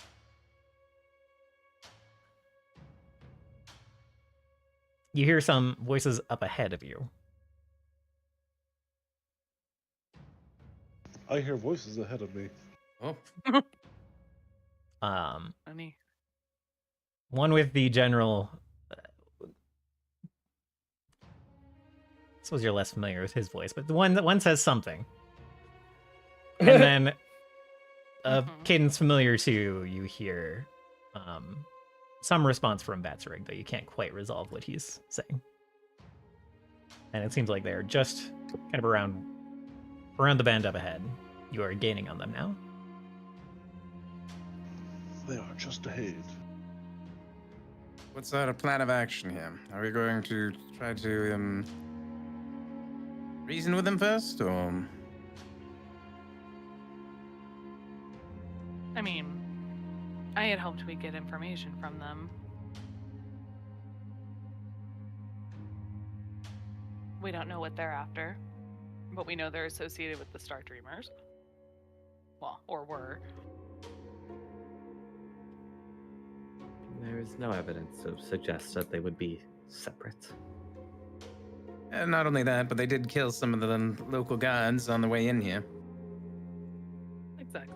some voices up ahead of you. I hear voices ahead of me. Oh. Funny. One with the general. I suppose you're less familiar with his voice, but the one says something, and then a cadence familiar to you. You hear some response from Batsrig, though you can't quite resolve what he's saying. And it seems like they're just kind of around the bend up ahead. You are gaining on them now. They are just ahead. What's our plan of action here? Are we going to try to reason with them first, or? I mean, I had hoped we'd get information from them. We don't know what they're after, but we know they're associated with the Star Dreamers. Well, or were. There is no evidence to suggest that they would be separate. And not only that, but they did kill some of the local guards on the way in here. Exactly.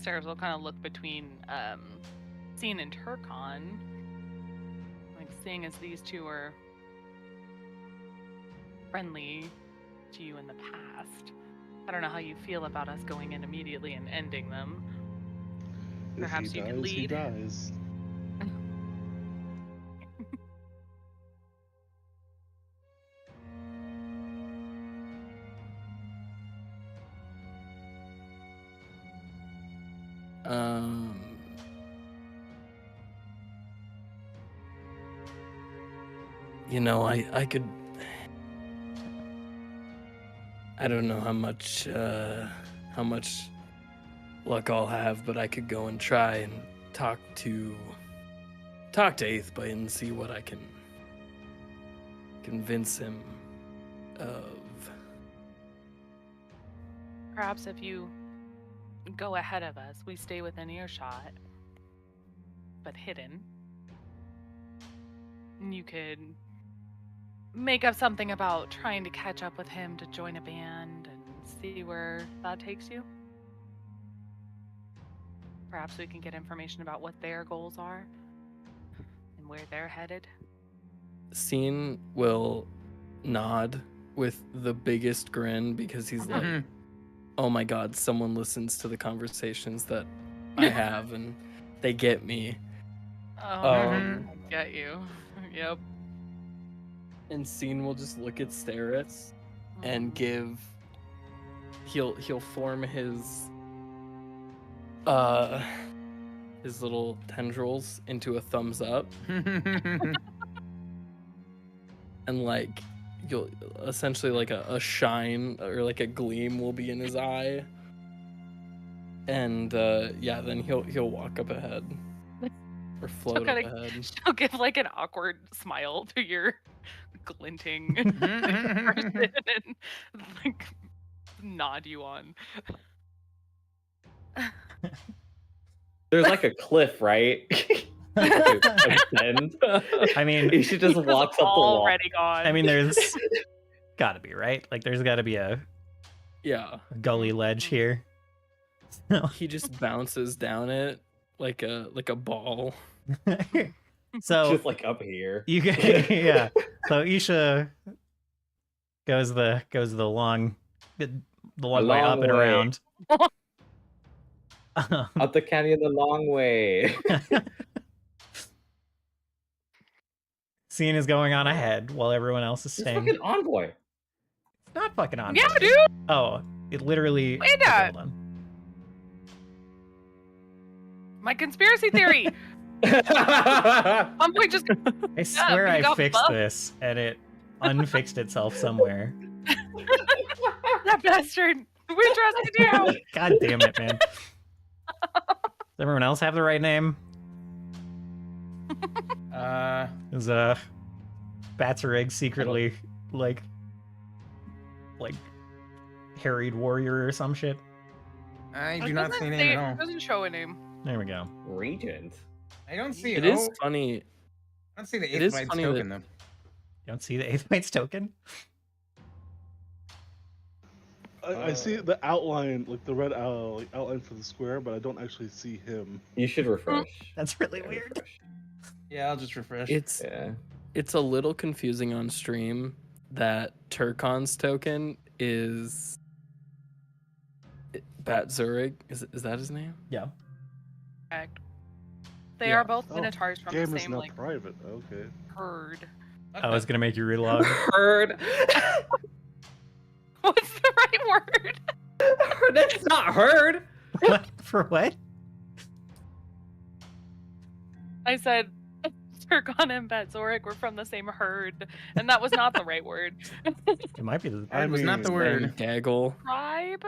Seraph will kind of look between Scene and Turkon, like seeing as these two were friendly to you in the past. I don't know how you feel about us going in immediately and ending them. Perhaps If you he could dies, he lead. dies. You know, I could. I don't know how much luck I'll have, but I could go and try and talk to Aethbite and see what I can convince him of. Perhaps if you go ahead of us, we stay within earshot, but hidden. And you could make up something about trying to catch up with him to join a band and see where that takes you. Perhaps we can get information about what their goals are and where they're headed. Scene will nod with the biggest grin because he's like, oh my god, someone listens to the conversations that I have and they get me. Oh, get you. Yep. And Scene will just look at Steritz and he'll form his his little tendrils into a thumbs up, and like you'll essentially like a shine or like a gleam will be in his eye, and yeah, then he'll walk up ahead or float up ahead. She'll give like an awkward smile to your glinting person and like nod you on. There's like a cliff, right? I mean, he should just walk up the wall. Already gone. I mean, there's gotta be, right? Like, there's gotta be a gully ledge here. He just bounces down it like a ball. So just like up here. You get, yeah. So Isha goes the long way up and around. Up the canyon the long way. Scene is going on ahead while everyone else is staying. It's fucking Envoy. It's not fucking Envoy. Yeah, dude. Oh, it literally. Wait hold on. My conspiracy theory. Envoy just. I swear I fixed this and it unfixed itself somewhere. That bastard. We trusted you. God damn it, man. Does everyone else have the right name? Is Batsarig secretly like harried warrior or some shit? I do not see a name at all. It doesn't show a name. There we go. Regent. I don't see it. It is funny. I don't see the 8th Knight's token though. You don't see the 8th Knight's token? I see the outline, like the red outline for the square, but I don't actually see him. You should refresh. That's really weird. Refresh. Yeah, I'll just refresh. It's a little confusing on stream that Turkon's token is Batzurig. Is that his name? Yeah. Correct. They are both minotaurs from game the is same not like private. Okay. herd. I was gonna make you relog. Herd. What's the right word? That's not herd. What? For what? I said Turkon and Batzorik were from the same herd, and that was not the right word. It might be the. It was not the word. Gaggle. Tribe?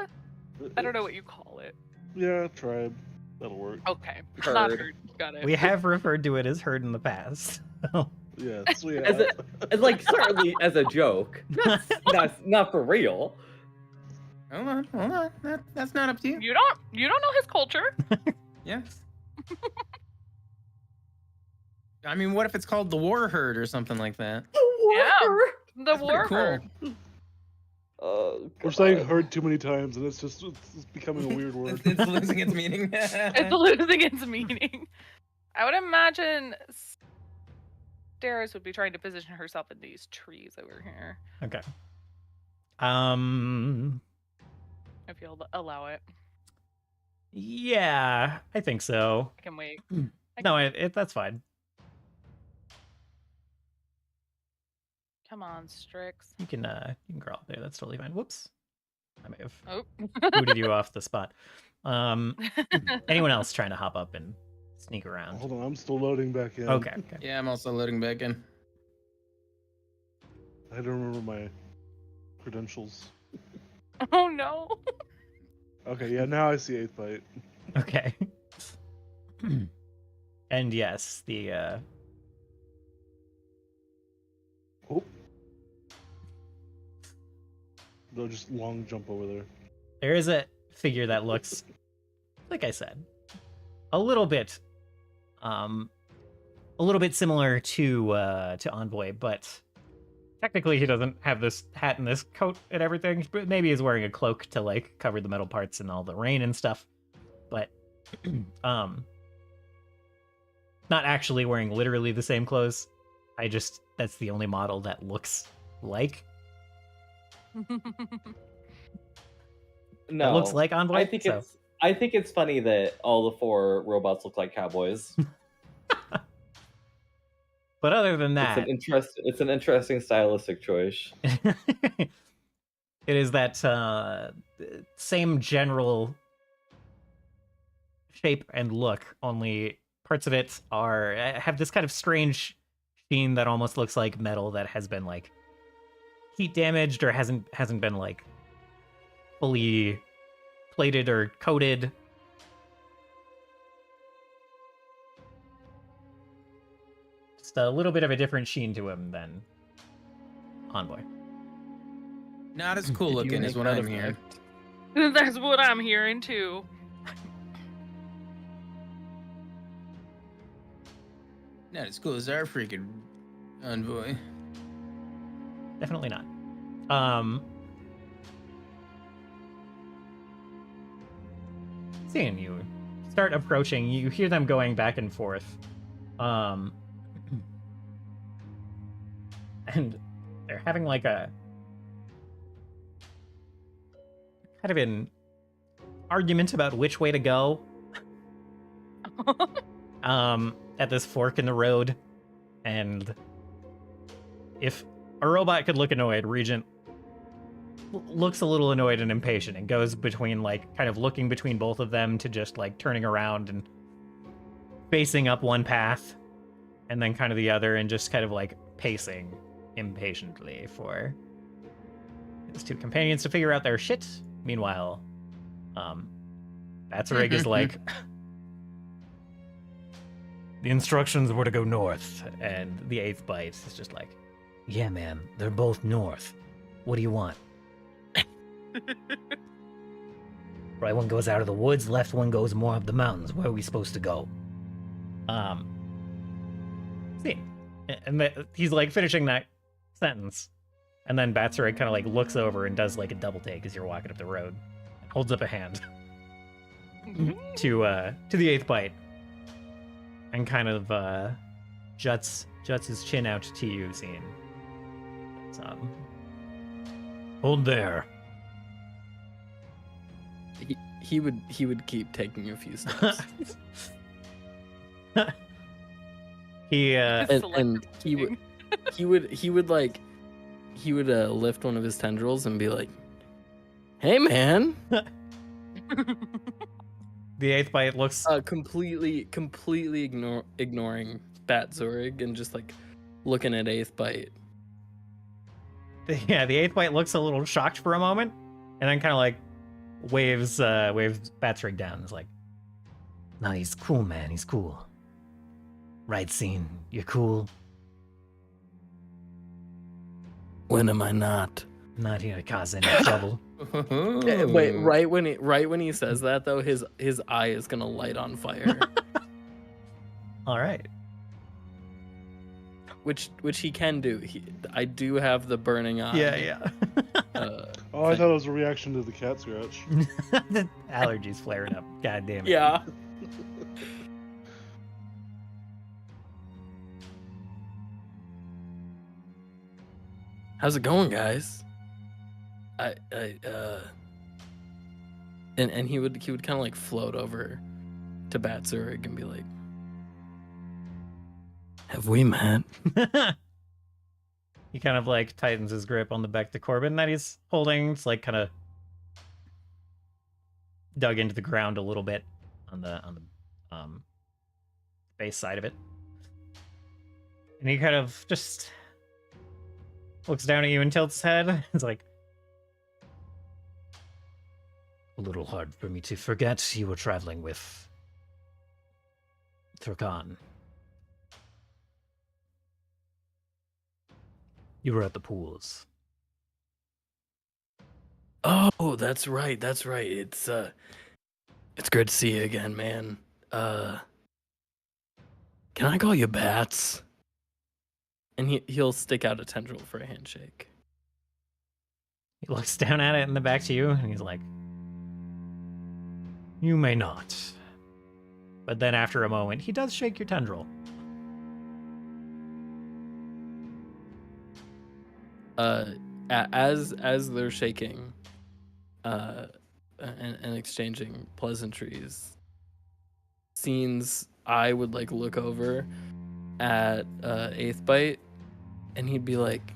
I don't know what you call it. Yeah, tribe. That'll work. Okay. Herd. Not herd. Got it. We have referred to it as herd in the past. Yes, we As have. like certainly as a joke. That's not for real. Hold on. That's not up to you. You don't know his culture. Yeah. I mean, what if it's called the War Herd or something like that? The war Cool. herd. We're saying herd too many times, and it's becoming a weird word. It's losing its meaning. It's losing its meaning. I would imagine Darius would be trying to position herself in these trees over here. Okay. If you'll allow it. Yeah, I think so. I can wait. No, that's fine. Come on, Strix. You can crawl up there. That's totally fine. Whoops. I may have Oh. booted you off the spot. Anyone else trying to hop up and sneak around? Hold on, I'm still loading back in. Okay. Yeah, I'm also loading back in. I don't remember my credentials. Oh no. Okay, yeah, now I see 8th Fight. Okay. And yes, the Oh. They'll just long jump over there. there is a figure that looks, like I said, a little bit similar to Envoy, but technically he doesn't have this hat and this coat and everything. But maybe he's wearing a cloak to like cover the metal parts and all the rain and stuff. But not actually wearing literally the same clothes. That's the only model that looks like. No, That looks like Envoy. I think it's funny that all the 4 robots look like cowboys. But other than that, it's an interesting stylistic choice. it is that same general shape and look, only parts of it have this kind of strange sheen that almost looks like metal that has been like heat damaged or hasn't been like fully plated or coated. Just a little bit of a different sheen to him than Envoy. Not as cool Did you looking as make what that I'm hearing. effect? That's what I'm hearing too. Not as cool as our freaking envoy. Definitely not. Seeing you start approaching, you hear them going back and forth. And they're having like a kind of an argument about which way to go. At this fork in the road. And if a robot could look annoyed, Regent looks a little annoyed and impatient and goes between like kind of looking between both of them to just like turning around and facing up one path and then kind of the other and just kind of like pacing impatiently for his two companions to figure out their shit. Meanwhile, Batsarig is like, the instructions were to go north, and the 8th bite is just like, yeah, man, they're both north. What do you want? Right one goes out of the woods, left one goes more up the mountains. Where are we supposed to go? See, and he's like finishing that sentence, and then Batsarig kind of like looks over and does like a double take as you're walking up the road, holds up a hand to the 8th bite, and kind of juts his chin out to you, seeing. Hold there. He would keep taking a few steps. And he would lift one of his tendrils and be like, "Hey, man." The 8th bite looks completely ignoring Batsarig and just like looking at 8th bite. Yeah, the 8th bite looks a little shocked for a moment, and then kind of like waves Batsarig down. It's like, no, he's cool, man. He's cool. Right, Scene? You're cool. When am I not? Not here to cause any trouble. Wait, right when he says that though, his eye is gonna light on fire. All right. Which he can do. I do have the burning eye. Yeah. Oh, I thought it was a reaction to the cat scratch. The allergies flaring up. God damn it. Yeah. How's it going, guys? And he would kind of like float over to Batsarig and be like, "Have we met?" He kind of like tightens his grip on the back to Corbin that he's holding. It's like kind of dug into the ground a little bit on the base side of it. And he kind of just looks down at you and tilts his head. It's like, a little hard for me to forget you were traveling with Thurkan. You were at the pools. Oh, that's right. It's good to see you again, man. Can I call you Bats? And he'll stick out a tendril for a handshake. He looks down at it in the back to you, and he's like, you may not. But then after a moment, he does shake your tendril. As they're shaking, and exchanging pleasantries, Scene's eye would like look over at 8th bite, and he'd be like,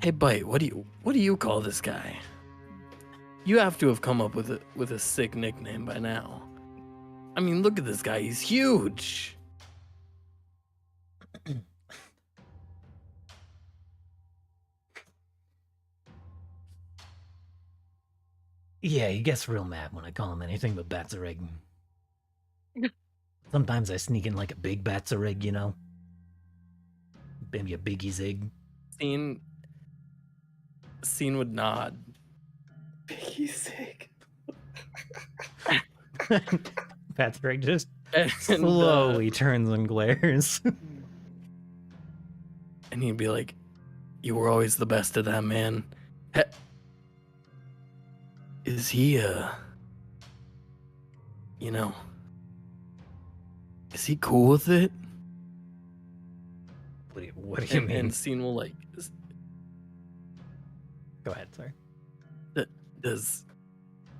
"Hey, Bite, what do you call this guy? You have to have come up with a sick nickname by now." I mean, look at this guy. He's huge. Yeah, he gets real mad when I call him anything but Batsarig. Sometimes I sneak in like a big Batsarig, you know? Maybe a biggie zig. Scene would nod. Biggie sick. Batsarig just And, slowly turns and glares. And he'd be like, "You were always the best at that, man. Is he, you know, is he cool with it?" What do you mean? And Scene will like, Go ahead, sorry. does,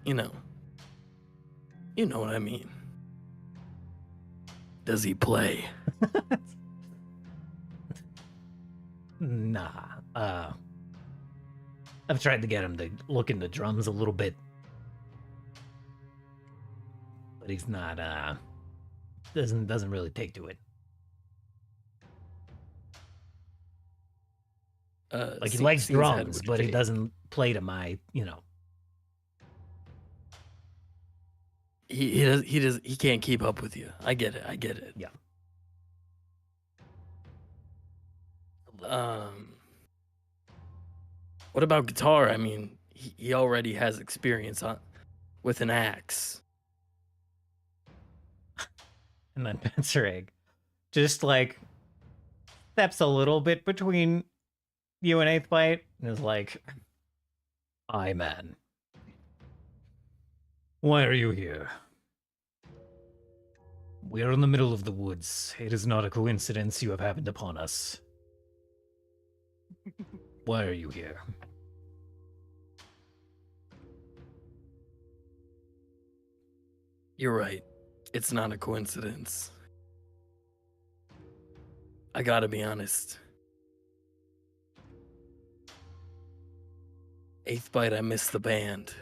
you know what I mean. Does he play? Nah. I've tried to get him to look into drums a little bit. But he's not, doesn't really take to it. Like, he likes Scene's head drums, would but he shake. doesn't play to my, you know. He can't keep up with you. I get it. Yeah. What about guitar? I mean, he already has experience with an axe. And then Batsarig just, like, steps a little bit between you and Eighth Bite and is like, "Aye, man. Why are you here? We are in the middle of the woods. It is not a coincidence you have happened upon us. Why are you here?" You're right. It's not a coincidence. I gotta be honest. Eighth Bite, I miss the band.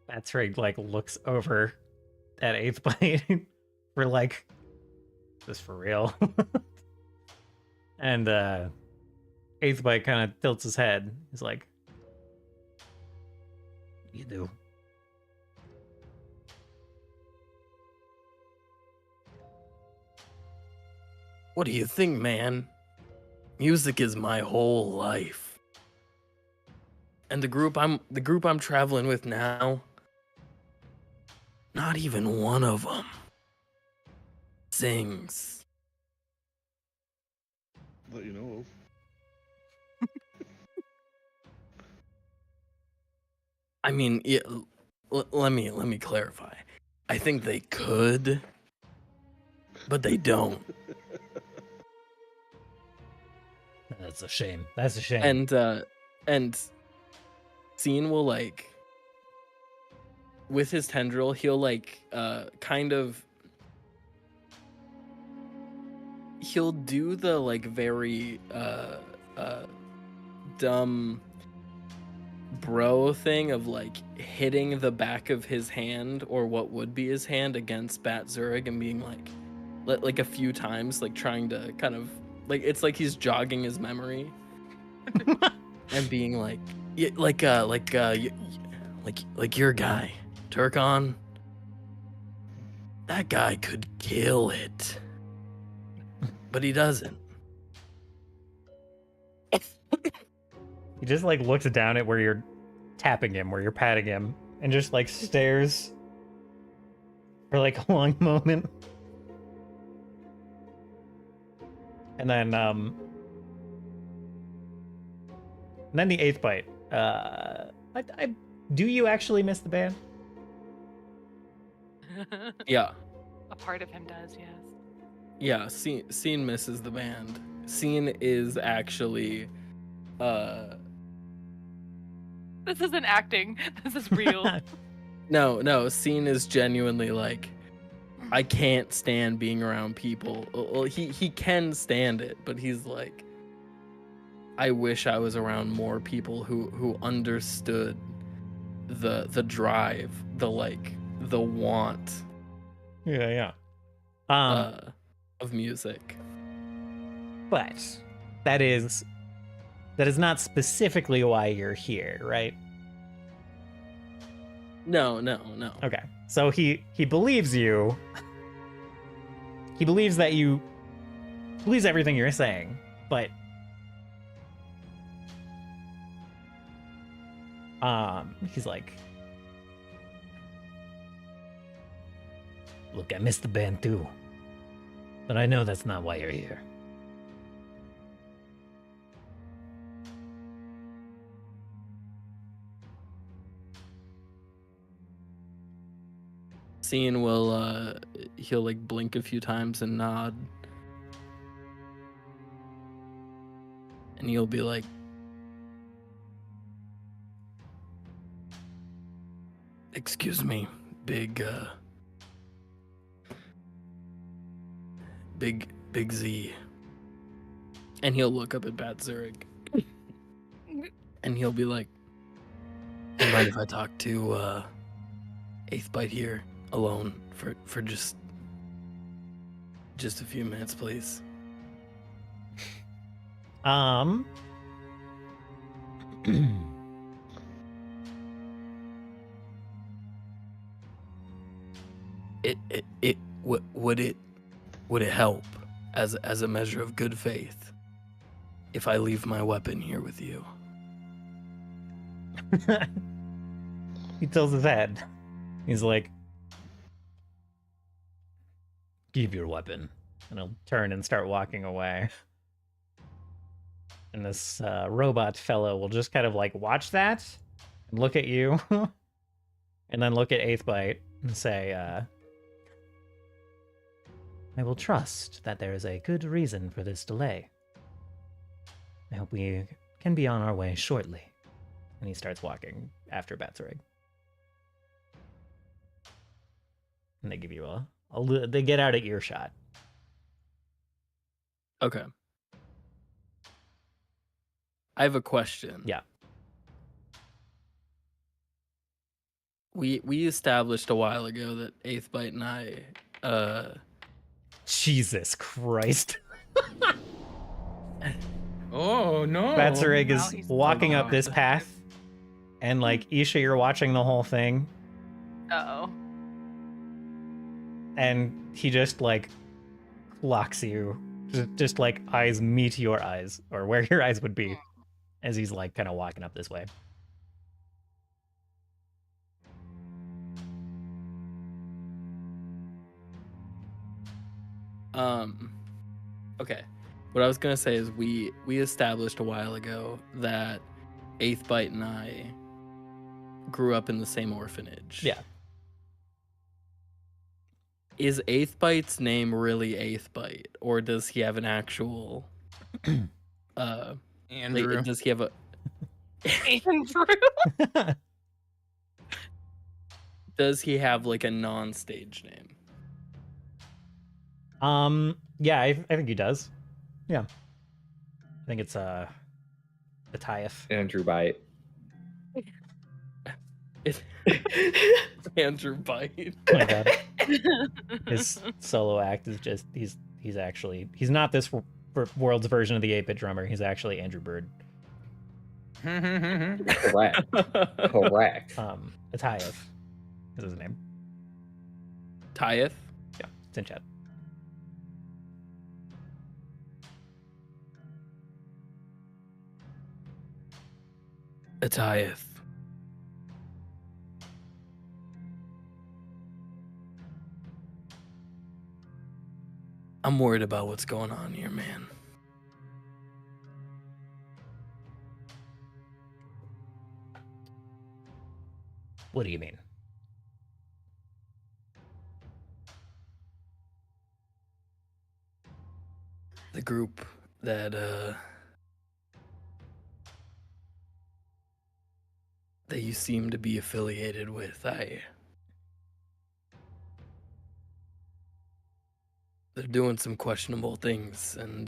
Batsarig, like, looks over at Eighth Bite for, like, is this for real? And Eighth Bite kind of tilts his head. He's like, "You do." What do you think, man? Music is my whole life. And the group I'm traveling with now, not even one of them sings. That you know of. I mean, yeah, let me clarify. I think they could, but they don't. That's a shame. That's a shame. And Scene will, like, with his tendril, he'll, like, kind of, he'll do the, like, very dumb bro thing of, like, hitting the back of his hand, or what would be his hand, against Batsarig and being like a few times, like, trying to kind of, like, it's like he's jogging his memory and being like, yeah, like your guy, Turkon. That guy could kill it, but he doesn't. He just, like, looks down at where you're tapping him, where you're patting him, and just, like, stares for, like, a long moment. And then the Eighth Bite. Do you actually miss the band? Yeah, A part of him does, yes. yeah. Scene misses the band. Scene is actually, This isn't acting. This is real. no. Scene is genuinely like, I can't stand being around people. Well, he can stand it, but he's like, I wish I was around more people who understood the drive, the want Yeah. of music. But that is not specifically why you're here, right? No. Okay. So he believes you. He believes everything you're saying, but he's like, look, I missed the band too, but I know that's not why you're here. Sean will he'll like blink a few times and nod, and he'll be like, excuse me, big Z. And he'll look up at Bat Zurich and he'll be like, you mind if I talk to Eighth Bite here alone for just a few minutes, please? Would it help as a measure of good faith if I leave my weapon here with you? He tilts his head. He's like, give your weapon. And he'll turn and start walking away. And this robot fellow will just kind of like watch that and look at you. And then look at Eighth Bite and say, I will trust that there is a good reason for this delay. I hope we can be on our way shortly. And he starts walking after Batsarig. And they give you they get out of earshot. Okay. I have a question. Yeah. We established a while ago that Eighth Bite and I Jesus Christ. Oh no. Batsarig Now is he's walking up alone. this path, and like Isha, you're watching the whole thing, Uh-oh. and he just like clocks you, just like eyes meet your eyes, or where your eyes would be, as he's like kind of walking up this way. Okay. What I was gonna say is we established a while ago that Eighth Bite and I grew up in the same orphanage. Yeah. Is Eighth Bite's name really Eighth Bite, or does he have an actual Andrew. like, does he have a Andrew? does he have like a non-stage name? Yeah, I think he does. Yeah. I think it's Matthias. Andrew Bite. It's Andrew Bite. Oh my god. His solo act is just he's not this world's version of the 8-bit drummer. He's actually Andrew Bird. Correct. Correct. Matthias is his name. Tyeth? Yeah, it's in chat. Tyeth. I'm worried about what's going on here, man. What do you mean? The group that you seem to be affiliated with, they're doing some questionable things, and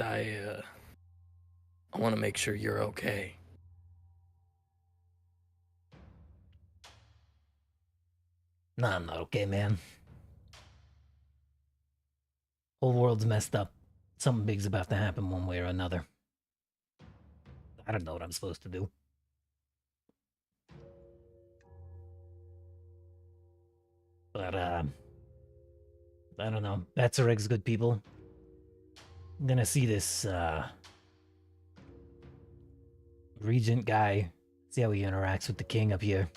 I want to make sure you're okay. Nah, I'm not okay, man. Whole world's messed up. Something big's about to happen one way or another. I don't know what I'm supposed to do. But, I don't know. Batsareg's good people. I'm gonna see this, Regent guy. See how he interacts with the king up here.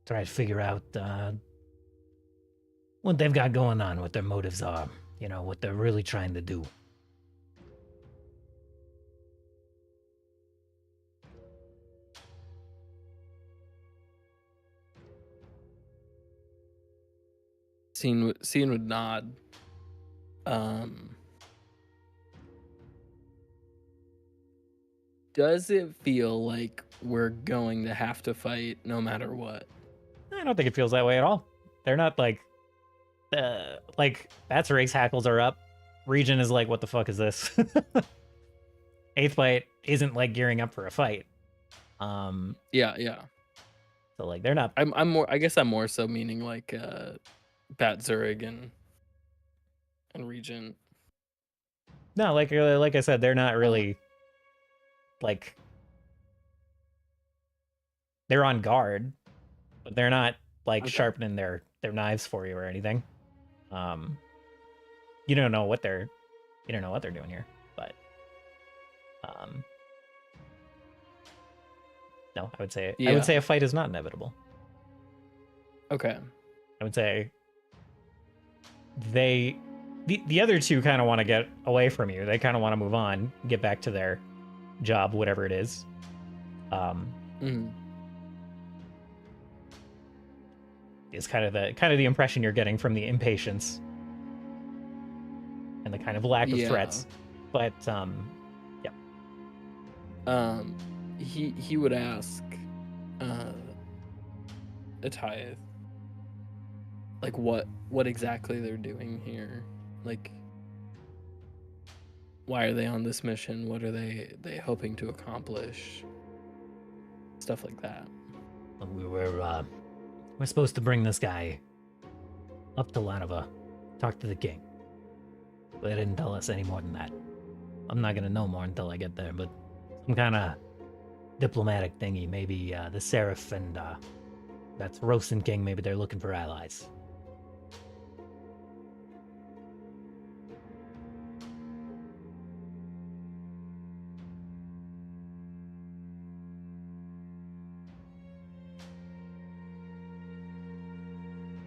Try to figure out, what they've got going on, what their motives are. You know, what they're really trying to do. Scene would nod. Does it feel like we're going to have to fight no matter what? I don't think it feels that way at all. They're not like Batsareg's hackles are up. Regent is like, what the fuck is this? Eighth Bite isn't like gearing up for a fight. Yeah. So like they're not. I'm more. I guess I'm more so meaning like Batsarig and Regent. No, like I said, they're not really like they're on guard, but they're not like sharpening their knives for you or anything. You don't know what they're doing here, but no, I would say a fight is not inevitable. Okay. I would say the other two kind of want to get away from you. They kind of want to move on, get back to their job, whatever it is. Is kind of the impression you're getting from the impatience and the kind of lack of threats. But he would ask Atayeth like what exactly they're doing here. Like, why are they on this mission? What are they hoping to accomplish? Stuff like that. We're supposed to bring this guy up to Lanova, talk to the king. They didn't tell us any more than that. I'm not gonna know more until I get there, but some kind of diplomatic thingy. Maybe the Seraph and that's Rosen King. Maybe they're looking for allies.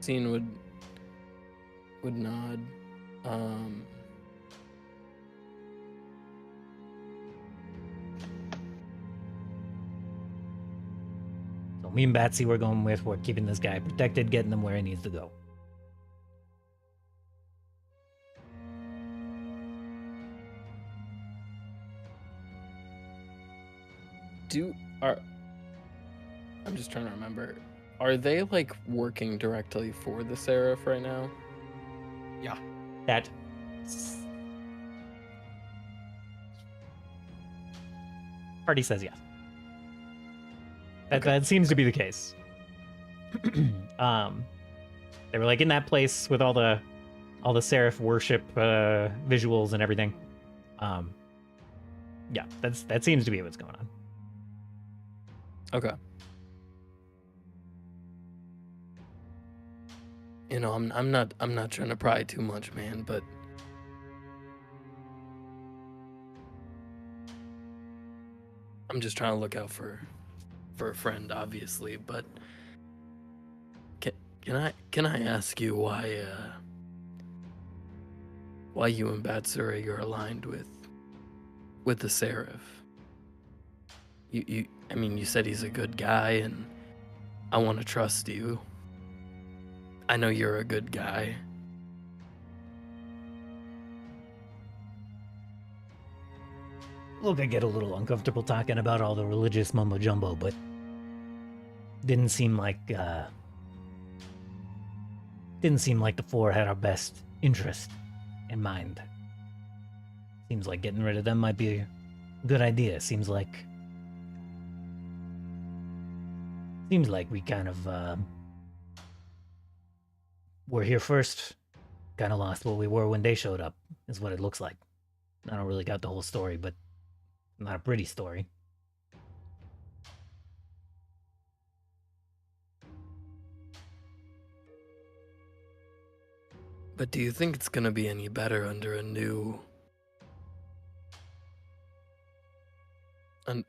Scene would nod. So me and Batsy we're going with. We're keeping this guy protected, getting him where he needs to go. I'm just trying to remember. Are they like working directly for the Seraph right now? Yeah. that party says yes. That seems to be the case. They were like in that place with all the Seraph worship visuals and everything. Yeah, that seems to be what's going on. Okay. You know, I'm not trying to pry too much, man, but I'm just trying to look out for a friend, obviously. But can I ask you why you and Batsarig are aligned with the Seraph? I mean, you said he's a good guy, and I want to trust you. I know you're a good guy. Look, I get a little uncomfortable talking about all the religious mumbo jumbo, but didn't seem like the four had our best interest in mind. Seems like getting rid of them might be a good idea. Seems like we kind of were here first. Kind of lost what we were when they showed up, is what it looks like. I don't really got the whole story, but not a pretty story. But do you think it's gonna be any better under a new...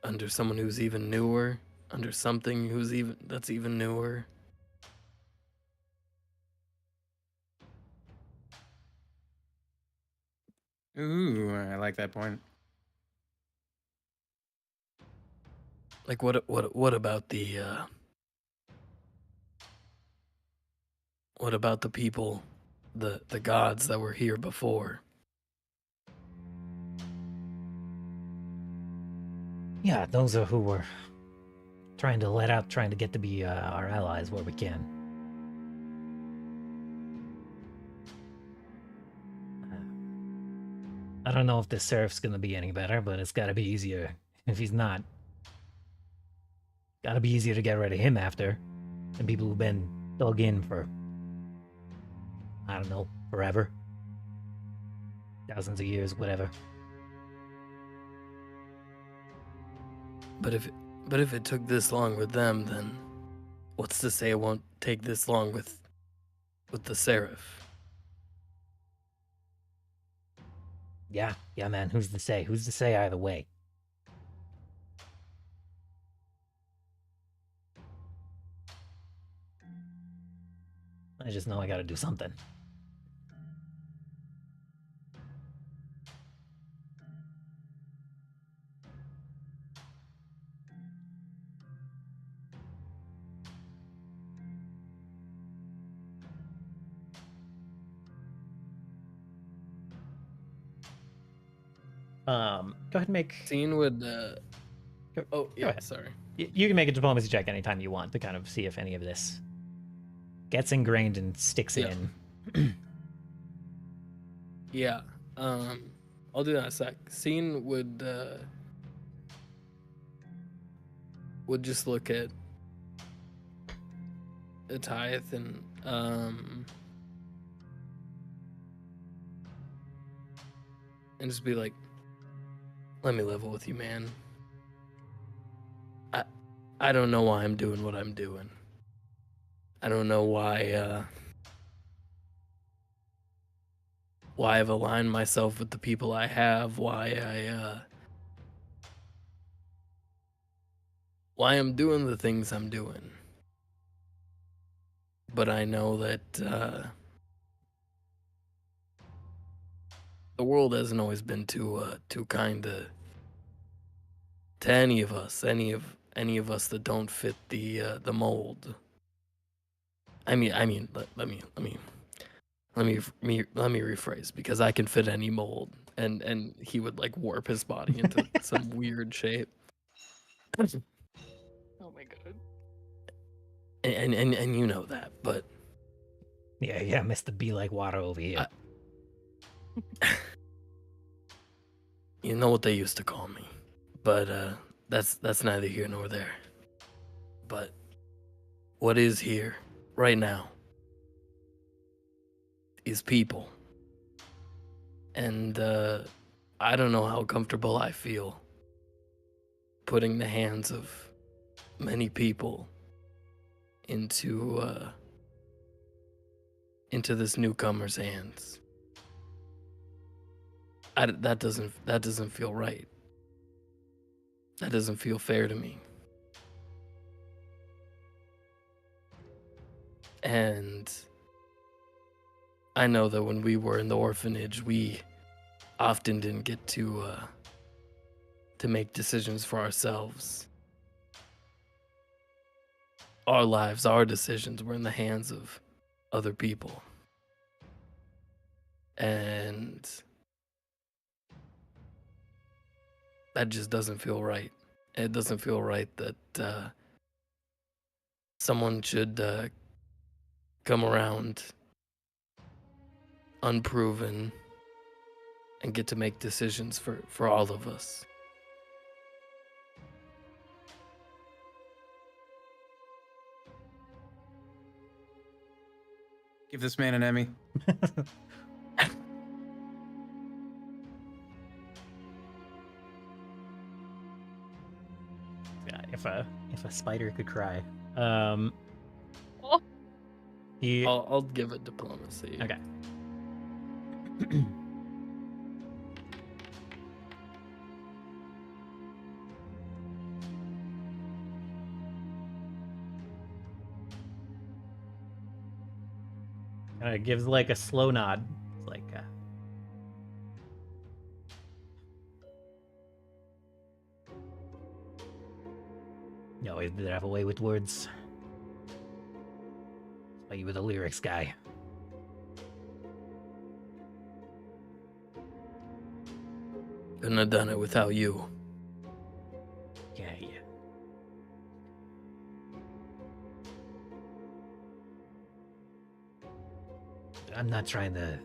under someone who's even newer? Under something that's even newer? Ooh, I like that point. Like what about the what about the people, the gods that were here before? Yeah, those are who we're trying to let out, trying to get to be our allies where we can. I don't know if this Seraph's gonna be any better, but it's gotta be easier if he's not. Gotta be easier to get rid of him after than people who've been dug in for, I don't know, forever. Thousands of years, whatever. But if it took this long with them, then what's to say it won't take this long with the Seraph? Yeah, man, who's to say? Who's to say either way? I just know I gotta do something. Go ahead and make... Scene would, Go oh, yeah, ahead. sorry. You can make a diplomacy check anytime you want to kind of see if any of this gets ingrained and sticks in. Yeah, I'll do that in a sec. Scene would just look at the tithe and just be like, let me level with you, man. I don't know why I'm doing what I'm doing. I don't know why I've aligned myself with the people I have, why I'm doing the things I'm doing. But I know that the world hasn't always been too kind to any of us, any of us that don't fit the mold. I mean, let me rephrase, because I can fit any mold, and he would like warp his body into some weird shape. Oh my god. And you know that, but Yeah, Mr. Be Like Water over here. You know what they used to call me, but that's neither here nor there. But what is here right now is people, and I don't know how comfortable I feel putting the hands of many people into this newcomer's hands. That doesn't feel right. That doesn't feel fair to me. And I know that when we were in the orphanage, we often didn't get to make decisions for ourselves. Our lives, our decisions were in the hands of other people. And that just doesn't feel right. It doesn't feel right that someone should come around unproven and get to make decisions for all of us. Give this man an Emmy. Yeah, if a spider could cry. Oh. I'll give it diplomacy. Okay. Gives like a slow nod. It's like, you always did have a way with words. That's why you were the lyrics guy. Couldn't have done it without you. Yeah. I'm not trying to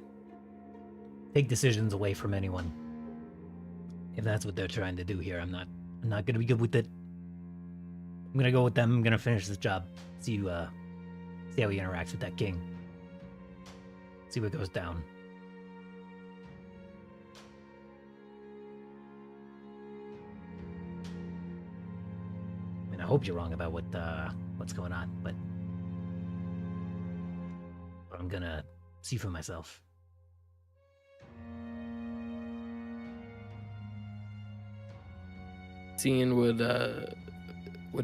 take decisions away from anyone. If that's what they're trying to do here, I'm not gonna be good with it. I'm gonna go with them. I'm gonna finish this job. See how he interacts with that king. See what goes down. I mean, I hope you're wrong about what's going on, but I'm gonna see for myself. Cian would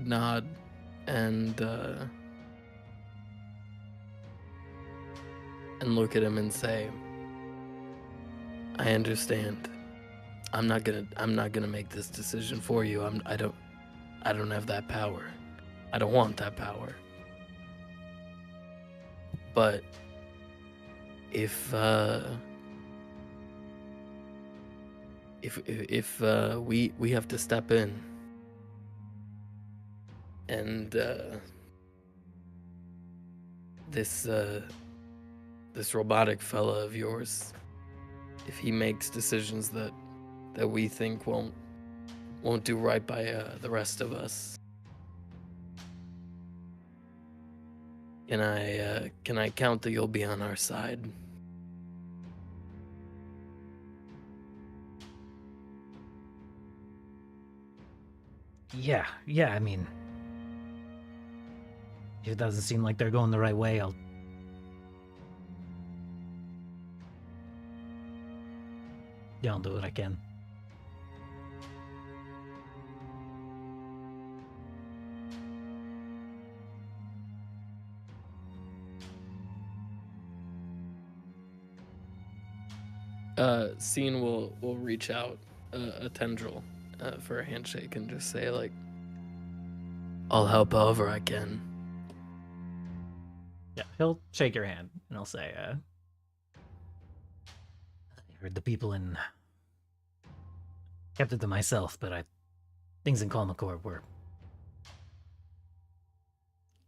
nod and look at him and say, "I understand. I'm not gonna make this decision for you. I don't have that power. I don't want that power. But if we have to step in and this robotic fella of yours, if he makes decisions that we think won't do right by the rest of us, can I count that you'll be on our side?" Yeah, I mean, if it doesn't seem like they're going the right way, I'll do what I can. Cian will reach out a tendril for a handshake and just say, like, "I'll help however I can." Yeah, he'll shake your hand and he'll say, I heard the people kept it to myself, but things in Konnor were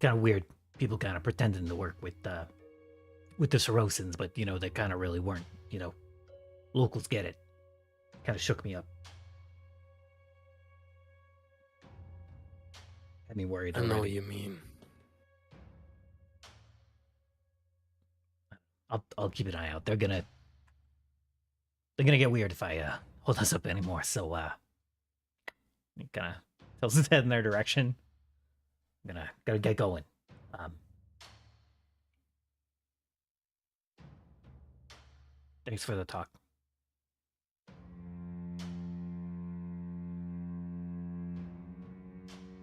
kind of weird. People kind of pretending to work with the Sarosins, but, they kind of really weren't, Locals get it. Kind of shook me up. Had me worried. I know what you mean. I'll keep an eye out. They're gonna get weird if I hold us up anymore. So he kind of tilts his head in their direction. I'm gotta get going. Thanks for the talk.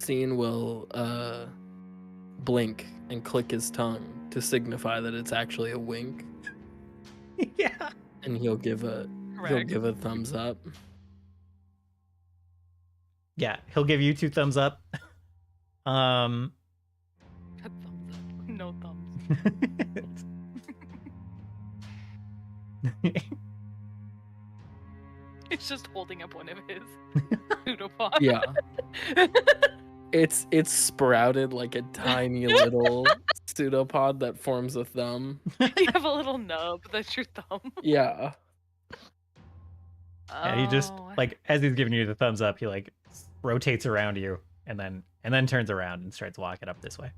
Cian will blink and click his tongue to signify that it's actually a wink. Yeah. And he'll give a thumbs up. Yeah, he'll give you 2 thumbs up. A thumbs up. No thumbs. It's just holding up one of his pseudopods. Yeah. It's sprouted like a tiny little pseudopod that forms a thumb. You have a little nub that's your thumb. Yeah. And he just Oh. like as he's giving you the thumbs up, he like rotates around you and then turns around and starts walking up this way.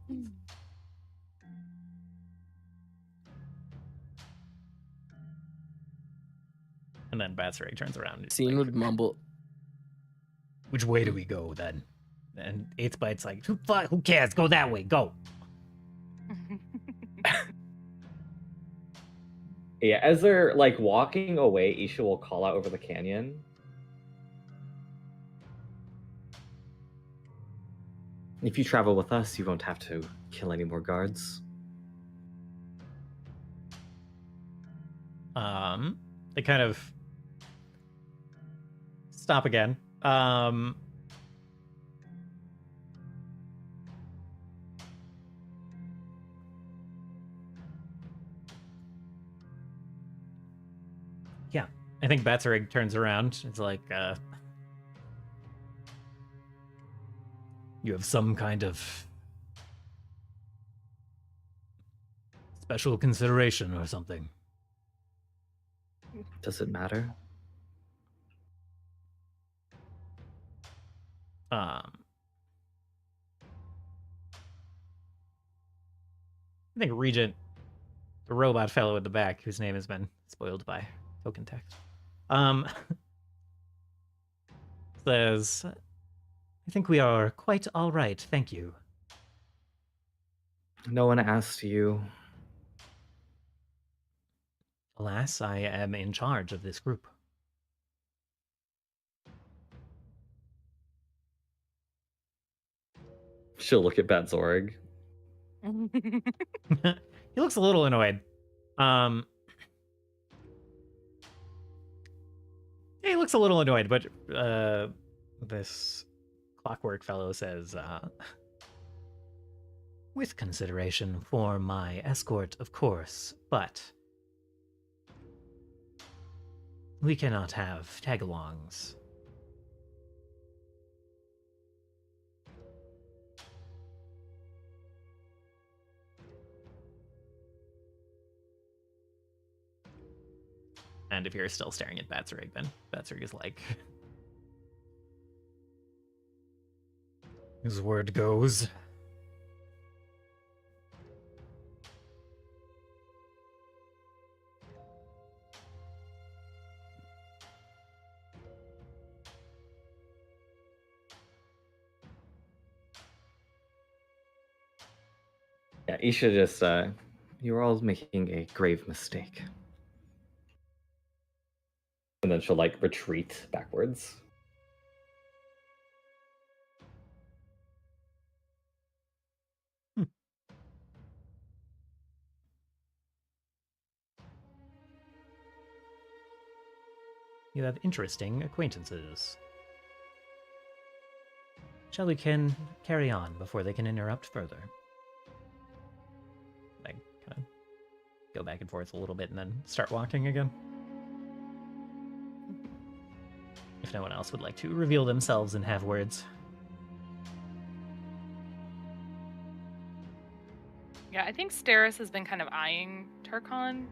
And then Batsarig turns around. And Scene would mumble. Which way do we go then? And 8-Bite's like, who cares? Go that way. Go. Yeah, as they're like walking away, Isha will call out over the canyon. If you travel with us, you won't have to kill any more guards. They kind of stop again. Yeah, I think Batsarig turns around. It's like, You have some kind of special consideration or something. Does it matter? I think Regent, the robot fellow at the back, whose name has been spoiled by token text, says, I think we are quite all right, thank you. No one asked you. Alas, I am in charge of this group. She'll look at Batzorig. He looks a little annoyed. Yeah, he looks a little annoyed, but this clockwork fellow says, With consideration for my escort, of course, but we cannot have tag-alongs. and if you're still staring at Batsarig, then Batsarig is like, As word goes. Yeah, Isha just, you're all making a grave mistake. And then she'll, like, retreat backwards. you have interesting acquaintances. Shall we carry on before they can interrupt further? They kind of go back and forth a little bit and then start walking again. If no one else would like to reveal themselves and have words. Yeah, I think Steris has been kind of eyeing Turkon,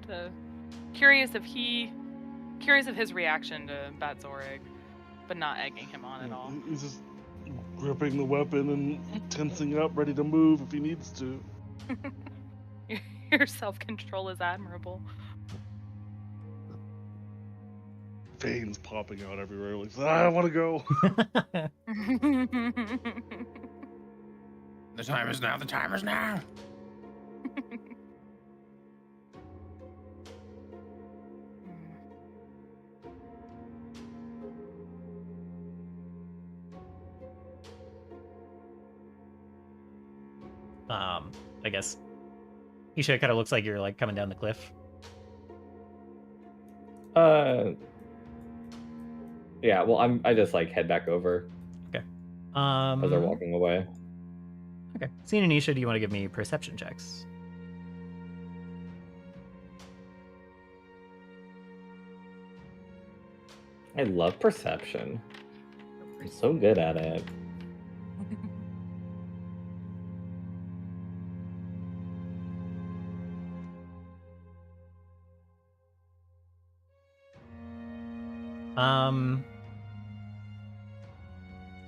curious of his reaction to Batzorig, but not egging him on at all. He's just gripping the weapon and tensing up, ready to move if he needs to. Your self-control is admirable. Veins popping out everywhere. Like, I want to go. The time is now. The time is now. I guess Isha kind of looks like you're like coming down the cliff. Yeah, well, I just like head back over Okay. as they're walking away. Okay. Scene and Isha, do you want to give me perception checks? I love perception. I'm so good at it.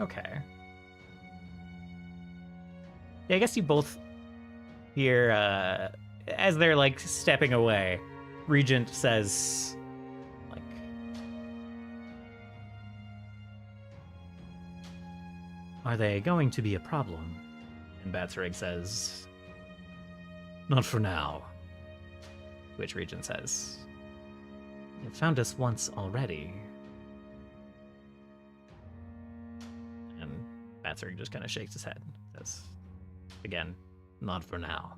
Okay. Yeah, I guess you both hear, as they're, like, stepping away, Regent says, like, "Are they going to be a problem?" And Batsrig says, "Not for now." To which Regent says, "You found us once already." And Batsrig just kind of shakes his head. Says, again, "Not for now."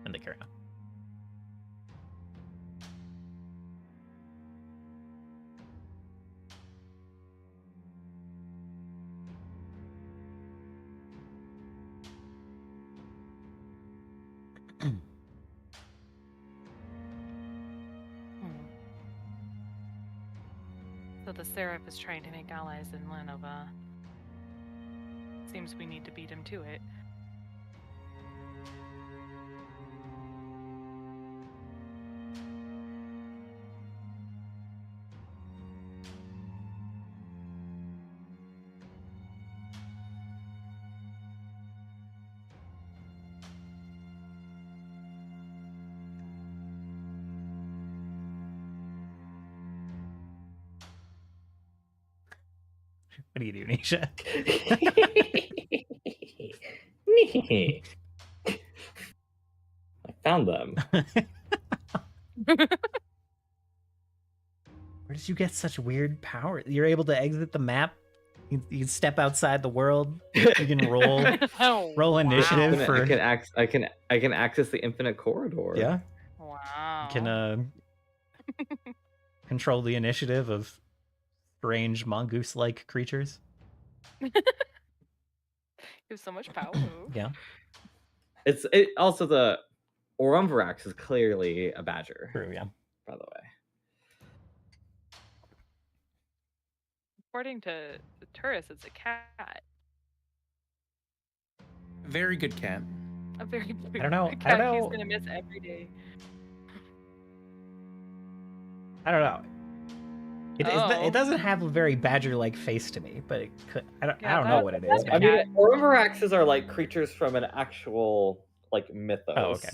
And they carry on. So the Seraph is trying to make allies in Lanova. Seems we need to beat him to it. What do you do, Nisha? I found them. Where did you get such weird power? You're able to exit the map. You can step outside the world. You can roll roll initiative Wow. for. I can access the infinite corridor. Yeah. Wow. You can control the initiative of strange mongoose-like creatures. You have so much power. Yeah. It also the Orumvarax is clearly a badger. True. Yeah. By the way. According to the tourist, it's a cat. Very good cat. A very good I don't know. cat I don't he's know. gonna miss every day. I don't know. Oh. It doesn't have a very badger-like face to me, but it could. I don't Yeah, know what it is. I mean, Orumvaraxes are like creatures from an actual like mythos. Oh, okay.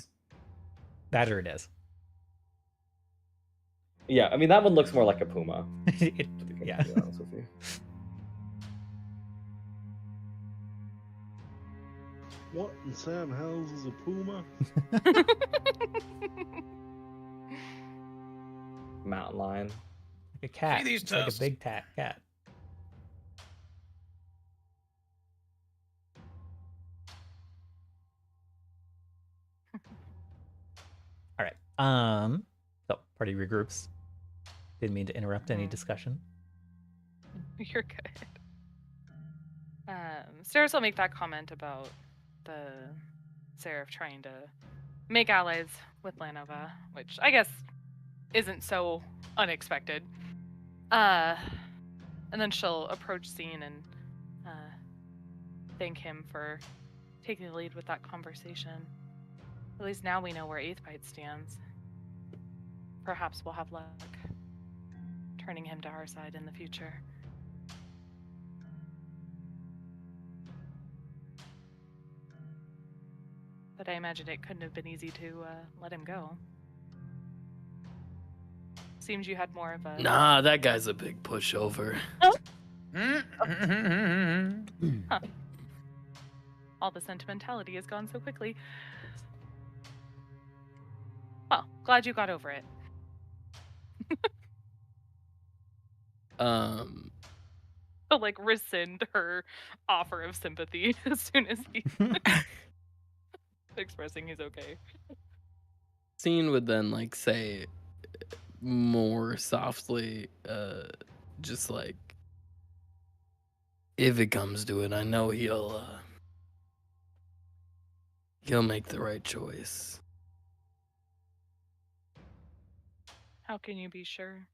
Badger it is. Yeah, I mean that one looks more like a puma. Yeah. To be honest with you. What in Sam Hells is a puma? Mountain lion. Like a cat. See these It's like a tusks? big cat. All right. So party regroups. Didn't mean to interrupt any discussion. You're good. Sarah's will make that comment about the Seraph trying to make allies with Lanova, which I guess isn't so unexpected. And then she'll approach Scene and thank him for taking the lead with that conversation. At least now we know where Eighthbite stands. Perhaps we'll have luck turning him to our side in the future. But I imagine it couldn't have been easy to let him go. Seems you had more of a... Nah, that guy's a big pushover. Huh. All the sentimentality has gone so quickly. Well, glad you got over it. But like rescind her offer of sympathy as soon as he expressing he's okay. Scene would then like say more softly, just like, if it comes to it, I know he'll make the right choice. How can you be sure?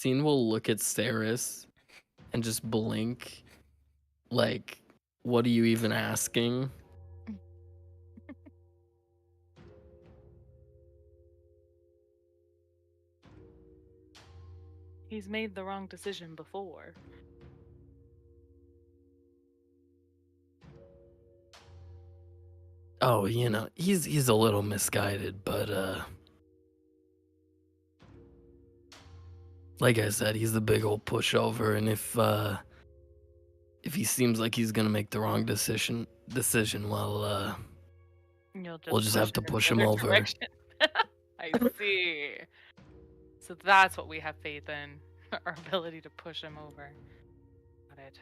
Scene will look at Saris and just blink. Like, what are you even asking? He's made the wrong decision before. Oh, you know, he's a little misguided, but like I said, he's the big old pushover, and if he seems like he's gonna make the wrong decision, well, we'll just have to push him over. Direction. I see. So that's what we have faith in, our ability to push him over. Got it.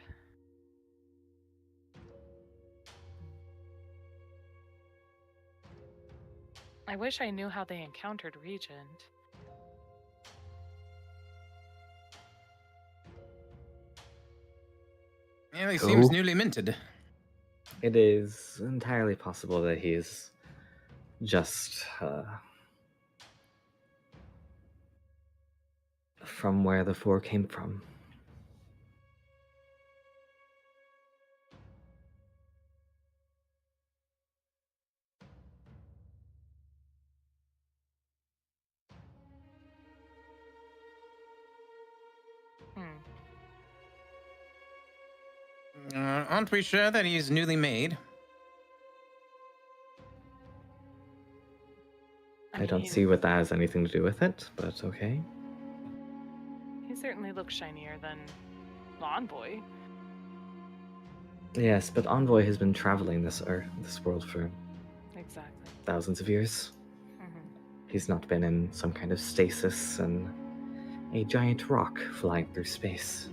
I wish I knew how they encountered Regent. Yeah, he seems newly minted. It is entirely possible that he's just from where the four came from. Aren't we sure that he's newly made? I don't see what that has anything to do with it, but okay. He certainly looks shinier than the Envoy. Yes, but Envoy has been traveling this world for Exactly. thousands of years. He's not been in some kind of stasis and a giant rock flying through space.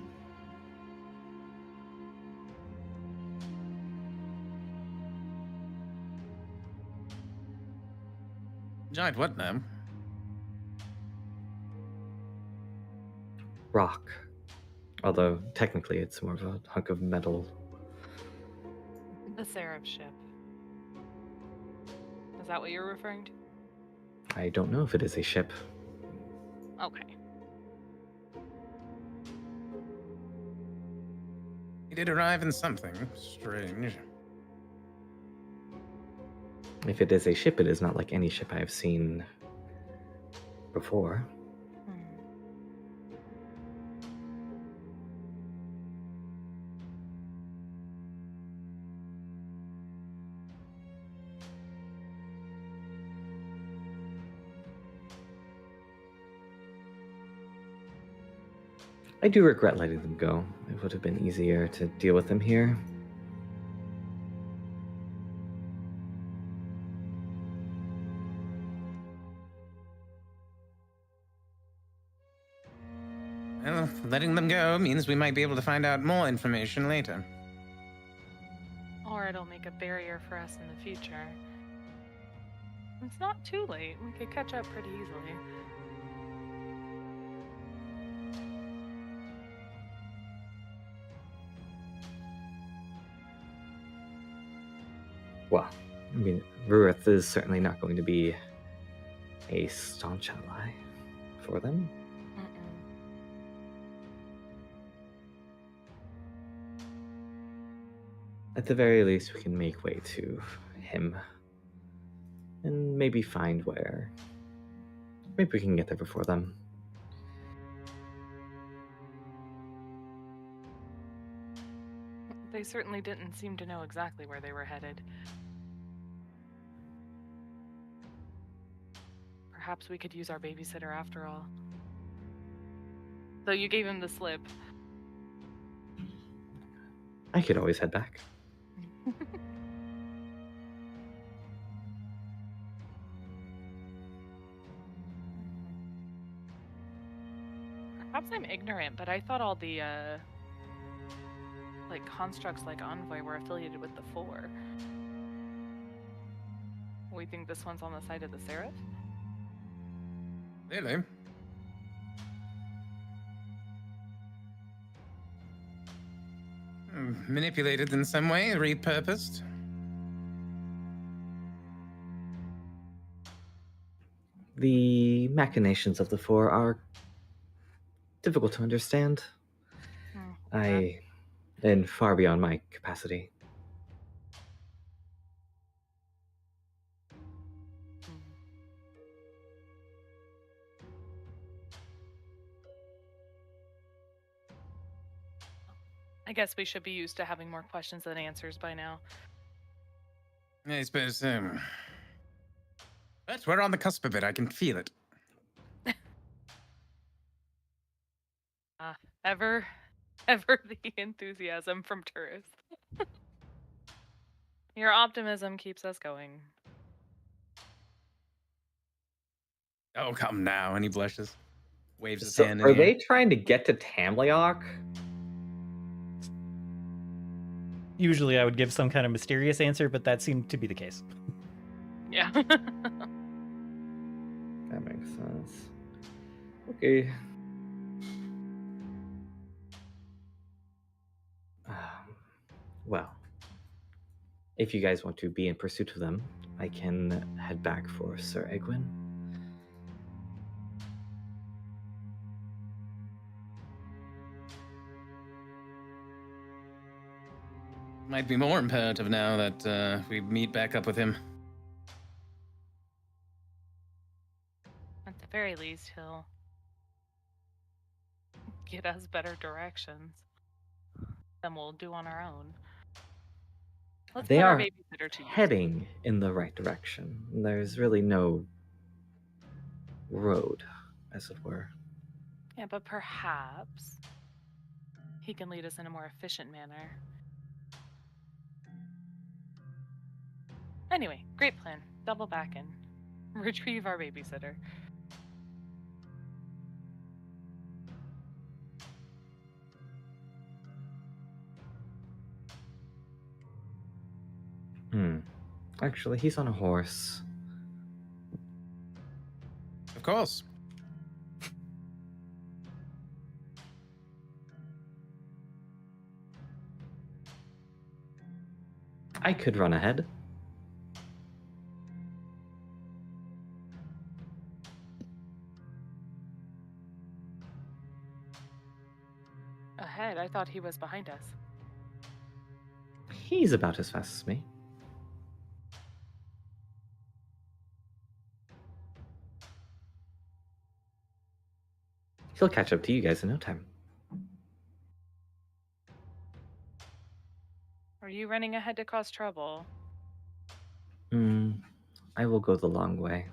Giant what now? Rock. Although, technically, it's more of a hunk of metal. The Seraph ship. Is that what you're referring to? I don't know if it is a ship. Okay. He did arrive in something strange. If it is a ship, it is not like any ship I have seen before. I do regret letting them go. It would have been easier to deal with them here. Well, letting them go means we might be able to find out more information later. Or it'll make a barrier for us in the future. It's not too late. We could catch up pretty easily. Well, I mean, Ruth is certainly not going to be a staunch ally for them. At the very least, we can make way to him. And maybe find where. Maybe we can get there before them. They certainly didn't seem to know exactly where they were headed. Perhaps we could use our babysitter after all. Though you gave him the slip. I could always head back. Perhaps I'm ignorant, but I thought all the like constructs like Envoy were affiliated with the Four. We think this one's on the side of the Seraph? Really? Manipulated in some way, repurposed. The machinations of the Four are difficult to understand. Yeah. And far beyond my capacity. I guess we should be used to having more questions than answers by now. I suppose, but we're on the cusp of it. I can feel it. Ever the enthusiasm from tourists. Your optimism keeps us going. Oh, come now. And he blushes. Waves his So hand in are the air. they trying to get to Tamliok? Usually I would give some kind of mysterious answer, but that seemed to be the case. Yeah. That makes sense. Okay. Well, if you guys want to be in pursuit of them, I can head back for Sir Egwin. Might be more imperative now that we meet back up with him. At the very least, he'll get us better directions than we'll do on our own. Let's They put our are babysitter to use. heading in the right direction. There's really no road, as it were. Yeah, but perhaps he can lead us in a more efficient manner. Anyway, great plan. Double back and retrieve our babysitter. Actually, he's on a horse. Of course. I could run ahead. Ahead? I thought he was behind us. He's about as fast as me. He'll catch up to you guys in no time. Are you running ahead to cause trouble? I will go the long way.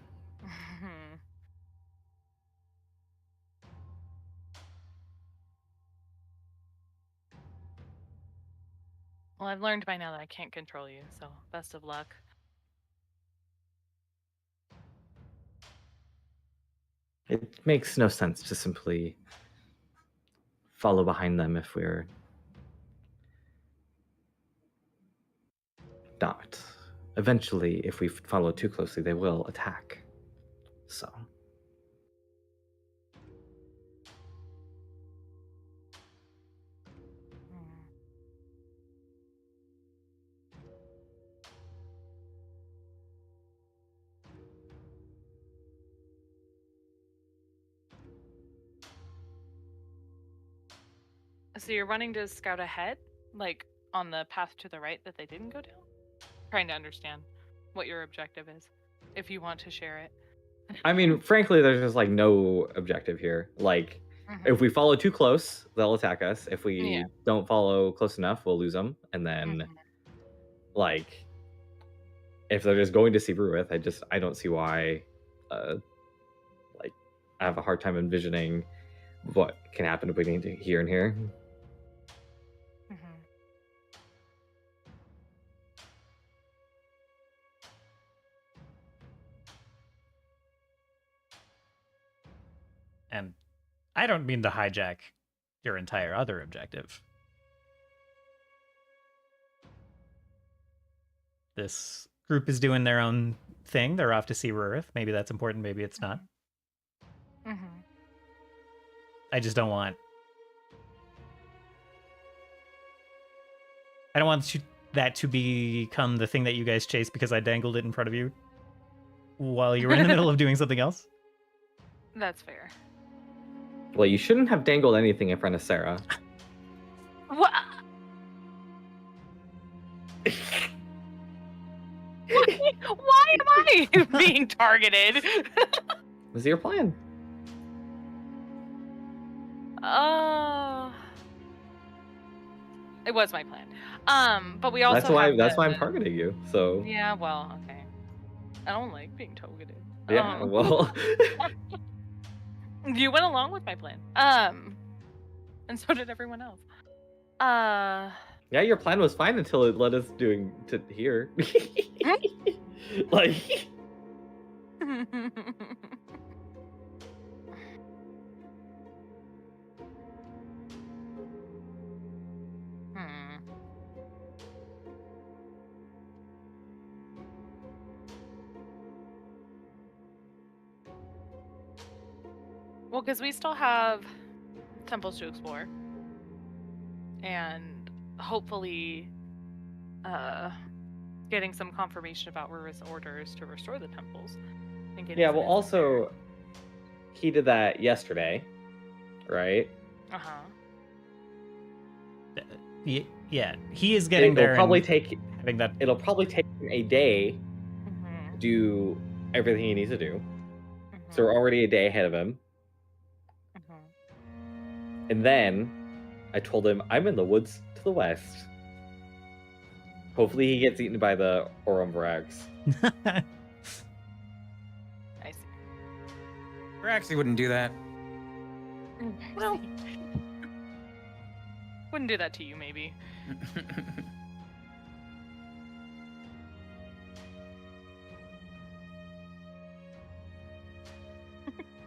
Well, I've learned by now that I can't control you, so best of luck. It makes no sense to simply follow behind them if we're not. Eventually, if we follow too closely, they will attack. So. So you're running to scout ahead, like on the path to the right that they didn't go down? Trying to understand what your objective is, if you want to share it. I mean, frankly, there's just like no objective here. Like, if we follow too close, they'll attack us. If we don't follow close enough, we'll lose them. And then, like, if they're just going to see Ruith, I don't see why. Like, I have a hard time envisioning what can happen between here and here. And I don't mean to hijack your entire other objective. This group is doing their own thing. They're off to see Ruith. Maybe that's important, maybe it's not. I just don't want... I don't want that to become the thing that you guys chase because I dangled it in front of you while you were in the middle of doing something else. That's fair. Well, you shouldn't have dangled anything in front of Sarah. What? Why am I being targeted? Was your plan? It was my plan. But we also That's why I'm targeting you. So yeah, well, okay. I don't like being targeted. yeah, well, you went along with my plan. And so did everyone else. yeah, your plan was fine until it led us to here. Like. Well, because we still have temples to explore. And hopefully getting some confirmation about Rura's orders to restore the temples. Yeah, well, also, he did that yesterday, right? Uh-huh. Yeah, he is getting there. It'll probably take him a day Mm-hmm. to do everything he needs to do. So we're already a day ahead of him. And then I told him I'm in the woods to the west. Hopefully he gets eaten by the Voraktee. I see. Voraktee wouldn't do that. Well, wouldn't do that to you, maybe.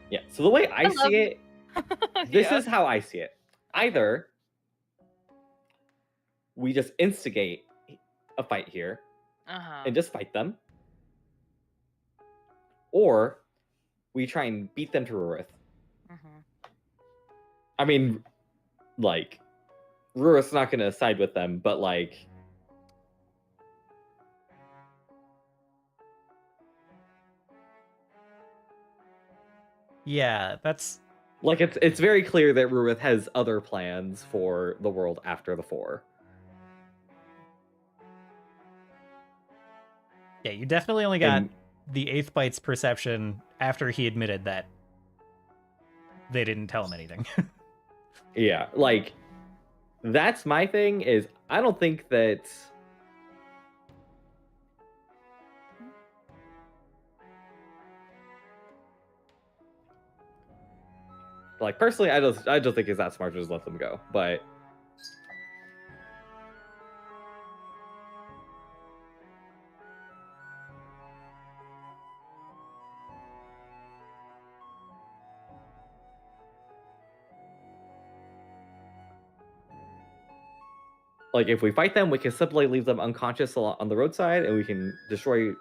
Yeah, so the way I see it, this is how I see it. Either we just instigate a fight here and just fight them, or we try and beat them to Rurith. I mean, like, Rurith's not going to side with them, but like, yeah, that's like it's very clear that Rurith has other plans for the world after the Four. Yeah, you definitely only got the 8th Bite's perception after he admitted that they didn't tell him anything. Yeah, like, that's my thing, is I don't think that... Like, personally, I just think it's that smart to just let them go, but... Like, if we fight them, we can simply leave them unconscious on the roadside, and we can destroy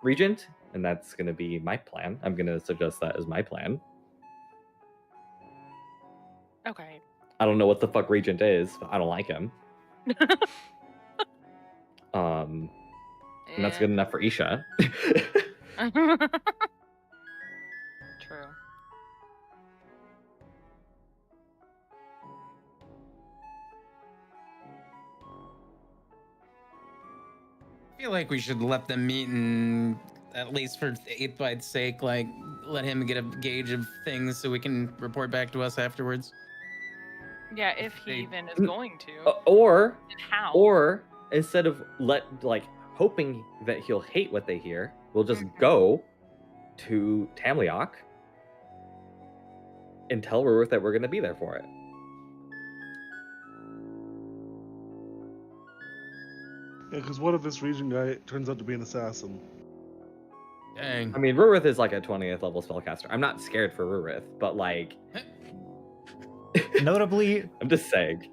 Regent, and that's going to be my plan. I'm going to suggest that as my plan. Okay. I don't know what the fuck Regent is, but I don't like him. And that's good enough for Isha. True. I feel like we should let them meet and, at least for 8 Bite's sake, like, let him get a gauge of things so we can report back to us afterwards. Yeah, if he even is going to. Or And how? Or instead of hoping that he'll hate what they hear, we'll just go to Tamliok and tell Rurith that we're going to be there for it. Yeah, because what if this region guy turns out to be an assassin? Dang. I mean, Rurith is like a 20th level spellcaster. I'm not scared for Rurith, but like... Notably... I'm just saying.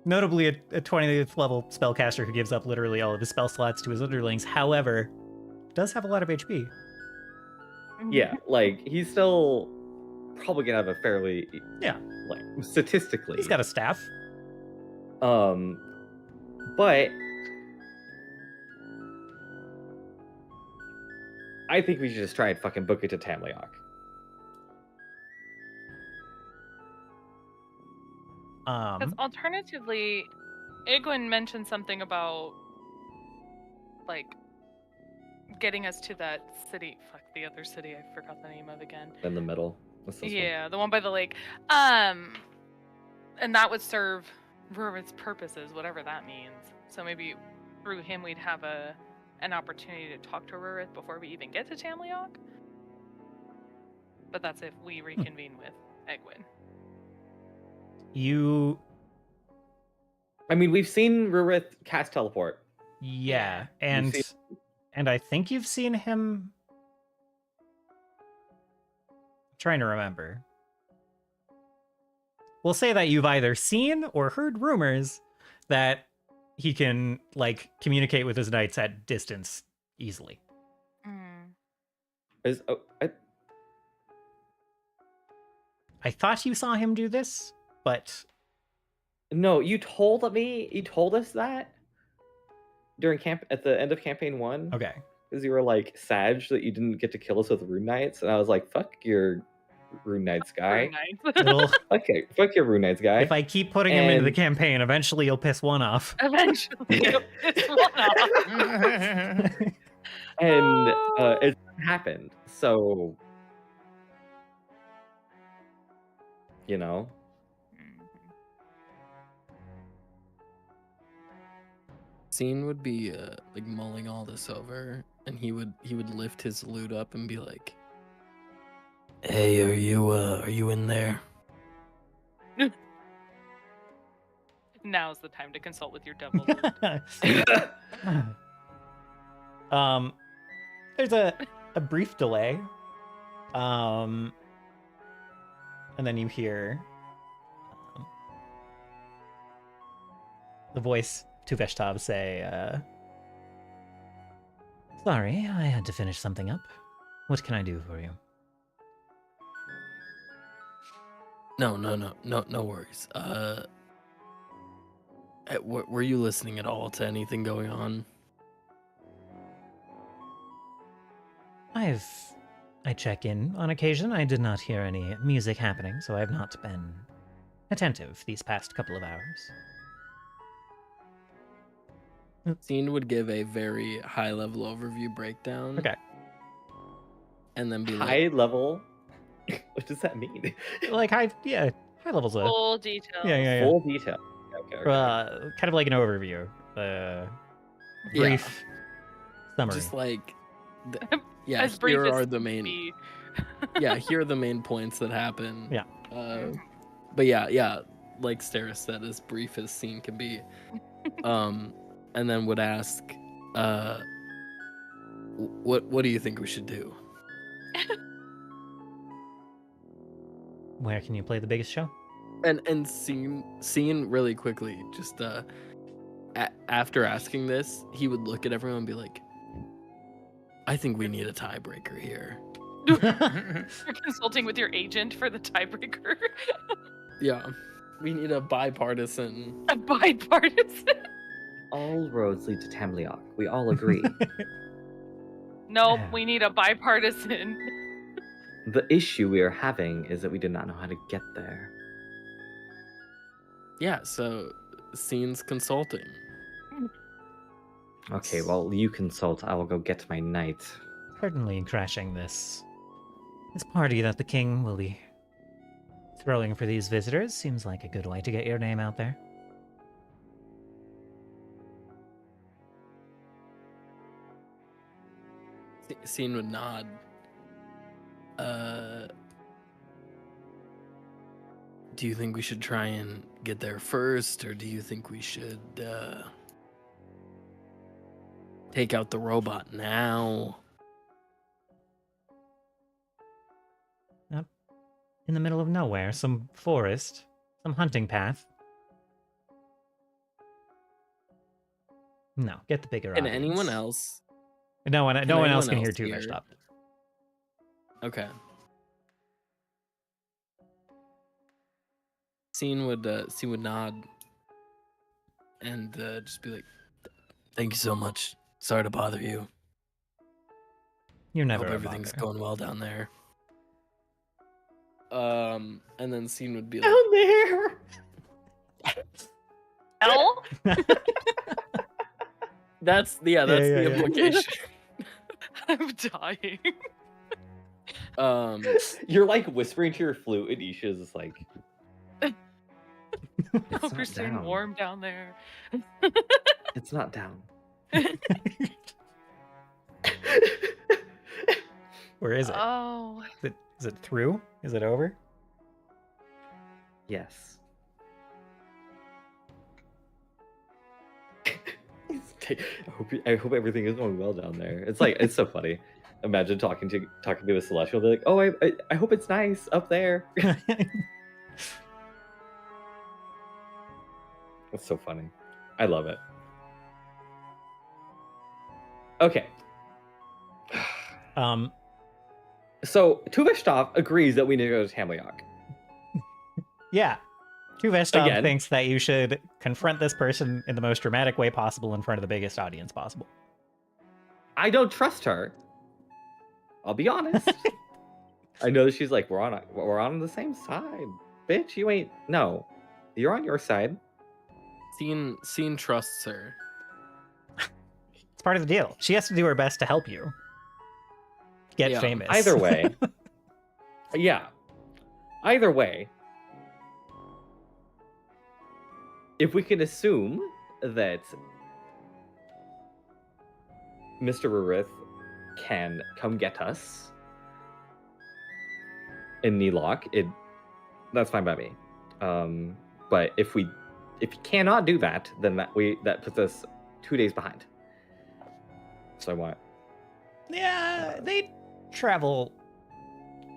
Notably, a 20th level spellcaster who gives up literally all of his spell slots to his underlings, however, does have a lot of HP. Yeah, like, he's still probably gonna have a fairly... Yeah. Like, statistically... He's got a staff. But... I think we should just try and fucking book it to Tamliok. Because alternatively, Egwin mentioned something about like getting us to that city. Fuck, the other city I forgot the name of again. In the middle. What's this Yeah, the one by the lake. And that would serve Rurith's purposes, whatever that means. So maybe through him we'd have an opportunity to talk to Rurith before we even get to Tamliok. But that's if we reconvene with Egwin. I mean, we've seen Rurith cast teleport. Yeah, and I think you've seen him. I'm trying to remember. We'll say that you've either seen or heard rumors that he can like communicate with his knights at distance easily. I thought you saw him do this, but no, you told us that during at the end of campaign 1. Okay. Because you were like sad that you didn't get to kill us with rune knights, and I was like, "Fuck your rune knights guy." Okay, fuck your rune knights guy. If I keep putting him into the campaign, eventually you'll piss one off. Eventually you'll piss one off. And it happened, so you know. Scene would be like mulling all this over, and he would lift his lute up and be like, "Hey, are you in there?" Now's the time to consult with your devil. There's a brief delay. And then you hear the voice to Veshtav say, "Sorry, I had to finish something up. What can I do for you?" No worries. Were you listening at all to anything going on? I check in on occasion. I did not hear any music happening, so I have not been attentive these past couple of hours. Scene would give a very high-level overview breakdown. Okay. And then be like... High level? What does that mean? Like high levels of... Full detail. Yeah. Full detail. Okay. Kind of like an overview. Brief summary. Just like... As brief here as are the main... here are the main points that happen. Yeah. But yeah, like Steris said, as brief as Scene can be. And then would ask, what do you think we should do? Where can you play the biggest show? And Scene really quickly, just after asking this, he would look at everyone and be like, "I think we need a tiebreaker here." You're consulting with your agent for the tiebreaker. Yeah, we need a bipartisan. A bipartisan. All roads lead to Tamliok. We all agree. Nope, we need a bipartisan. The issue we are having is that we did not know how to get there. Yeah, so Scene's consulting. Okay, well, you consult. I will go get my knight. Certainly crashing this party that the king will be throwing for these visitors seems like a good way to get your name out there. Scene would nod. Do you think we should try and get there first, or do you think we should take out the robot now? Up in the middle of nowhere, some forest, some hunting path. No, get the bigger And audience. anyone else? No one else can hear too much. Stop. Okay. Scene would nod and just be like, "Thank you so much. Sorry to bother you. You're never. Hope everything's going well down there." And then Scene would be like, "Down there." That's the implication. I'm dying. You're like whispering to your flute, and Isha's just like, I it's hope you're not staying down. warm down there. It's not down. Where is it? Oh. Is it through? Is it over? Yes. I hope everything is going well down there. It's like it's so funny. Imagine talking to a celestial, be like, "Oh, I hope it's nice up there." That's so funny. I love it. Okay. So Tuveshtov agrees that we need to go to Tamliok. Yeah. Tuveshtov Again. thinks that you should confront this person in the most dramatic way possible in front of the biggest audience possible. I don't trust her. I'll be honest. I know that she's like, we're on the same side, bitch. You ain't. No, you're on your side. Scene trusts her. It's part of the deal. She has to do her best to help you get famous. Either way. Yeah. Either way. If we can assume that Mr. Rurith can come get us in Nelock, that's fine by me. But if he cannot do that, then that puts us 2 days behind. So I want. Yeah, they travel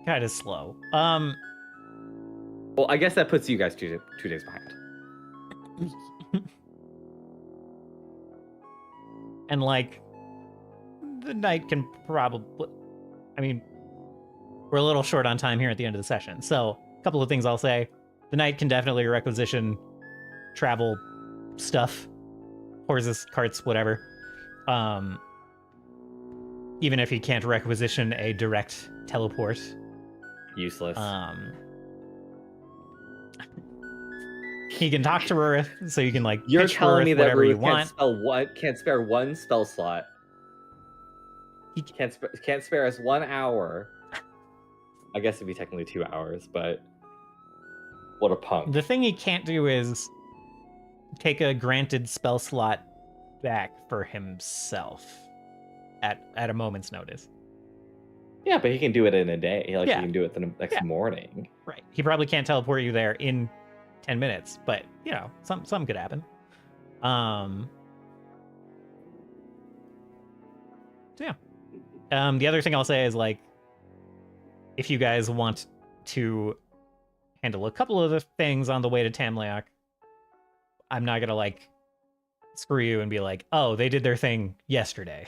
kind of slow. Well, I guess that puts you guys 2 days behind. And like the knight can probably, I mean, we're a little short on time here at the end of the session, so a couple of things I'll say. The knight can definitely requisition travel stuff, horses, carts, whatever. Even if he can't requisition a direct teleport. Useless. He can talk to Rurith, so you can like You're pitch telling Rurith me that whatever you Rurith want. can't spare one spell slot. He can't spare us 1 hour. I guess it'd be technically 2 hours, but what a punk. The thing he can't do is take a granted spell slot back for himself at a moment's notice. Yeah, but he can do it in a day. Like Yeah. he can do it the next morning. Right. He probably can't teleport you there in 10 minutes, but you know, some could happen. So yeah. The other thing I'll say is like, if you guys want to handle a couple of the things on the way to Tamliok, I'm not gonna like screw you and be like, oh, they did their thing yesterday.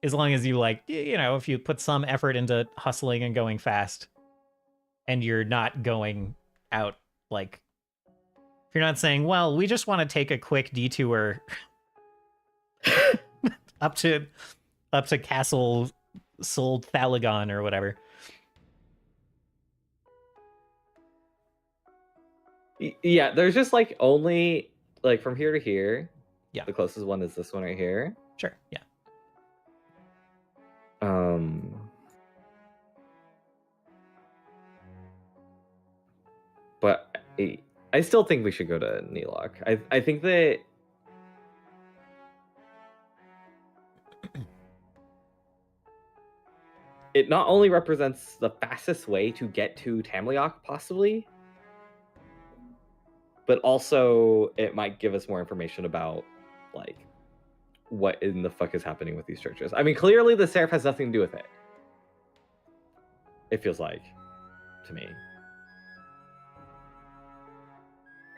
As long as you like, you know, if you put some effort into hustling and going fast, and you're not going out like, if you're not saying, well, we just want to take a quick detour up to Castle Sold Thalagon or whatever. Yeah, there's just like only like from here to here. Yeah. The closest one is this one right here. Sure. Yeah. But I still think we should go to Nelock. I think that it not only represents the fastest way to get to Tamliok, possibly, but also it might give us more information about like what in the fuck is happening with these churches. I mean, clearly the Seraph has nothing to do with it. It feels like to me.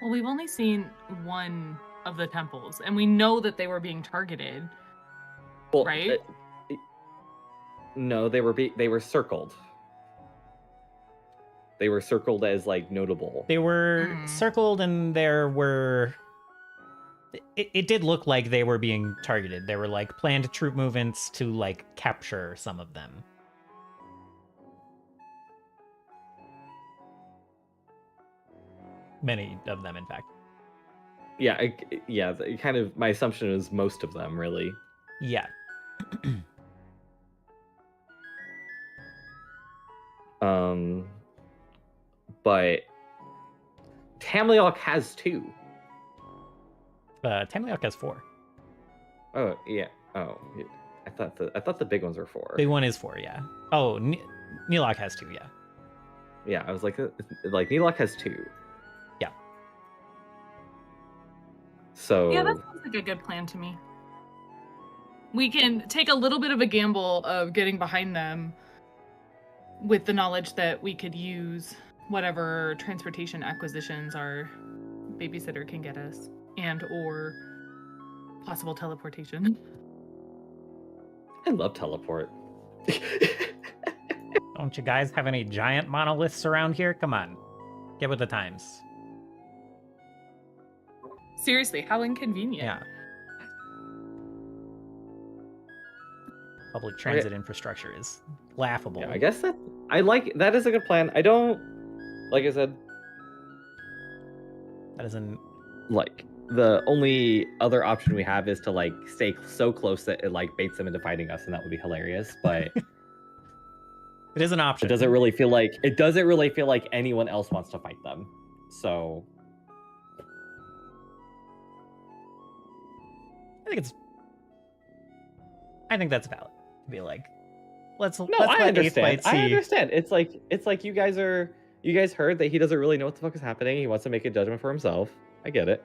Well, we've only seen one of the temples, and we know that they were being targeted. Well, right? No, they were circled. They were circled as like notable. They were circled, and there were. It did look like they were being targeted. There were like planned troop movements to like capture some of them. Many of them, in fact. Yeah, kind of. My assumption is most of them, really. Yeah. But Tamliok has 2. Tamliok has 4. Oh yeah. Oh, I thought the big ones were 4. Big one is 4, yeah. Oh, Neelok has 2, yeah. Yeah, I was like Neelok has 2. Yeah. So Yeah, that sounds like a good plan to me. We can take a little bit of a gamble of getting behind them with the knowledge that we could use whatever transportation acquisitions our babysitter can get us, and or possible teleportation. I love teleport. Don't you guys have any giant monoliths around here? Come on. Get with the times. Seriously, how inconvenient. Yeah. Public transit infrastructure is laughable. Yeah, I guess that is a good plan. I don't, like I said, that isn't like the only other option we have is to like stay so close that it like baits them into fighting us, and that would be hilarious. But it is an option. It doesn't really feel like anyone else wants to fight them. So I think that's valid. To be like, let's I let understand. see. I understand. It's like you guys heard that he doesn't really know what the fuck is happening. He wants to make a judgment for himself. I get it.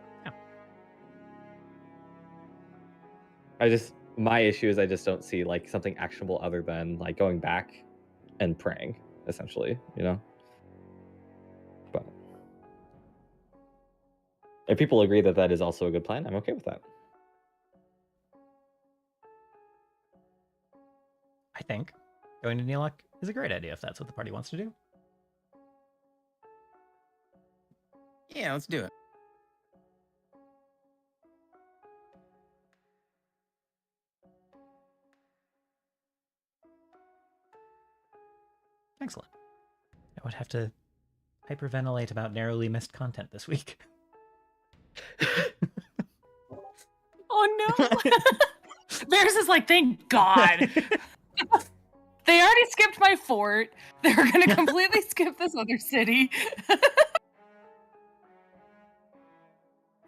Yeah. My issue is I just don't see like something actionable other than like going back and praying, essentially, you know? But if people agree that that is also a good plan, I'm okay with that. I think going to Neelok is a great idea if that's what the party wants to do. Yeah, let's do it. Excellent. I would have to hyperventilate about narrowly missed content this week. Oh no! Varys is like, thank God. They already skipped my fort. They're gonna completely skip this other city.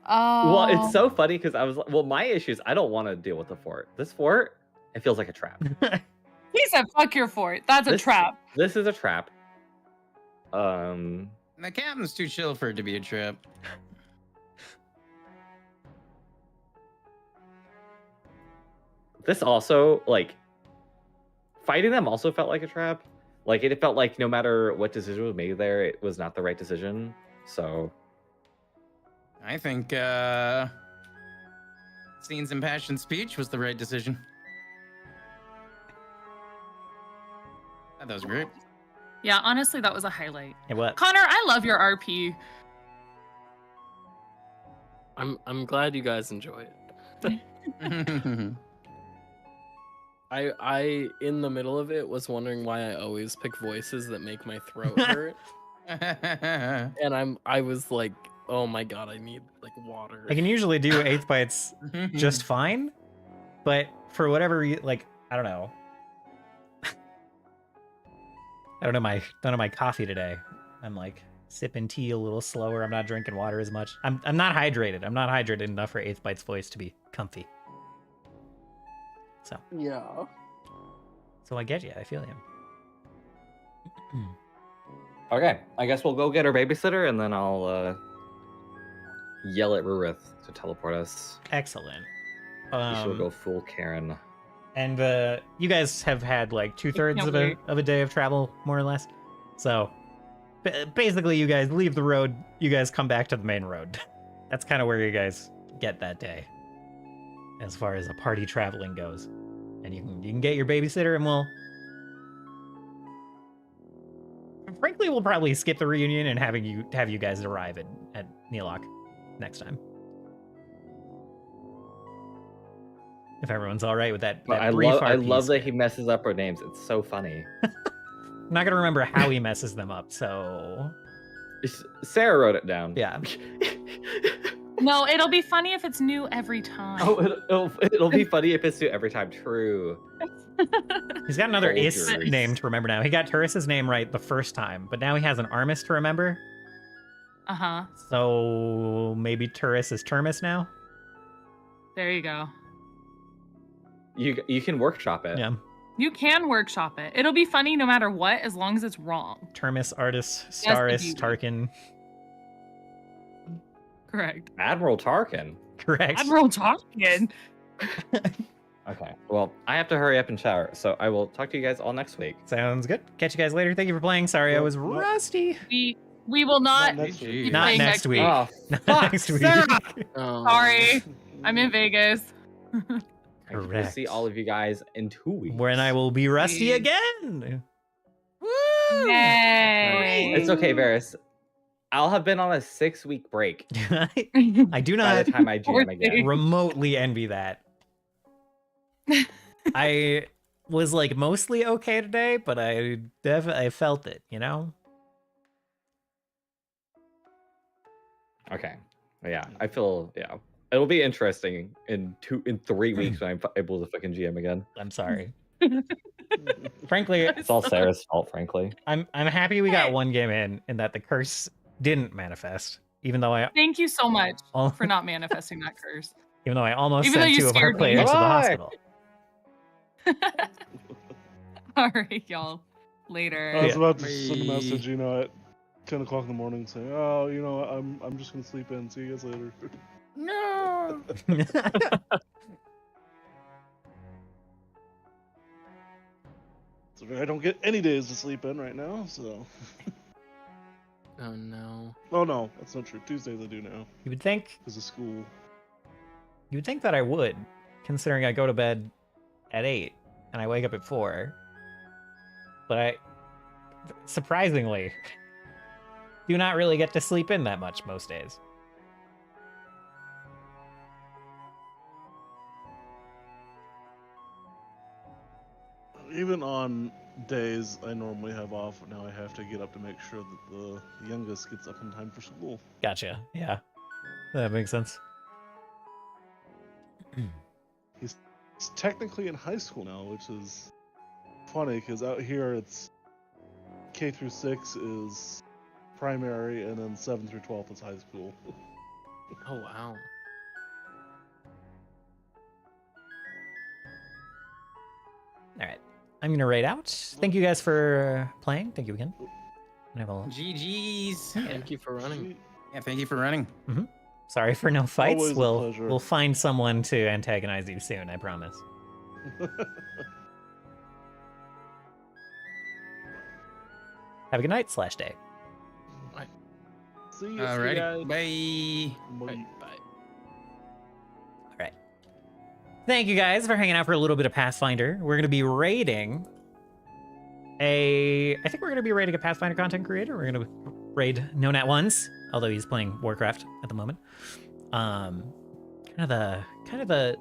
Well, it's so funny because I was like, well, my issue is I don't want to deal with the fort. This fort, it feels like a trap. He said, fuck your fort. That's a trap. This is a trap. The captain's too chill for it to be a trap. This also, like, fighting them also felt like a trap. Like, it felt like no matter what decision was made there, it was not the right decision. So I think Scene's impassioned speech was the right decision. That was great. Yeah, honestly, that was a highlight. It was. Konnor, I love your RP. I'm glad you guys enjoy it. I in the middle of it was wondering why I always pick voices that make my throat hurt. And I was like, oh my god, I need like water. I can usually do 8th bites just fine, but for whatever like I don't know. I don't know my coffee today. I'm like sipping tea a little slower. I'm not drinking water as much. I'm not hydrated. I'm not hydrated enough for 8th bites voice to be comfy. So yeah. So I get you. I feel you. okay, I guess we'll go get our babysitter, and then I'll yell at Rurith to teleport us. Excellent. She'll go full Karen. And you guys have had like 2/3 of a day of travel, more or less. So basically, you guys leave the road. You guys come back to the main road. That's kind of where you guys get that day, as far as a party traveling goes. And you can get your babysitter, and we'll probably skip the reunion and have you guys arrive at Neelok next time. If everyone's all right with that. I love that he messes up our names. It's so funny. I'm not gonna remember how he messes them up, so Sarah wrote it down. Yeah. No, it'll be funny if it's new every time. Oh, it'll be funny if it's new every time. True. He's got another Is Soldiers. name to remember now. He got Teresa's name right the first time, but now he has an Armis to remember. Uh-huh. So maybe Turris is Termis now? There you go. You can workshop it. Yeah. You can workshop it. It'll be funny no matter what, as long as it's wrong. Termis, Artis, the Staris, beauty. Tarkin. Correct. Admiral Tarkin. Correct. Admiral Tarkin. Okay. Well, I have to hurry up and shower, so I will talk to you guys all next week. Sounds good. Catch you guys later. Thank you for playing. Sorry I was rusty. We will not Not next week. be Not playing next week. Oh, Not fuck, next week. Sarah! Sorry. I'm in Vegas. We'll Correct. see all of you guys in 2 weeks. When I will be rusty Sweet. again. Woo! Yay. It's okay, Varys. I'll have been on a 6-week break I do by not the time I Poor GM again. thing. remotely envy that. I was like mostly okay today, but I definitely felt it, you know? Okay. Yeah, I feel it'll be interesting in 3 weeks when I'm able to fucking GM again. I'm sorry. Frankly, It's all Sarah's fault, frankly. I'm happy we got one game in and that the curse didn't manifest. Even though I Thank you so much al- for not manifesting that curse. even though I almost Even though sent you 2 of our scared me. players to the Bye. hospital. All right, y'all. Later. I was Yeah. about to send a Bye. message, at 10 o'clock in the morning saying, oh, I'm just going to sleep in. See you guys later. No. So I don't get any days to sleep in right now, so. Oh no. Oh, no, that's not true. Tuesdays I do now You would think because of school. that I would, considering I go to bed at 8 and I wake up at 4. But I surprisingly do not really get to sleep in that much most days. Even on days I normally have off, now I have to get up to make sure that the youngest gets up in time for school. Gotcha. Yeah. That makes sense. He's technically in high school now, which is funny because out here it's K through 6 is primary, and then 7 through 12 is high school. Oh wow. All right. I'm going to raid out. Thank you guys for playing. Thank you again. And have a- GG's. Thank you for running. Yeah, thank you for running. Sorry for no fights. Always a pleasure. We'll find someone to antagonize you soon, I promise. Have a good night / day. See you. Alrighty. Bye. Bye. Bye. All right. Thank you guys for hanging out for a little bit of Pathfinder. We're going to be raiding I think we're going to be raiding a Pathfinder content creator. We're going to raid No Nat Ones, although he's playing Warcraft at the moment. Kind of the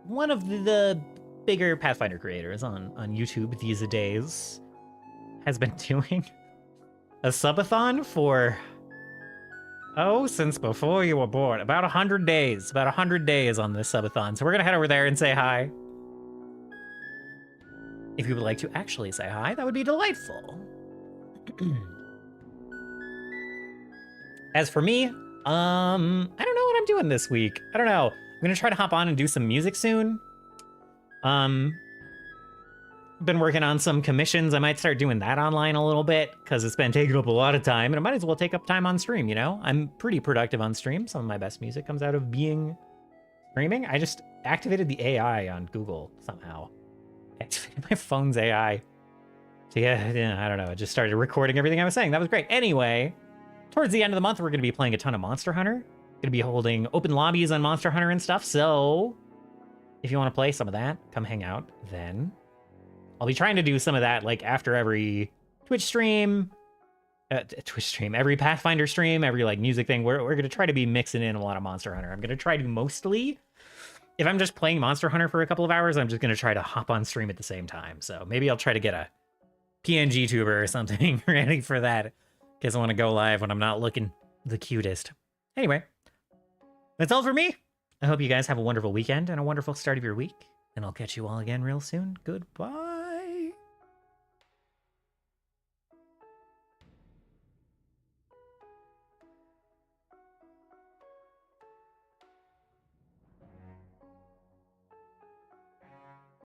one of the bigger Pathfinder creators on YouTube these days has been doing a subathon for since before you were born. About 100 days. About 100 days on this subathon. So we're gonna head over there and say hi. If you would like to actually say hi, that would be delightful. As for me, I don't know what I'm doing this week. I don't know. I'm gonna try to hop on and do some music soon. Been working on some commissions. I might start doing that online a little bit because it's been taking up a lot of time, and it might as well take up time on stream, you know? I'm pretty productive on stream. Some of my best music comes out of being streaming. I just activated the AI on Google somehow. Activated my phone's AI. So yeah, I don't know. It just started recording everything I was saying. That was great. Anyway, towards the end of the month, we're going to be playing a ton of Monster Hunter. Going to be holding open lobbies on Monster Hunter and stuff. So if you want to play some of that, come hang out then. I'll be trying to do some of that like after every Twitch stream, every Pathfinder stream, every like music thing. We're going to try to be mixing in a lot of Monster Hunter. I'm going to try to mostly, if I'm just playing Monster Hunter for a couple of hours, I'm just going to try to hop on stream at the same time. So maybe I'll try to get a PNG tuber or something ready for that. case I want to go live when I'm not looking the cutest. Anyway, that's all for me. I hope you guys have a wonderful weekend and a wonderful start of your week. And I'll catch you all again real soon. Goodbye.